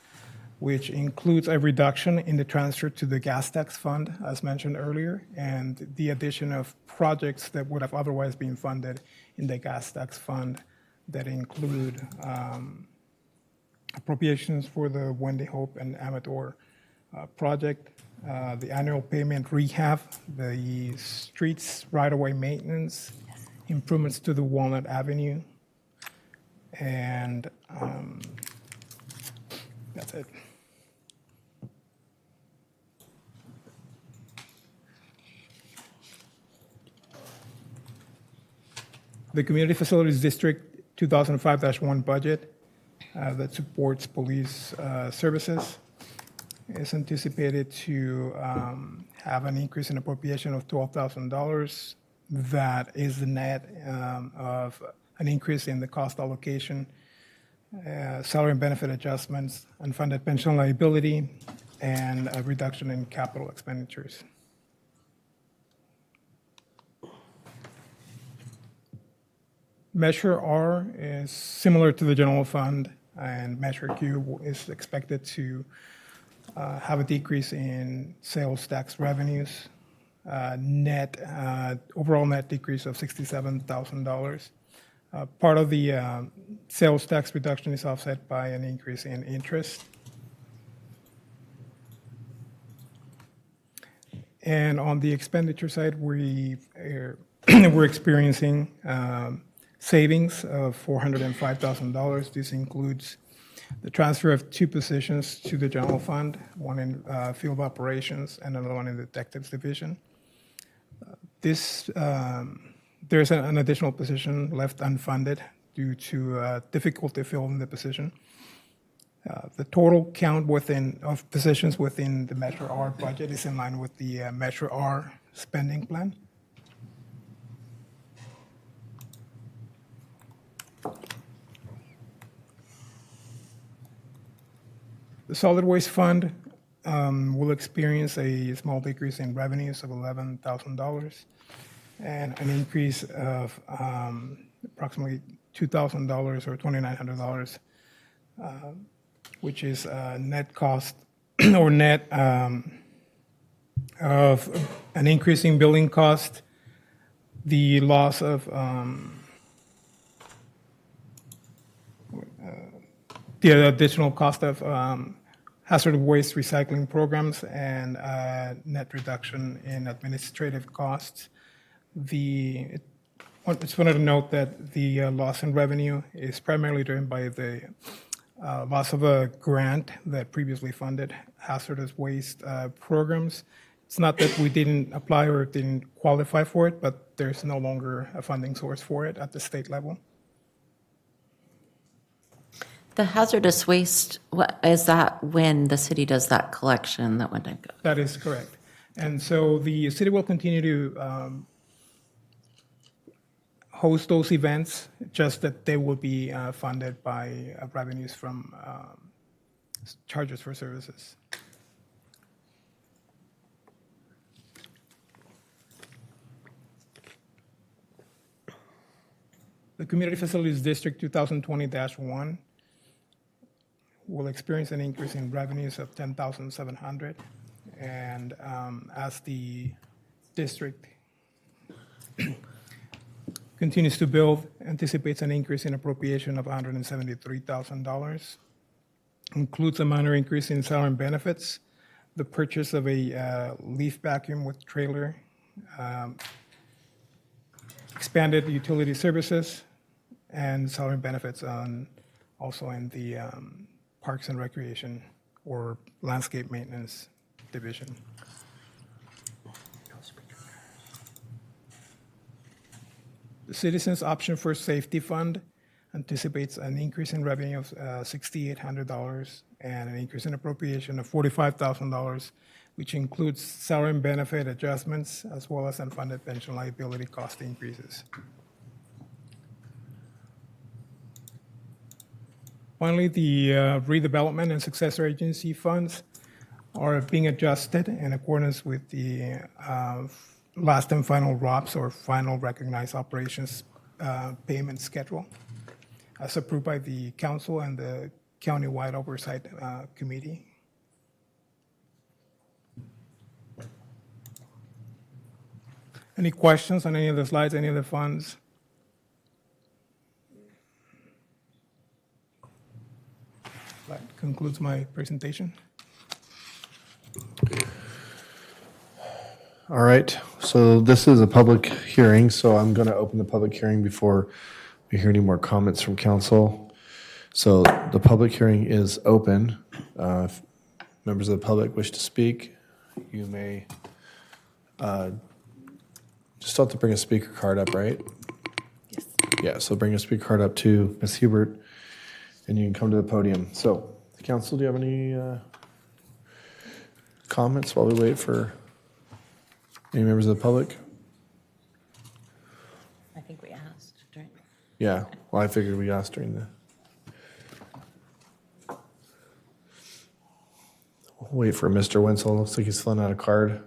which includes a reduction in the transfer to the gas tax fund, as mentioned earlier, and the addition of projects that would have otherwise been funded in the gas tax fund that include appropriations for the Wendy Hope and Amador project, the annual payment rehab, the streets right-of-way maintenance, improvements to the Walnut Avenue, and that's it. The Community Facilities District 2005-1 budget that supports police services is anticipated to have an increase in appropriation of $12,000. That is the net of an increase in the cost allocation, salary and benefit adjustments, unfunded pension liability, and a reduction in capital expenditures. Measure R is similar to the general fund, and Measure Q is expected to have a decrease in sales tax revenues, overall net decrease of $67,000. Part of the sales tax reduction is offset by an increase in interest. And on the expenditure side, we're experiencing savings of $405,000. This includes the transfer of 2 positions to the general fund, one in field operations and another one in the detectives division. There's an additional position left unfunded due to difficulty filling the position. The total count of positions within the Measure R budget is in line with the Measure R spending plan. The solid waste fund will experience a small decrease in revenues of $11,000 and an increase of approximately $2,000 or $2,900, which is net cost or net of an increase in building cost, the loss of the additional cost of hazardous waste recycling programs, and net reduction in administrative costs. I just wanted to note that the loss in revenue is primarily driven by the loss of a grant that previously funded hazardous waste programs. It's not that we didn't apply or didn't qualify for it, but there's no longer a funding source for it at the state level. The hazardous waste, is that when the city does that collection that went in? That is correct. And so the city will continue to host those events, just that they will be funded by revenues from charges for services. The Community Facilities District 2020-1 will experience an increase in revenues of $10,700, and as the district continues to build, anticipates an increase in appropriation of $173,000. Includes a minor increase in salary and benefits, the purchase of a leaf vacuum with trailer, expanded utility services, and salary and benefits also in the Parks and Recreation or Landscape Maintenance Division. The Citizens Option for Safety Fund anticipates an increase in revenue of $6,800 and an increase in appropriation of $45,000, which includes salary and benefit adjustments as well as unfunded pension liability cost increases. Finally, the redevelopment and successor agency funds are being adjusted in accordance with the last and final ROPS, or final recognized operations payment schedule, as approved by the council and the countywide oversight committee. Any questions on any of the slides, any of the funds? That concludes my presentation. All right, so this is a public hearing, so I'm going to open the public hearing before we hear any more comments from council. So the public hearing is open. If members of the public wish to speak, you may just have to bring a speaker card up, right? Yes. Yeah, so bring your speaker card up to Ms. Hubert, and you can come to the podium. So, council, do you have any comments while we wait for any members of the public? I think we asked, right? Yeah, well, I figured we asked during the... We'll wait for Mr. Wenzel. Looks like he's filling out a card.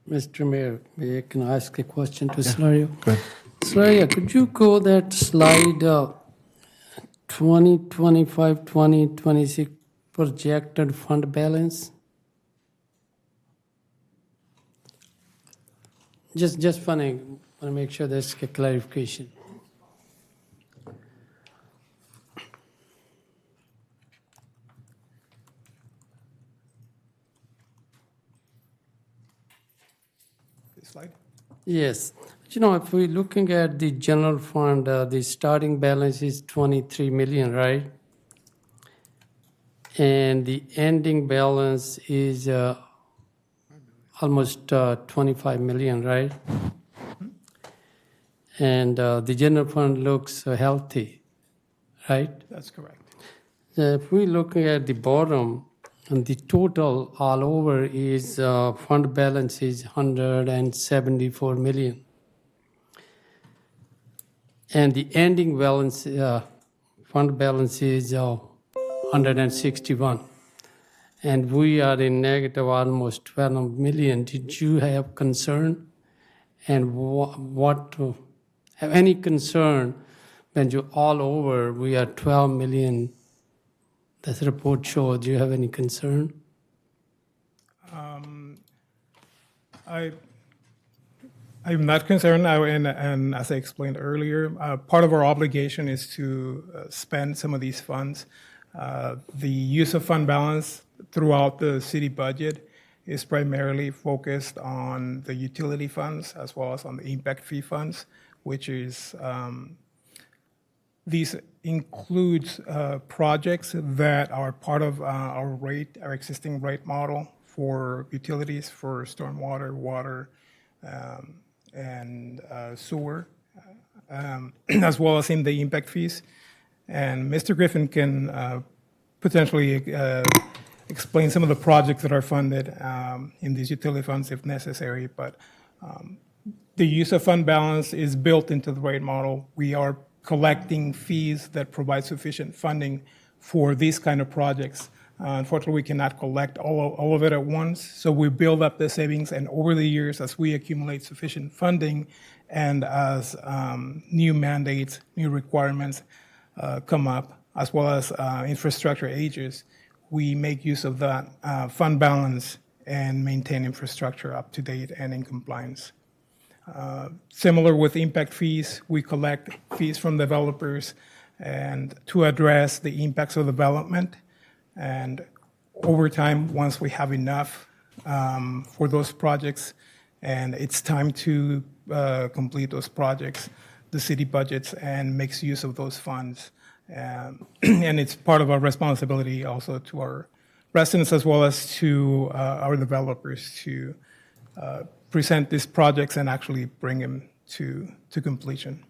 Mr. Mayor, can I ask a question to Slario? Go ahead. Slario, could you go that slide 2025, 2026 projected fund balance? Just funny, want to make sure there's a clarification. This slide? Yes. You know, if we're looking at the general fund, the starting balance is 23 million, right? And the ending balance is almost 25 million, right? And the general fund looks healthy, right? That's correct. If we look at the bottom, and the total all over is fund balance is 174 million. And the ending balance, fund balance is 161. And we are in negative almost 12 million. Did you have concern? And what have any concern when you all over, we are 12 million? This report shows. Do you have any concern? I'm not concerned, and as I explained earlier, part of our obligation is to spend some of these funds. The use of fund balance throughout the city budget is primarily focused on the utility funds as well as on the impact fee funds, which is these includes projects that are part of our existing rate model for utilities, for stormwater, water, and sewer, as well as in the impact fees. And Mr. Griffin can potentially explain some of the projects that are funded in these utility funds if necessary, but the use of fund balance is built into the rate model. We are collecting fees that provide sufficient funding for these kind of projects. Unfortunately, we cannot collect all of it at once, so we build up the savings, and over the years, as we accumulate sufficient funding and as new mandates, new requirements come up, as well as infrastructure ages, we make use of that fund balance and maintain infrastructure up to date and in compliance. Similar with impact fees, we collect fees from developers and to address the impacts of development. And over time, once we have enough for those projects and it's time to complete those projects, the city budgets and makes use of those funds. And it's part of our responsibility also to our residents as well as to our developers to present these projects and actually bring them to completion.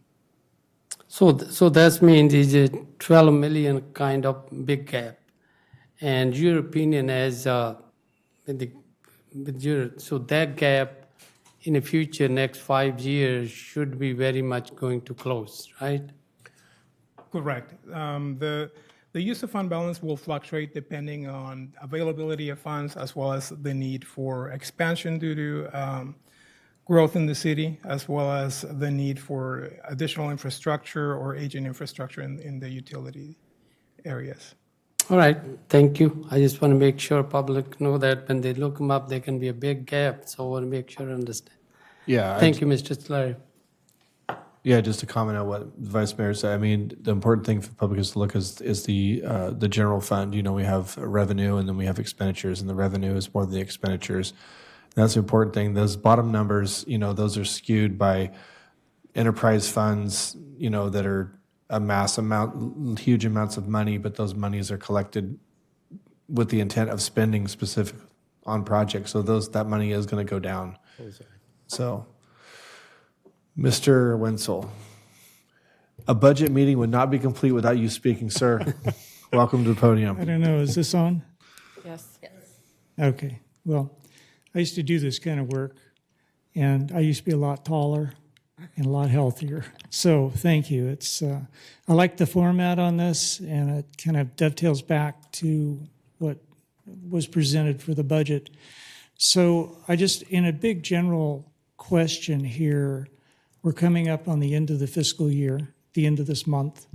So that means it's a 12 million kind of big gap. And your opinion as so that gap in the future, next 5 years, should be very much going to close, right? Correct. The use of fund balance will fluctuate depending on availability of funds as well as the need for expansion due to growth in the city, as well as the need for additional infrastructure or aging infrastructure in the utility areas. All right, thank you. I just want to make sure public know that when they look them up, there can be a big gap. So I want to make sure I understand. Yeah. Thank you, Mr. Slurry. Yeah, just to comment on what the Vice Mayor said, I mean, the important thing for the public is to look is the general fund. You know, we have revenue and then we have expenditures, and the revenue is more than the expenditures. And that's the important thing. Those bottom numbers, you know, those are skewed by enterprise funds, you know, that are huge amounts of money, but those monies are collected with the intent of spending specific on projects. So that money is going to go down. So, Mr. Wenzel, a budget meeting would not be complete without you speaking, sir. Welcome to the podium. I don't know, is this on? Yes. Okay, well, I used to do this kind of work, and I used to be a lot taller and a lot healthier. So thank you. I like the format on this, and it kind of dovetails back to what was presented for the budget. So in a big general question here, we're coming up on the end of the fiscal year, the end of this month.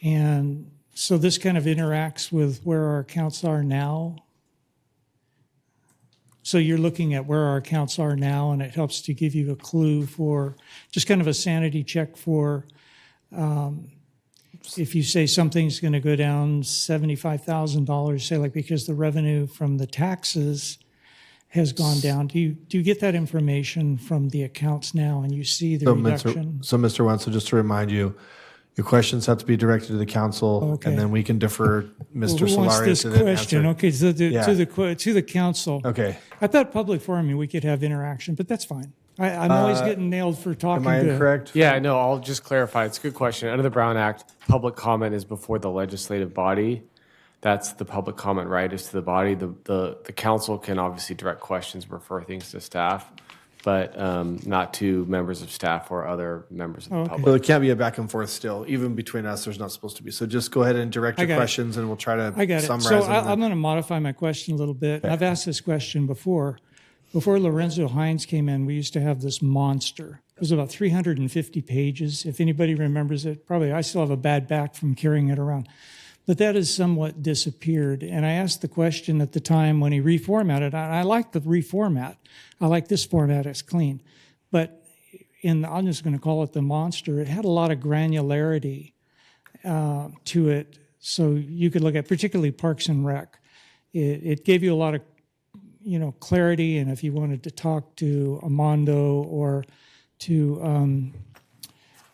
And so this kind of interacts with where our accounts are now. So you're looking at where our accounts are now, and it helps to give you a clue for just kind of a sanity check for if you say something's going to go down $75,000, say like because the revenue from the taxes has gone down. Do you get that information from the accounts now, and you see the reduction? So, Mr. Wenzel, just to remind you, your questions have to be directed to the council, Okay. and then we can defer Mr. Who wants Solari this to the question? answer. Okay, so Yeah. to the council. Okay. I thought public forum, we could have interaction, but that's fine. I'm always getting nailed for talking. Am I to- incorrect? Yeah, no, I'll just clarify. It's a good question. Under the Brown Act, public comment is before the legislative body. That's the public comment right is to the body. The council can obviously direct questions, refer things to staff, but not to members of staff or other members of the public. Well, it can't be a back and forth still. Even between us, there's not supposed to be. So just go ahead and direct I your got it. questions, and we'll try to I got it. summarize So them. I'm going to modify my question a little bit. I've asked this question before. Before Lorenzo Hines came in, we used to have this monster. It was about 350 pages. If anybody remembers it, probably I still have a bad back from carrying it around. But that has somewhat disappeared. And I asked the question at the time when he reformatted it. I like the reformat. I like this format. It's clean. But I'm just going to call it the monster. It had a lot of granularity to it. So you could look at particularly Parks and Rec. It gave you a lot of clarity, and if you wanted to talk to Armando or to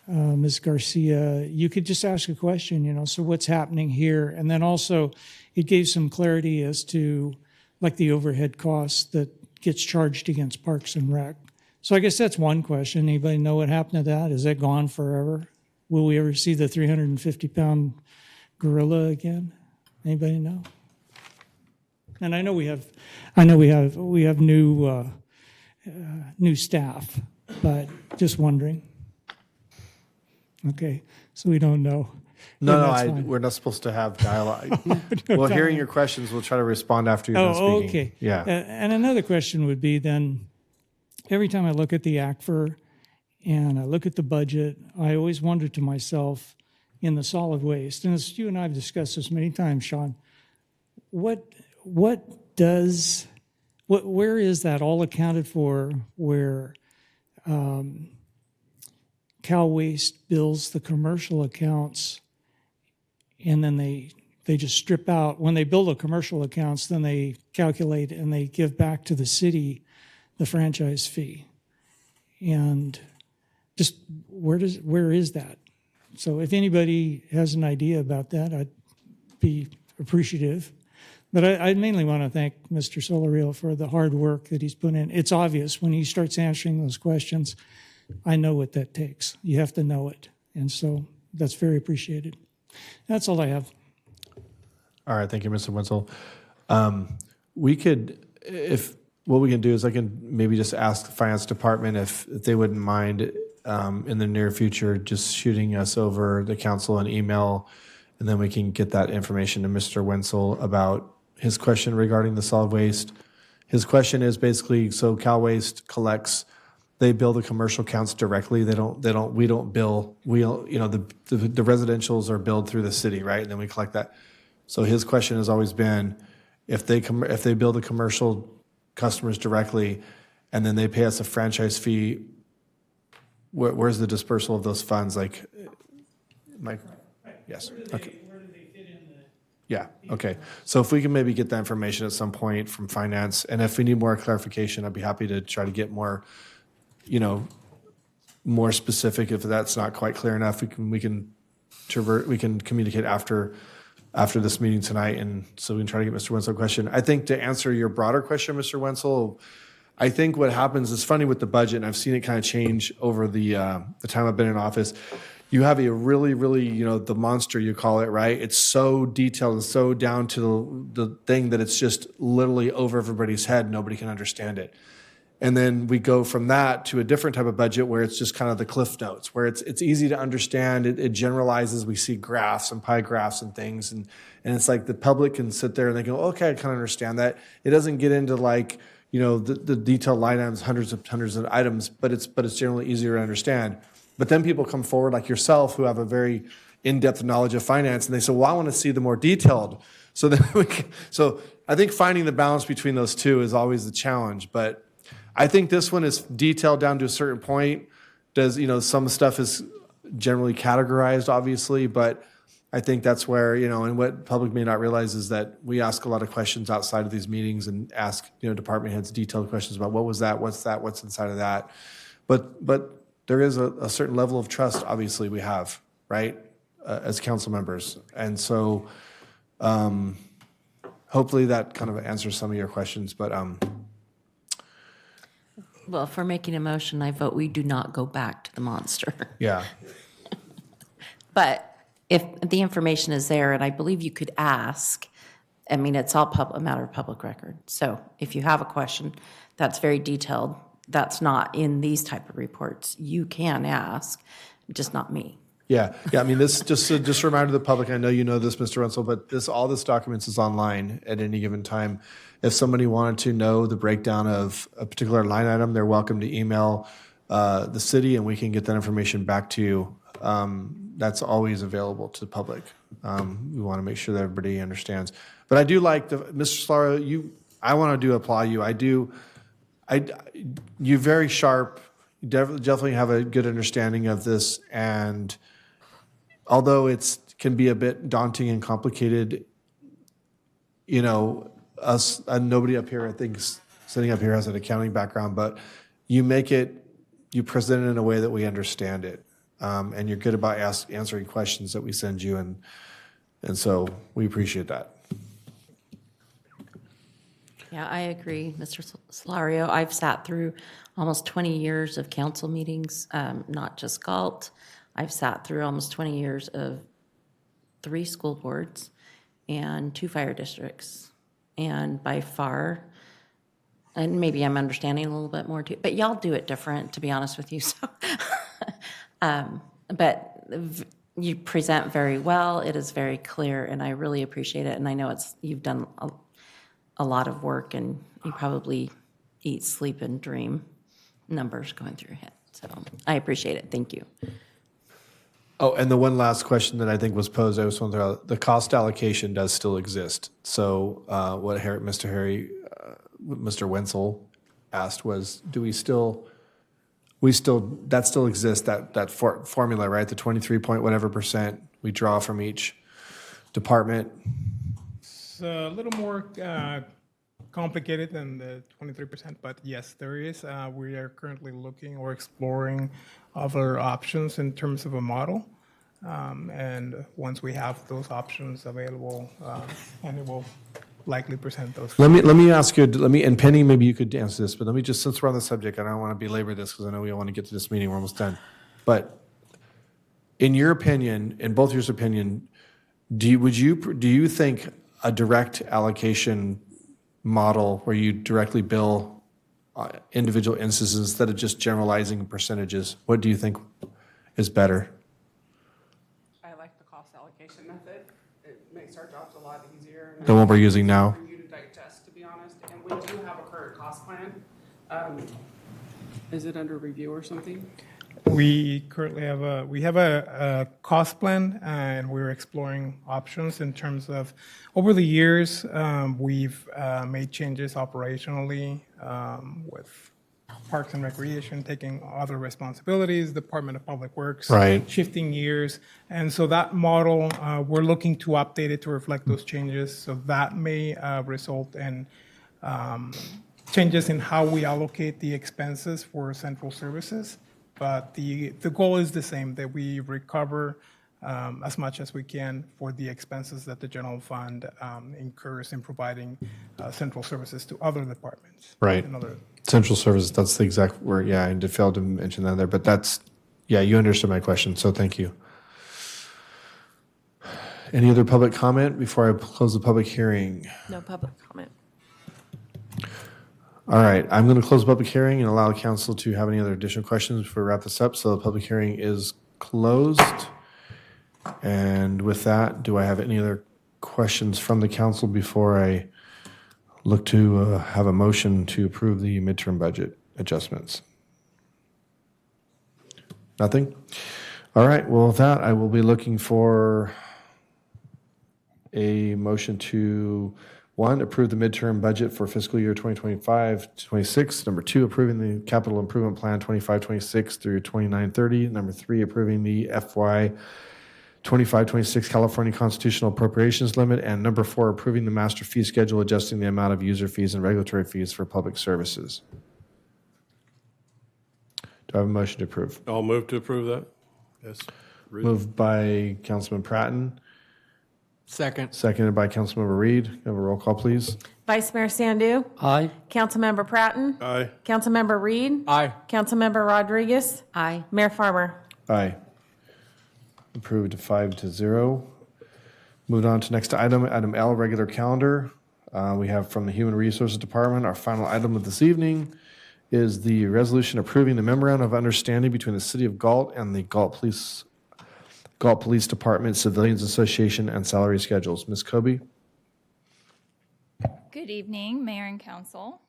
Ms. Garcia, you could just ask a question, so what's happening here? And then also it gave some clarity as to like the overhead costs that gets charged against Parks and Rec. So I guess that's one question. Anybody know what happened to that? Is that gone forever? Will we ever see the 350-pound gorilla again? Anybody know? And I know we have new staff, but just wondering. Okay, so we don't know. No, And that's fine. we're not supposed to have dialogue. Well, hearing your questions, we'll try to respond after you're done Oh, speaking. okay. Yeah. And another question would be then, every time I look at the ACFR and I look at the budget, I always wonder to myself, in the solid waste, and as you and I have discussed this many times, Sean, where is that all accounted for where Cal Waste bills the commercial accounts and then they just strip out, when they bill the commercial accounts, then they calculate and they give back to the city the franchise fee. And just where is that? So if anybody has an idea about that, I'd be appreciative. But I mainly want to thank Mr. Solario for the hard work that he's put in. It's obvious when he starts answering those questions, I know what that takes. You have to know it. And so that's very appreciated. That's all I have. All right, thank you, Mr. Wenzel. What we can do is I can maybe just ask the finance department if they wouldn't mind in the near future just shooting us over the council an email, and then we can get that information to Mr. Wenzel about his question regarding the solid waste. His question is basically, so Cal Waste collects, they bill the commercial accounts directly. We don't bill, the residentials are billed through the city, right? And then we collect that. So his question has always been, if they bill the commercial customers directly and then they pay us a franchise fee, where's the dispersal of those funds? Yes, okay. Yeah, okay. So if we can maybe get that information at some point from finance, and if we need more clarification, I'd be happy to try to get more, more specific. If that's not quite clear enough, we can we can communicate after this meeting tonight, and so we can try to get Mr. Wenzel a question. I think to answer your broader question, Mr. Wenzel, I think what happens is funny with the budget, and I've seen it kind of change over the time I've been in office. You have a really, really, the monster you call it, right? It's so detailed and so down to the thing that it's just literally over everybody's head. Nobody can understand it. And then we go from that to a different type of budget where it's just kind of the cliff notes, where it's easy to understand. It generalizes. We see graphs and pie graphs and things. And it's like the public can sit there and they go, okay, I kind of understand that. It doesn't get into like, the detailed line items, hundreds of items, but it's generally easier to understand. But then people come forward like yourself who have a very in-depth knowledge of finance, and they say, well, I want to see the more detailed. So so I think finding the balance between those two is always the challenge. But I think this one is detailed down to a certain point. Some stuff is generally categorized, obviously, but I think that's where, and what public may not realize is that we ask a lot of questions outside of these meetings and ask, department heads detailed questions about what was that, what's inside of that. But there is a certain level of trust, obviously, we have, right, as council members. And so hopefully that kind of answers some of your questions, but Well, for making a motion, I vote we do not go back to the monster. yeah. But if the information is there, and I believe you could ask, I mean, it's all a matter of public record. So if you have a question that's very detailed, that's not in these type of reports, you can ask, just not me. Yeah. I mean, this just a reminder to the public. I know you know this, Mr. Wenzel, but all this documents is online at any given time. If somebody wanted to know the breakdown of a particular line item, they're welcome to email the city, and we can get that information back to you. That's always available to the public. We want to make sure that everybody understands. But I do like Mr. Solaro. I want to applaud you. You're very sharp. You definitely have a good understanding of this, and although it can be a bit daunting and complicated, nobody up here, I think, sitting up here has an accounting background, but you present it in a way that we understand it, and you're good about answering questions that we send you, and so we appreciate that. Yeah, I agree, Mr. Solario. I've sat through almost 20 years of council meetings, not just Galt. I've sat through almost 20 years of 3 school boards and 2 fire districts. And by far, and maybe I'm understanding a little bit more too, but y'all do it different, to be honest with you. So, but you present very well. It is very clear, and I really appreciate it. And I know you've done a lot of work, and you probably eat, sleep, and dream numbers going through your head. So I appreciate it. Thank you. Oh, and the one last question that I think was posed, I just want to throw out, the cost allocation does still exist. So what Mr. Wenzel asked was, do we still, that still exists, that formula, right? The 23 point whatever percent we draw from each department. It's a little more complicated than the 23%, but yes, there is. We are currently looking or exploring other options in terms of a model. And once we have those options available, and it will likely present those. Let me ask you, and Penny, maybe you could answer this, but let me just, since we're on the subject, and I don't want to belabor this because I know we want to get to this meeting, we're almost done. But in your opinion, in both your opinion, do you think a direct allocation model where you directly bill individual instances instead of just generalizing percentages, what do you think is better? I like the cost allocation method. It makes our jobs a lot easier. The one we're using now? For you to digest, to be honest. And we do have a current cost plan. Is it under review or something? We currently have a cost plan, and we're exploring options in terms of, over the years, we've made changes operationally with Parks and Recreation taking other responsibilities, Department of Public Works Right. shifting gears. And so that model, we're looking to update it to reflect those changes. So that may result in changes in how we allocate the expenses for central services. But the goal is the same, that we recover as much as we can for the expenses that the general fund incurs in providing central services to other departments. Right. and other- Central services, that's the exact word. Yeah, I did fail to mention that there, but that's, yeah, you understood my question, so thank you. Any other public comment before I close the public hearing? No public comment. All right, I'm going to close the public hearing and allow council to have any other additional questions before we wrap this up. So the public hearing is closed. And with that, do I have any other questions from the council before I look to have a motion to approve the midterm budget adjustments? Nothing? All right, well, with that, I will be looking for a motion to, one, approve the midterm budget for fiscal year 2025-26. Number two, approving the capital improvement plan 25-26 through 29-30. Number three, approving the FY 25-26 California constitutional appropriations limit. And number four, approving the master fee schedule, adjusting the amount of user fees and regulatory fees for public services. Do I have a motion to approve? I'll move to approve that. Yes. Moved by Councilman Pratton, Second. seconded by Councilmember Reed. Can I have a roll call, please? Vice Mayor Sandu. Aye. Councilmember Pratton. Aye. Councilmember Reed. Aye. Councilmember Rodriguez. Aye. Mayor Farmer. Aye. Approved 5-0. Moving on to next item, item L, regular calendar. We have from the Human Resources Department, our final item of this evening is the resolution approving the memorandum of understanding between the City of Galt and the Galt Police Department Civilians Association and salary schedules. Ms. Kobe? Good evening, Mayor and Council.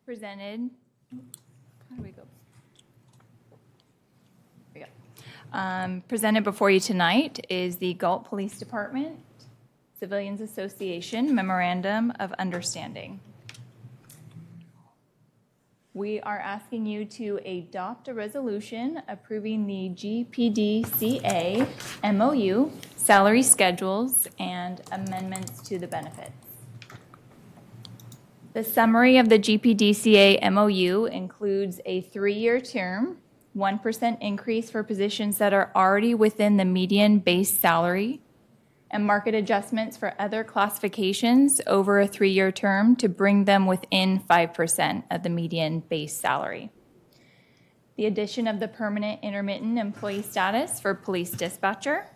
Presented, how do we go? There we go. Presented before you tonight is the Galt Police Department Civilians Association Memorandum of Understanding. We are asking you to adopt a resolution approving the GPDCA MOU, salary schedules, and amendments to the benefits. The summary of the GPDCA MOU includes a 3-year term, 1% increase for positions that are already within the median base salary, and market adjustments for other classifications over a 3-year term to bring them within 5% of the median base salary. The addition of the permanent intermittent employee status for police dispatcher.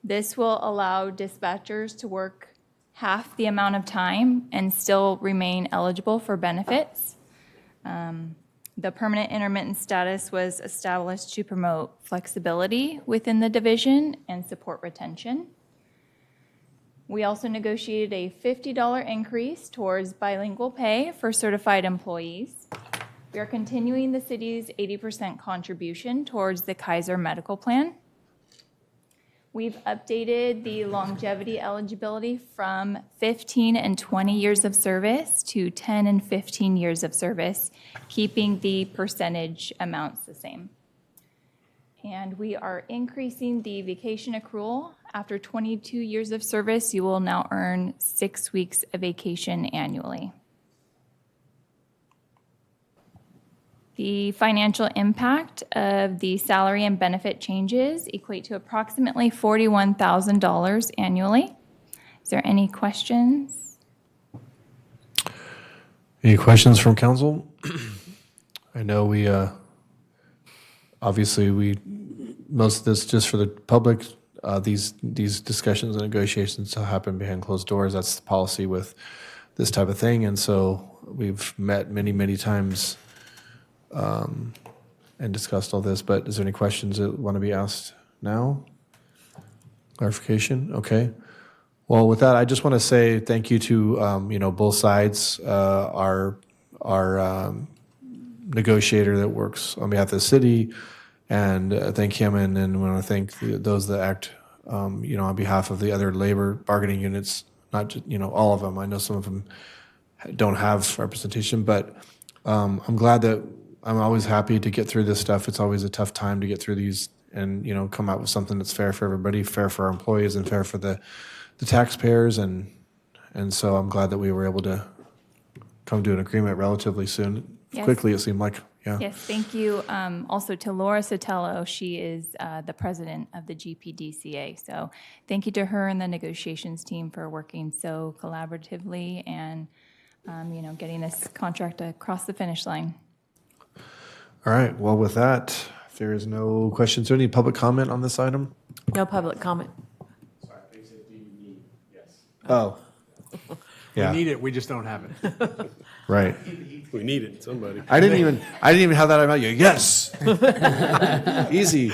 This will allow dispatchers to work half the amount of time and still remain eligible for benefits. The permanent intermittent status was established to promote flexibility within the division and support retention. We also negotiated a $50 increase towards bilingual pay for certified employees. We are continuing the city's 80% contribution towards the Kaiser Medical Plan. We've updated the longevity eligibility from 15 and 20 years of service to 10 and 15 years of service, keeping the percentage amounts the same. And we are increasing the vacation accrual. After 22 years of service, you will now earn 6 weeks of vacation annually. The financial impact of the salary and benefit changes equate to approximately $41,000 annually. Is there any questions? Any questions from council? I know we, obviously, most of this just for the public. These discussions and negotiations happen behind closed doors. That's the policy with this type of thing. And so we've met many, many times and discussed all this. But is there any questions that want to be asked now? Clarification? Okay. Well, with that, I just want to say thank you to both sides. Our negotiator that works on behalf of the city. And thank him, and I want to thank those that act, on behalf of the other labor bargaining units. Not just, all of them. I know some of them don't have representation, but I'm glad that I'm always happy to get through this stuff. It's always a tough time to get through these, and come out with something that's fair for everybody, fair for our employees, and fair for the taxpayers. And so I'm glad that we were able to come to an agreement relatively soon. Yes. Quickly, it seemed like. Yeah. Yes, thank you. Also to Laura Sotelo, she is the president of the GPDCA. So thank you to her and the negotiations team for working so collaboratively and, getting this contract across the finish line. All right, well, with that, if there is no questions or any public comment on this item? No public comment. Oh. We Yeah, need it, we just don't have it. right. We need it, somebody. I didn't even have that about you. Yes. Easy.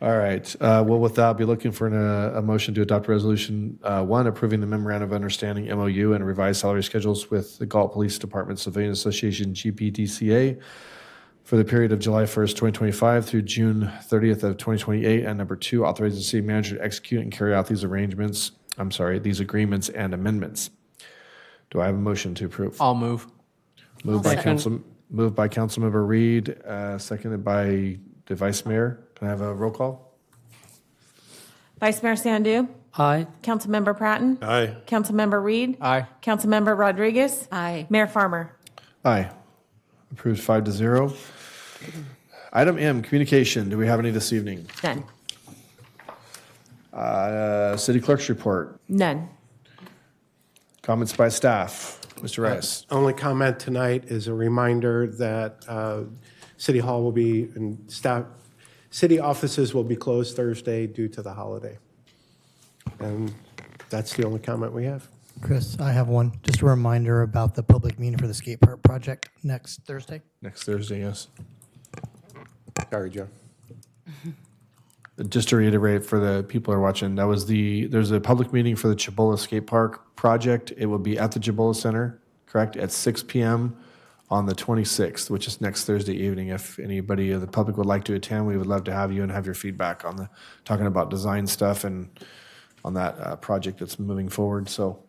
All right. Well, with that, I'll be looking for a motion to adopt Resolution 1, approving the Memorandum of Understanding, MOU, and revised salary schedules with the Galt Police Department Civilian Association, GPDCA, for the period of July 1st, 2025 through June 30th of 2028. And number 2, authorizing the city manager to execute and carry out these agreements and amendments. Do I have a motion to approve? I'll move. Moved by Councilmember Reed, seconded by the Vice Mayor. Can I have a roll call? Vice Mayor Sandu. Aye. Councilmember Pratton. Aye. Councilmember Reed. Aye. Councilmember Rodriguez. Aye. Mayor Farmer. Aye. Approved 5-0. Item M, communication. Do we have any this evening? None. City Clerk's report. None. Comments by staff. Mr. Rice. Only comment tonight is a reminder that City Hall will be, and city offices will be closed Thursday due to the holiday. And that's the only comment we have. Chris, I have one. Just a reminder about the public meeting for the skate park project next Thursday. Next Thursday, yes. Sorry, Joe. Just to reiterate for the people who are watching, there's a public meeting for the Cibola Skate Park project. It will be at the Cibola Center, correct, at 6 p.m. on the 26th, which is next Thursday evening. If anybody of the public would like to attend, we would love to have you and have your feedback on talking about design stuff and on that project that's moving forward. So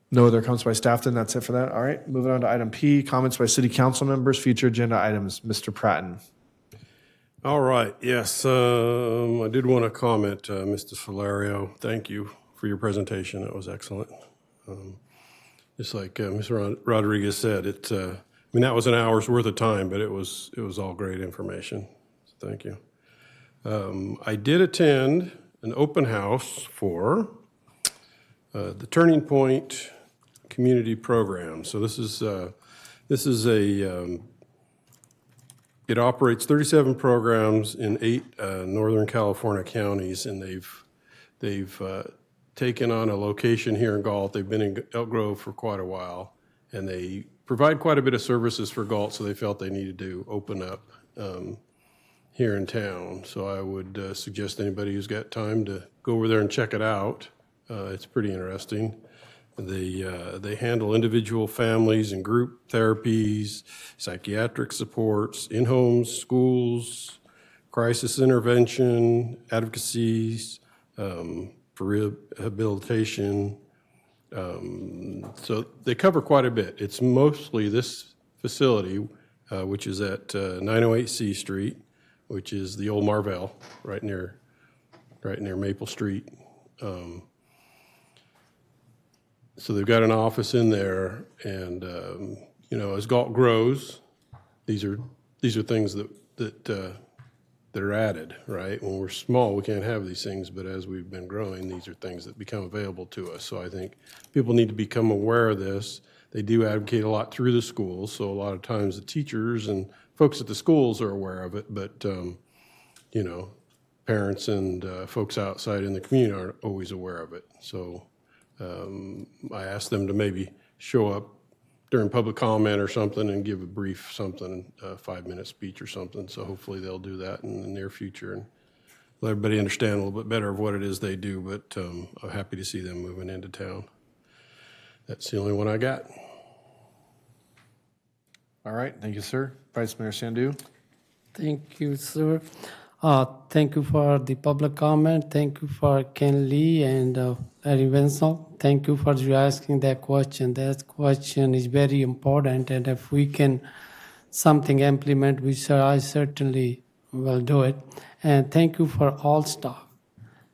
no other comments by staff, then that's it for that. All right, moving on to item P, comments by city council members, future agenda items. Mr. Pratton. All right, yes, I did want to comment, Mr. Solario, thank you for your presentation. It was excellent. Just like Mr. Rodriguez said, that was an hour's worth of time, but it was all great information. So thank you. I did attend an open house for the Turning Point Community Program. So this is it operates 37 programs in 8 Northern California counties, and they've taken on a location here in Galt. They've been in Elk Grove for quite a while, and they provide quite a bit of services for Galt, so they felt they needed to open up here in town. So I would suggest anybody who's got time to go over there and check it out. It's pretty interesting. They handle individual families and group therapies, psychiatric supports, in-homes, schools, crisis intervention, advocacies, for rehabilitation. So they cover quite a bit. It's mostly this facility, which is at 908 C Street, which is the old Marvell, right near Maple Street. So they've got an office in there, and as Galt grows, these are things that are added, right? When we're small, we can't have these things, but as we've been growing, these are things that become available to us. So I think people need to become aware of this. They do advocate a lot through the schools, so a lot of times the teachers and folks at the schools are aware of it, but parents and folks outside in the community aren't always aware of it. So I asked them to maybe show up during public comment or something and give a brief something, a 5-minute speech or something. So hopefully they'll do that in the near future and let everybody understand a little bit better of what it is they do. But I'm happy to see them moving into town. That's the only one I got. All right, thank you, sir. Vice Mayor Sandu. Thank you, sir. Thank you for the public comment. Thank you for Ken Lee and Larry Winslow. Thank you for you asking that question. That question is very important, and if we can something implement, I certainly will do it. And thank you for all staff.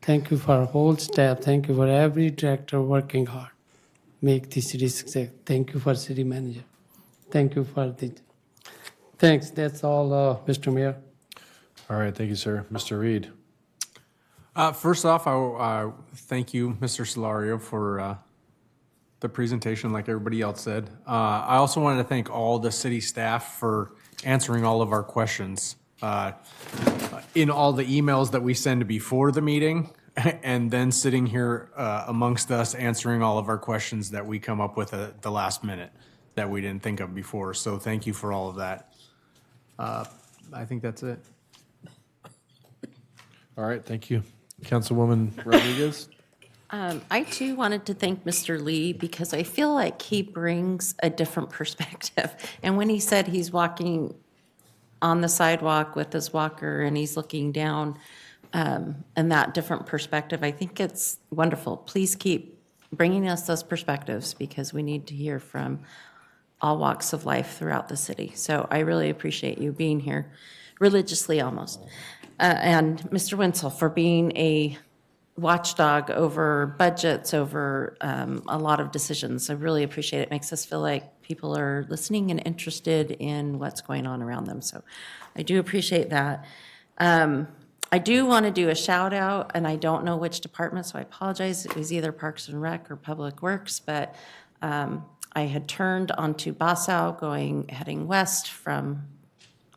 Thank you for whole staff. Thank you for every director working hard. make the city success. Thank you for city manager. Thank you for the, thanks, that's all, Mr. Mayor. All right, thank you, sir. Mr. Reed. First off, I thank you, Mr. Solario, for the presentation, like everybody else said. I also wanted to thank all the city staff for answering all of our questions in all the emails that we send before the meeting, and then sitting here amongst us answering all of our questions that we come up with at the last minute that we didn't think of before. So thank you for all of that. I think that's it. All right, thank you. Councilwoman Rodriguez? I too wanted to thank Mr. Lee because I feel like he brings a different perspective. And when he said he's walking on the sidewalk with his walker and he's looking down, and that different perspective, I think it's wonderful. Please keep bringing us those perspectives because we need to hear from all walks of life throughout the city. So I really appreciate you being here, religiously almost. And Mr. Wenzel for being a watchdog over budgets, over a lot of decisions. I really appreciate it. It makes us feel like people are listening and interested in what's going on around them. So I do appreciate that. I do want to do a shout out, and I don't know which department, so I apologize. It was either Parks and Rec or Public Works, but I had turned onto Bassau heading west from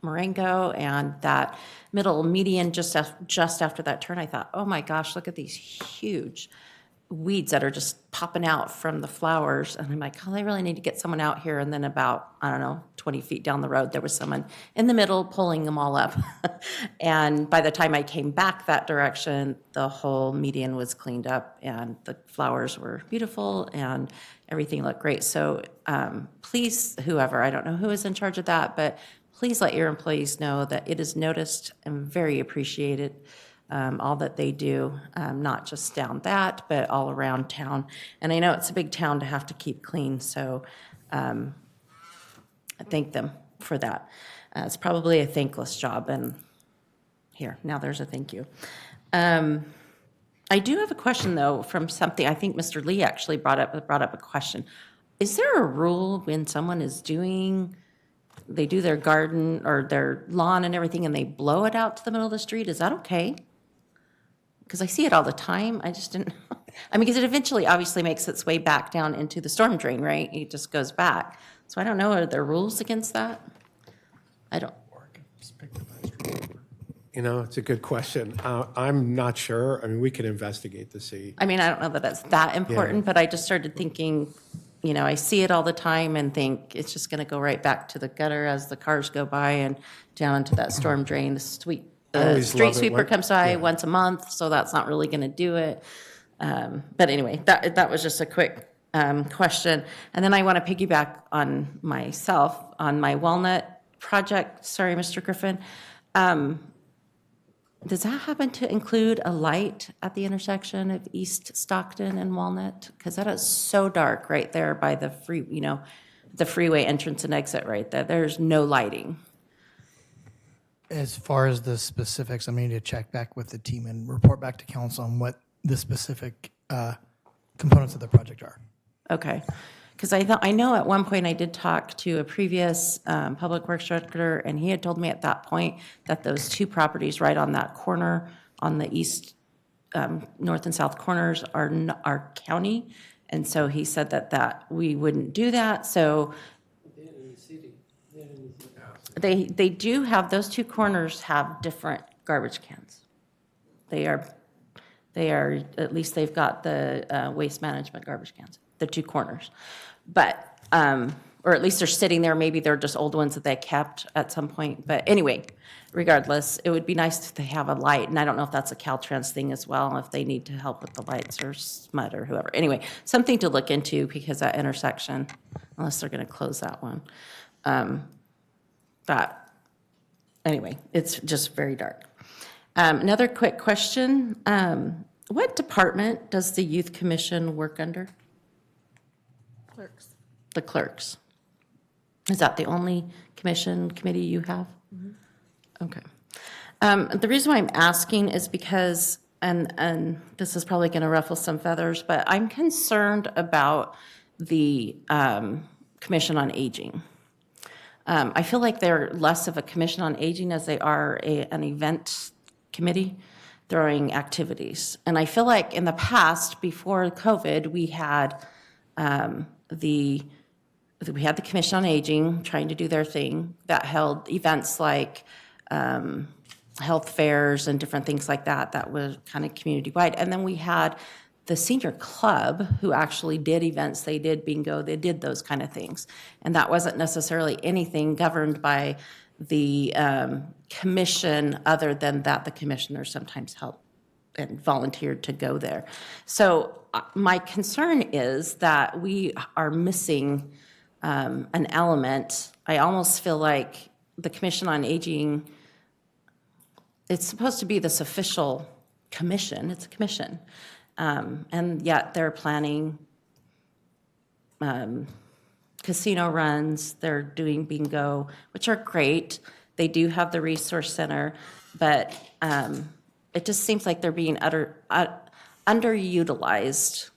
Marengo, and that middle median just after that turn, I thought, oh my gosh, look at these huge weeds that are just popping out from the flowers. And I'm like, oh, I really need to get someone out here. And then about, I don't know, 20 feet down the road, there was someone in the middle pulling them all up. And by the time I came back that direction, the whole median was cleaned up and the flowers were beautiful and everything looked great. So please, whoever, I don't know who is in charge of that, but please let your employees know that it is noticed and very appreciated, all that they do, not just down that, but all around town. And I know it's a big town to have to keep clean, so I thank them for that. It's probably a thankless job, and here, now there's a thank you. I do have a question, though, from something, I think Mr. Lee actually brought up a question. Is there a rule when someone is they do their garden or their lawn and everything and they blow it out to the middle of the street? Is that okay? Because I see it all the time. I just didn't, I mean, because it eventually obviously makes its way back down into the storm drain, right? It just goes back. So I don't know, are there rules against that? I don't. You know, it's a good question. I'm not sure. I mean, we could investigate to see. I mean, I don't know that that's that important, but I just started thinking, you know, I see it all the time and think it's just going to go right back to the gutter as the cars go by and down into that storm drain. The street sweeper comes by once a month, so that's not really going to do it. But anyway, that was just a quick question. And then I want to piggyback on myself, on my Walnut project. Sorry, Mr. Griffin. Does that happen to include a light at the intersection of East Stockton and Walnut? Because that is so dark right there by the the freeway entrance and exit right there. There's no lighting. As far as the specifics, I need to check back with the team and report back to council on what the specific components of the project are. Okay. Because I know at one point I did talk to a previous public works director, and he had told me at that point that those two properties right on that corner, on the east, north and south corners are county. And so he said that we wouldn't do that. So they do have, those two corners have different garbage cans. They are, at least they've got the waste management garbage cans, the two corners. But, or at least they're sitting there, maybe they're just old ones that they kept at some point. But anyway, regardless, it would be nice to have a light, and I don't know if that's a Caltrans thing as well, if they need to help with the lights or SMUD or whoever. Anyway, something to look into, because that intersection, unless they're gonna close that one. But anyway, it's just very dark. Another quick question. What department does the Youth Commission work under? Clerks. The clerks. Is that the only committee you have? Mm-hmm. Okay. The reason why I'm asking is because, and this is probably going to ruffle some feathers, but I'm concerned about the Commission on Aging. I feel like they're less of a Commission on Aging as they are an event committee throwing activities. And I feel like in the past, before COVID, we had the Commission on Aging trying to do their thing that held events like health fairs and different things like that, that was kind of community-wide. And then we had the senior club who actually did events, they did bingo, they did those kind of things. And that wasn't necessarily anything governed by the commission, other than that the commissioners sometimes helped and volunteered to go there. So my concern is that we are missing an element. I almost feel like the Commission on Aging, it's supposed to be this official commission, it's a commission. And yet they're planning casino runs, they're doing bingo, which are great. They do have the resource center, but it just seems like they're being underutilized.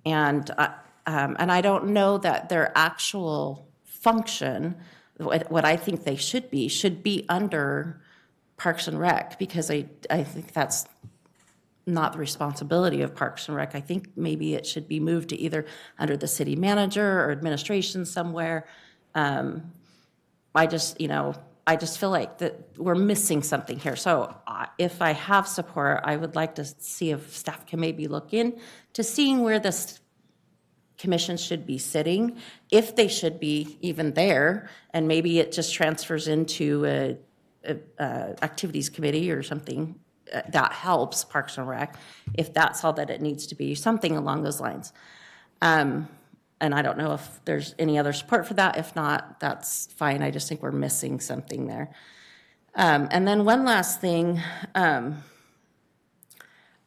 And I don't know that their actual function, what I think they should be under Parks and Rec, because I think that's not the responsibility of Parks and Rec. I think maybe it should be moved to either under the city manager or administration somewhere. I just feel like that we're missing something here. So if I have support, I would like to see if staff can maybe look in to seeing where this commission should be sitting, if they should be even there, and maybe it just transfers into a activities committee or something that helps Parks and Rec, if that's all that it needs to be, something along those lines. And I don't know if there's any other support for that. If not, that's fine. I just think we're missing something there. And then one last thing, and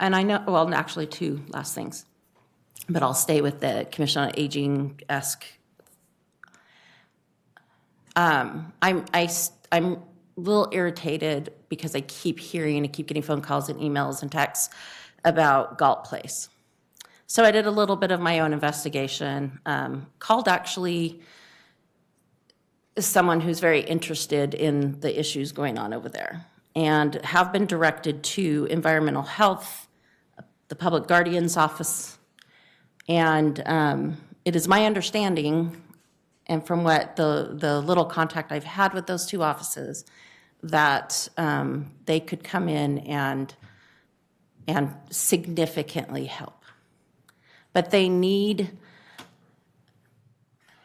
I know, well, actually two last things, but I'll stay with the Commission on Aging-esque. I'm a little irritated because I keep getting phone calls and emails and texts about Galt Place. So I did a little bit of my own investigation, called actually someone who's very interested in the issues going on over there, and have been directed to environmental health, the public guardian's office, and it is my understanding, and from what the little contact I've had with those two offices, that they could come in and significantly help. But they need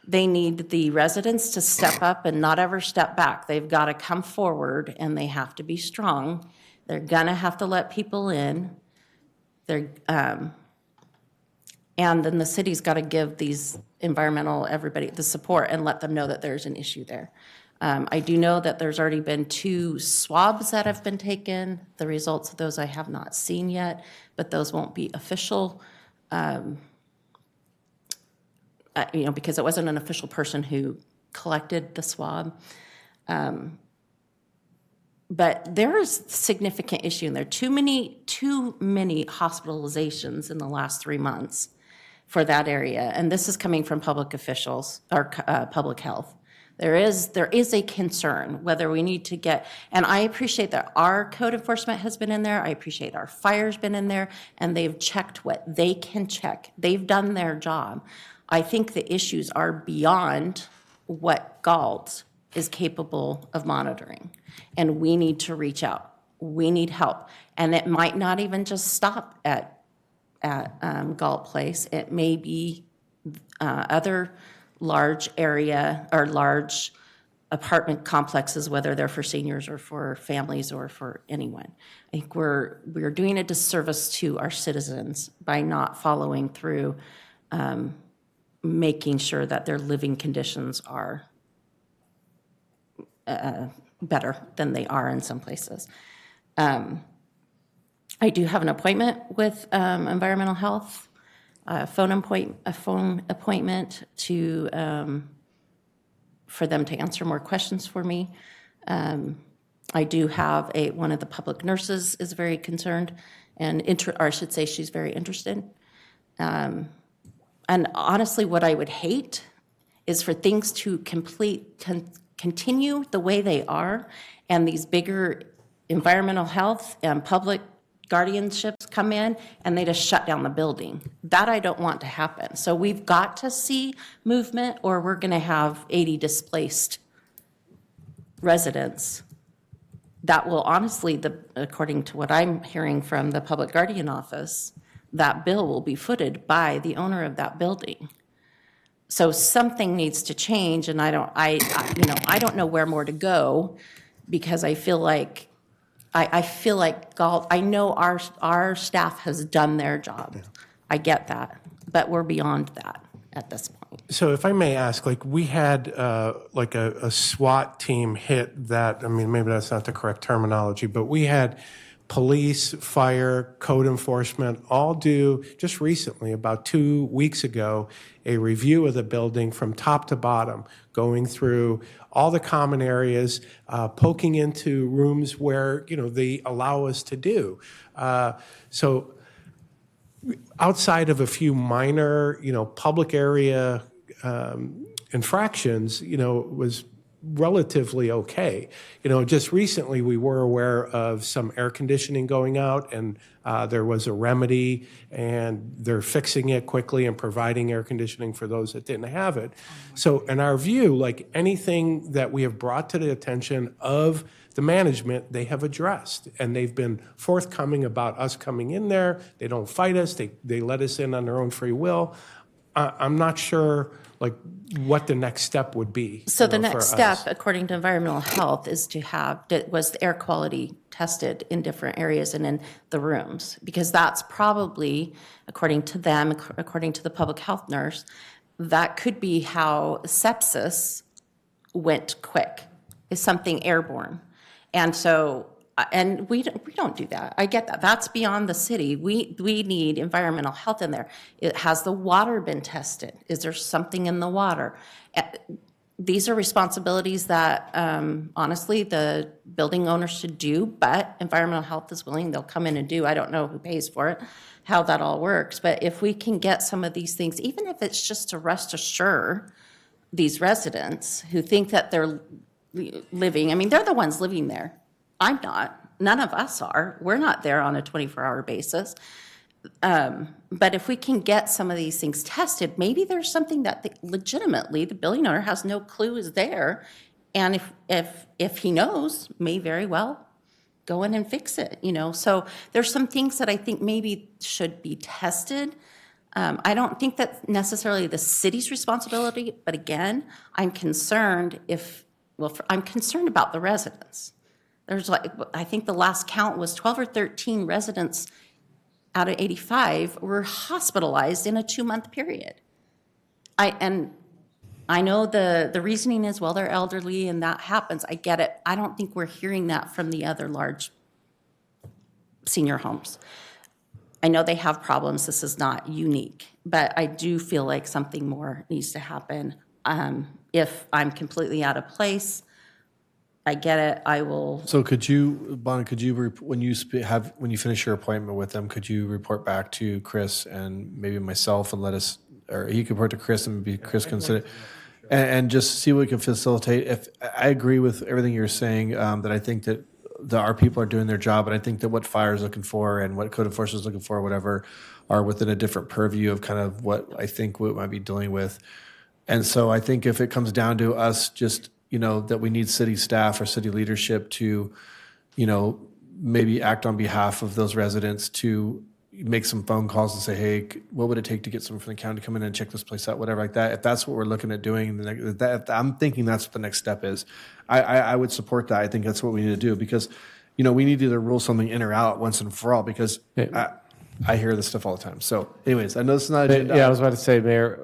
the residents to step up and not ever step back. They've got to come forward, and they have to be strong. They're gonna have to let people in. And then the city's got to give these everybody the support and let them know that there's an issue there. I do know that there's already been 2 swabs that have been taken. The results of those I have not seen yet, but those won't be official, because it wasn't an official person who collected the swab. But there is significant issue in there. Too many hospitalizations in the last 3 months for that area, and this is coming from public officials or public health. There is a concern whether we need to get, and I appreciate that our code enforcement has been in there. I appreciate our fire's been in there, and they've checked what they can check. They've done their job. I think the issues are beyond what Galt is capable of monitoring, and we need to reach out. We need help, and it might not even just stop at Galt Place. It may be other large area or large apartment complexes, whether they're for seniors or for families or for anyone. I think we're doing a disservice to our citizens by not following through, making sure that their living conditions are better than they are in some places. I do have an appointment with environmental health, a phone appointment to for them to answer more questions for me. I do have one of the public nurses is very concerned, and or I should say she's very interested. And honestly, what I would hate is for things to continue the way they are, and these bigger environmental health and public guardianships come in and they just shut down the building. That I don't want to happen. So we've got to see movement, or we're going to have 80 displaced residents. That will honestly, according to what I'm hearing from the public guardian office, that bill will be footed by the owner of that building. So something needs to change, and I don't know where more to go, because I feel like Galt, I know our staff has done their job. I get that, but we're beyond that at this point. So if I may ask, like we had like a SWAT team hit that, I mean, maybe that's not the correct terminology, but we had police, fire, code enforcement all do just recently, about 2 weeks ago, a review of the building from top to bottom, going through all the common areas, poking into rooms where, they allow us to do. So outside of a few minor, public area infractions, was relatively okay. Just recently we were aware of some air conditioning going out, and there was a remedy, and they're fixing it quickly and providing air conditioning for those that didn't have it. So in our view, like anything that we have brought to the attention of the management, they have addressed, and they've been forthcoming about us coming in there. They don't fight us. They let us in on their own free will. I'm not sure what the next step would be. So the next step, according to environmental health, is to was the air quality tested in different areas and in the rooms, because that's probably, according to them, according to the public health nurse, that could be how sepsis went quick, is something airborne. And so, and we don't do that. I get that. That's beyond the city. We need environmental health in there. Has the water been tested? Is there something in the water? These are responsibilities that, honestly, the building owner should do, but environmental health is willing. They'll come in and do. I don't know who pays for it, how that all works. But if we can get some of these things, even if it's just to rest assure these residents who think that they're living, I mean, they're the ones living there. I'm not. None of us are. We're not there on a 24-hour basis. But if we can get some of these things tested, maybe there's something that legitimately the building owner has no clue is there. And if he knows, may very well go in and fix it, So there's some things that I think maybe should be tested. I don't think that's necessarily the city's responsibility, but again, I'm concerned I'm concerned about the residents. There's I think the last count was 12 or 13 residents out of 85 were hospitalized in a 2-month period. I know the reasoning is, well, they're elderly and that happens. I get it. I don't think we're hearing that from the other large senior homes. I know they have problems. This is not unique, but I do feel like something more needs to happen. If I'm completely out of place, I get it. I will. So could you, Bonnie, when you finish your appointment with them, could you report back to Chris and maybe myself and let us, or he could report to Chris and maybe Chris can sit and just see what we can facilitate. If I agree with everything you're saying, that I think that our people are doing their job, and I think that what fire is looking for and what code enforcement is looking for, whatever, are within a different purview of kind of what I think we might be dealing with. And so I think if it comes down to us just, that we need city staff or city leadership to, maybe act on behalf of those residents to make some phone calls and say, hey, what would it take to get someone from the county to come in and check this place out, whatever like that. If that's what we're looking at doing, I'm thinking that's what the next step is. I would support that. I think that's what we need to do because, we need to either rule something in or out once and for all because I hear this stuff all the time. So anyways, I know this is not agenda. Yeah, I was about to say, Mayor,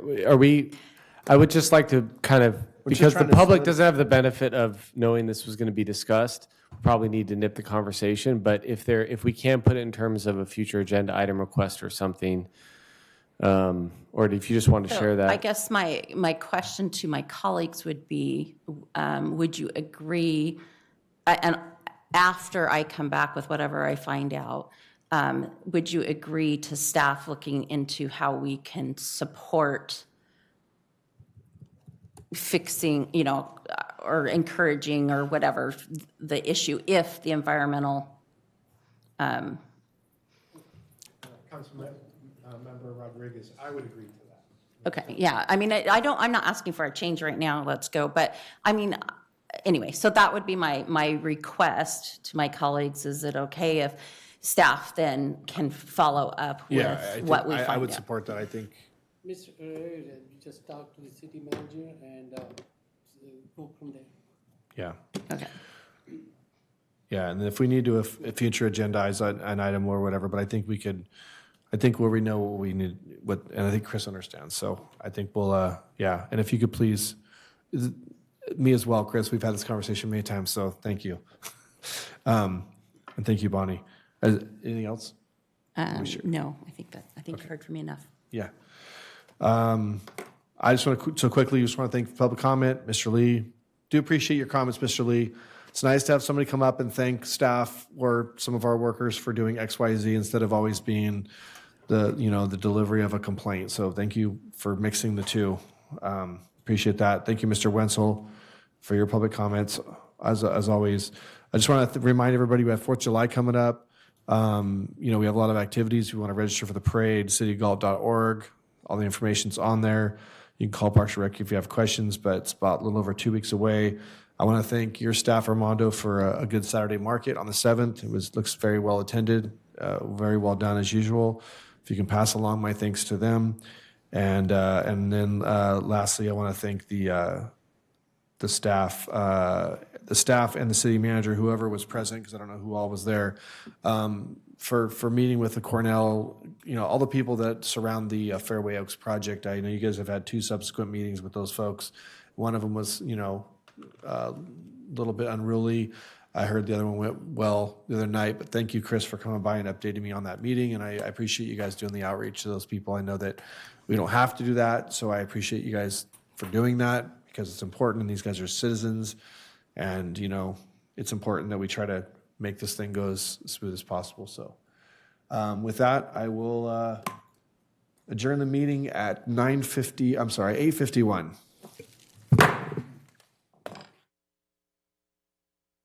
I would just like to kind of, because the public doesn't have the benefit of knowing this was going to be discussed, we probably need to nip the conversation. But if we can put it in terms of a future agenda item request or something, or if you just want to share that. I guess my question to my colleagues would be, would you agree, and after I come back with whatever I find out, would you agree to staff looking into how we can support fixing, or encouraging or whatever the issue if the environmental, Councilmember Rodriguez, I would agree to that. okay, yeah, I mean, I'm not asking for a change right now, let's go, but I mean, anyway, so that would be my request to my colleagues. Is it okay if staff then can follow up with what we find I would out? support that, I think. Mr. Pereira, you just talk to the city manager and go from there. Yeah. Okay. Yeah, and if we need to future agendize an item or whatever, but I think where we know what we need, and I think Chris understands, so I think we'll, yeah, and if you could please, me as well, Chris, we've had this conversation many times, so thank you. And thank you, Bonnie. Anything else? No, I think you heard from me enough. Yeah. I just want to quickly just want to thank public comment, Mr. Lee. Do appreciate your comments, Mr. Lee. It's nice to have somebody come up and thank staff or some of our workers for doing X, Y, Z instead of always being the delivery of a complaint. So thank you for mixing the two. Appreciate that. Thank you, Mr. Wenzel, for your public comments. As always, I just want to remind everybody we have 4th of July coming up. We have a lot of activities. We want to register for the parade, citygalt.org. All the information's on there. You can call Parks and Rec if you have questions, but it's about a little over 2 weeks away. I want to thank your staff, Armando, for a good Saturday market on the 7th. It looks very well attended, very well done as usual. If you can pass along my thanks to them. And then lastly, I want to thank the staff and the city manager, whoever was present, because I don't know who all was there, for meeting with the Cornell, all the people that surround the Fairway Oaks project. I know you guys have had 2 subsequent meetings with those folks. One of them was, a little bit unruly. I heard the other one went well the other night, but thank you, Chris, for coming by and updating me on that meeting. And I appreciate you guys doing the outreach to those people. I know that we don't have to do that, so I appreciate you guys for doing that because it's important, and these guys are citizens. And, it's important that we try to make this thing go as smooth as possible. So with that, I will adjourn the meeting at 8:51.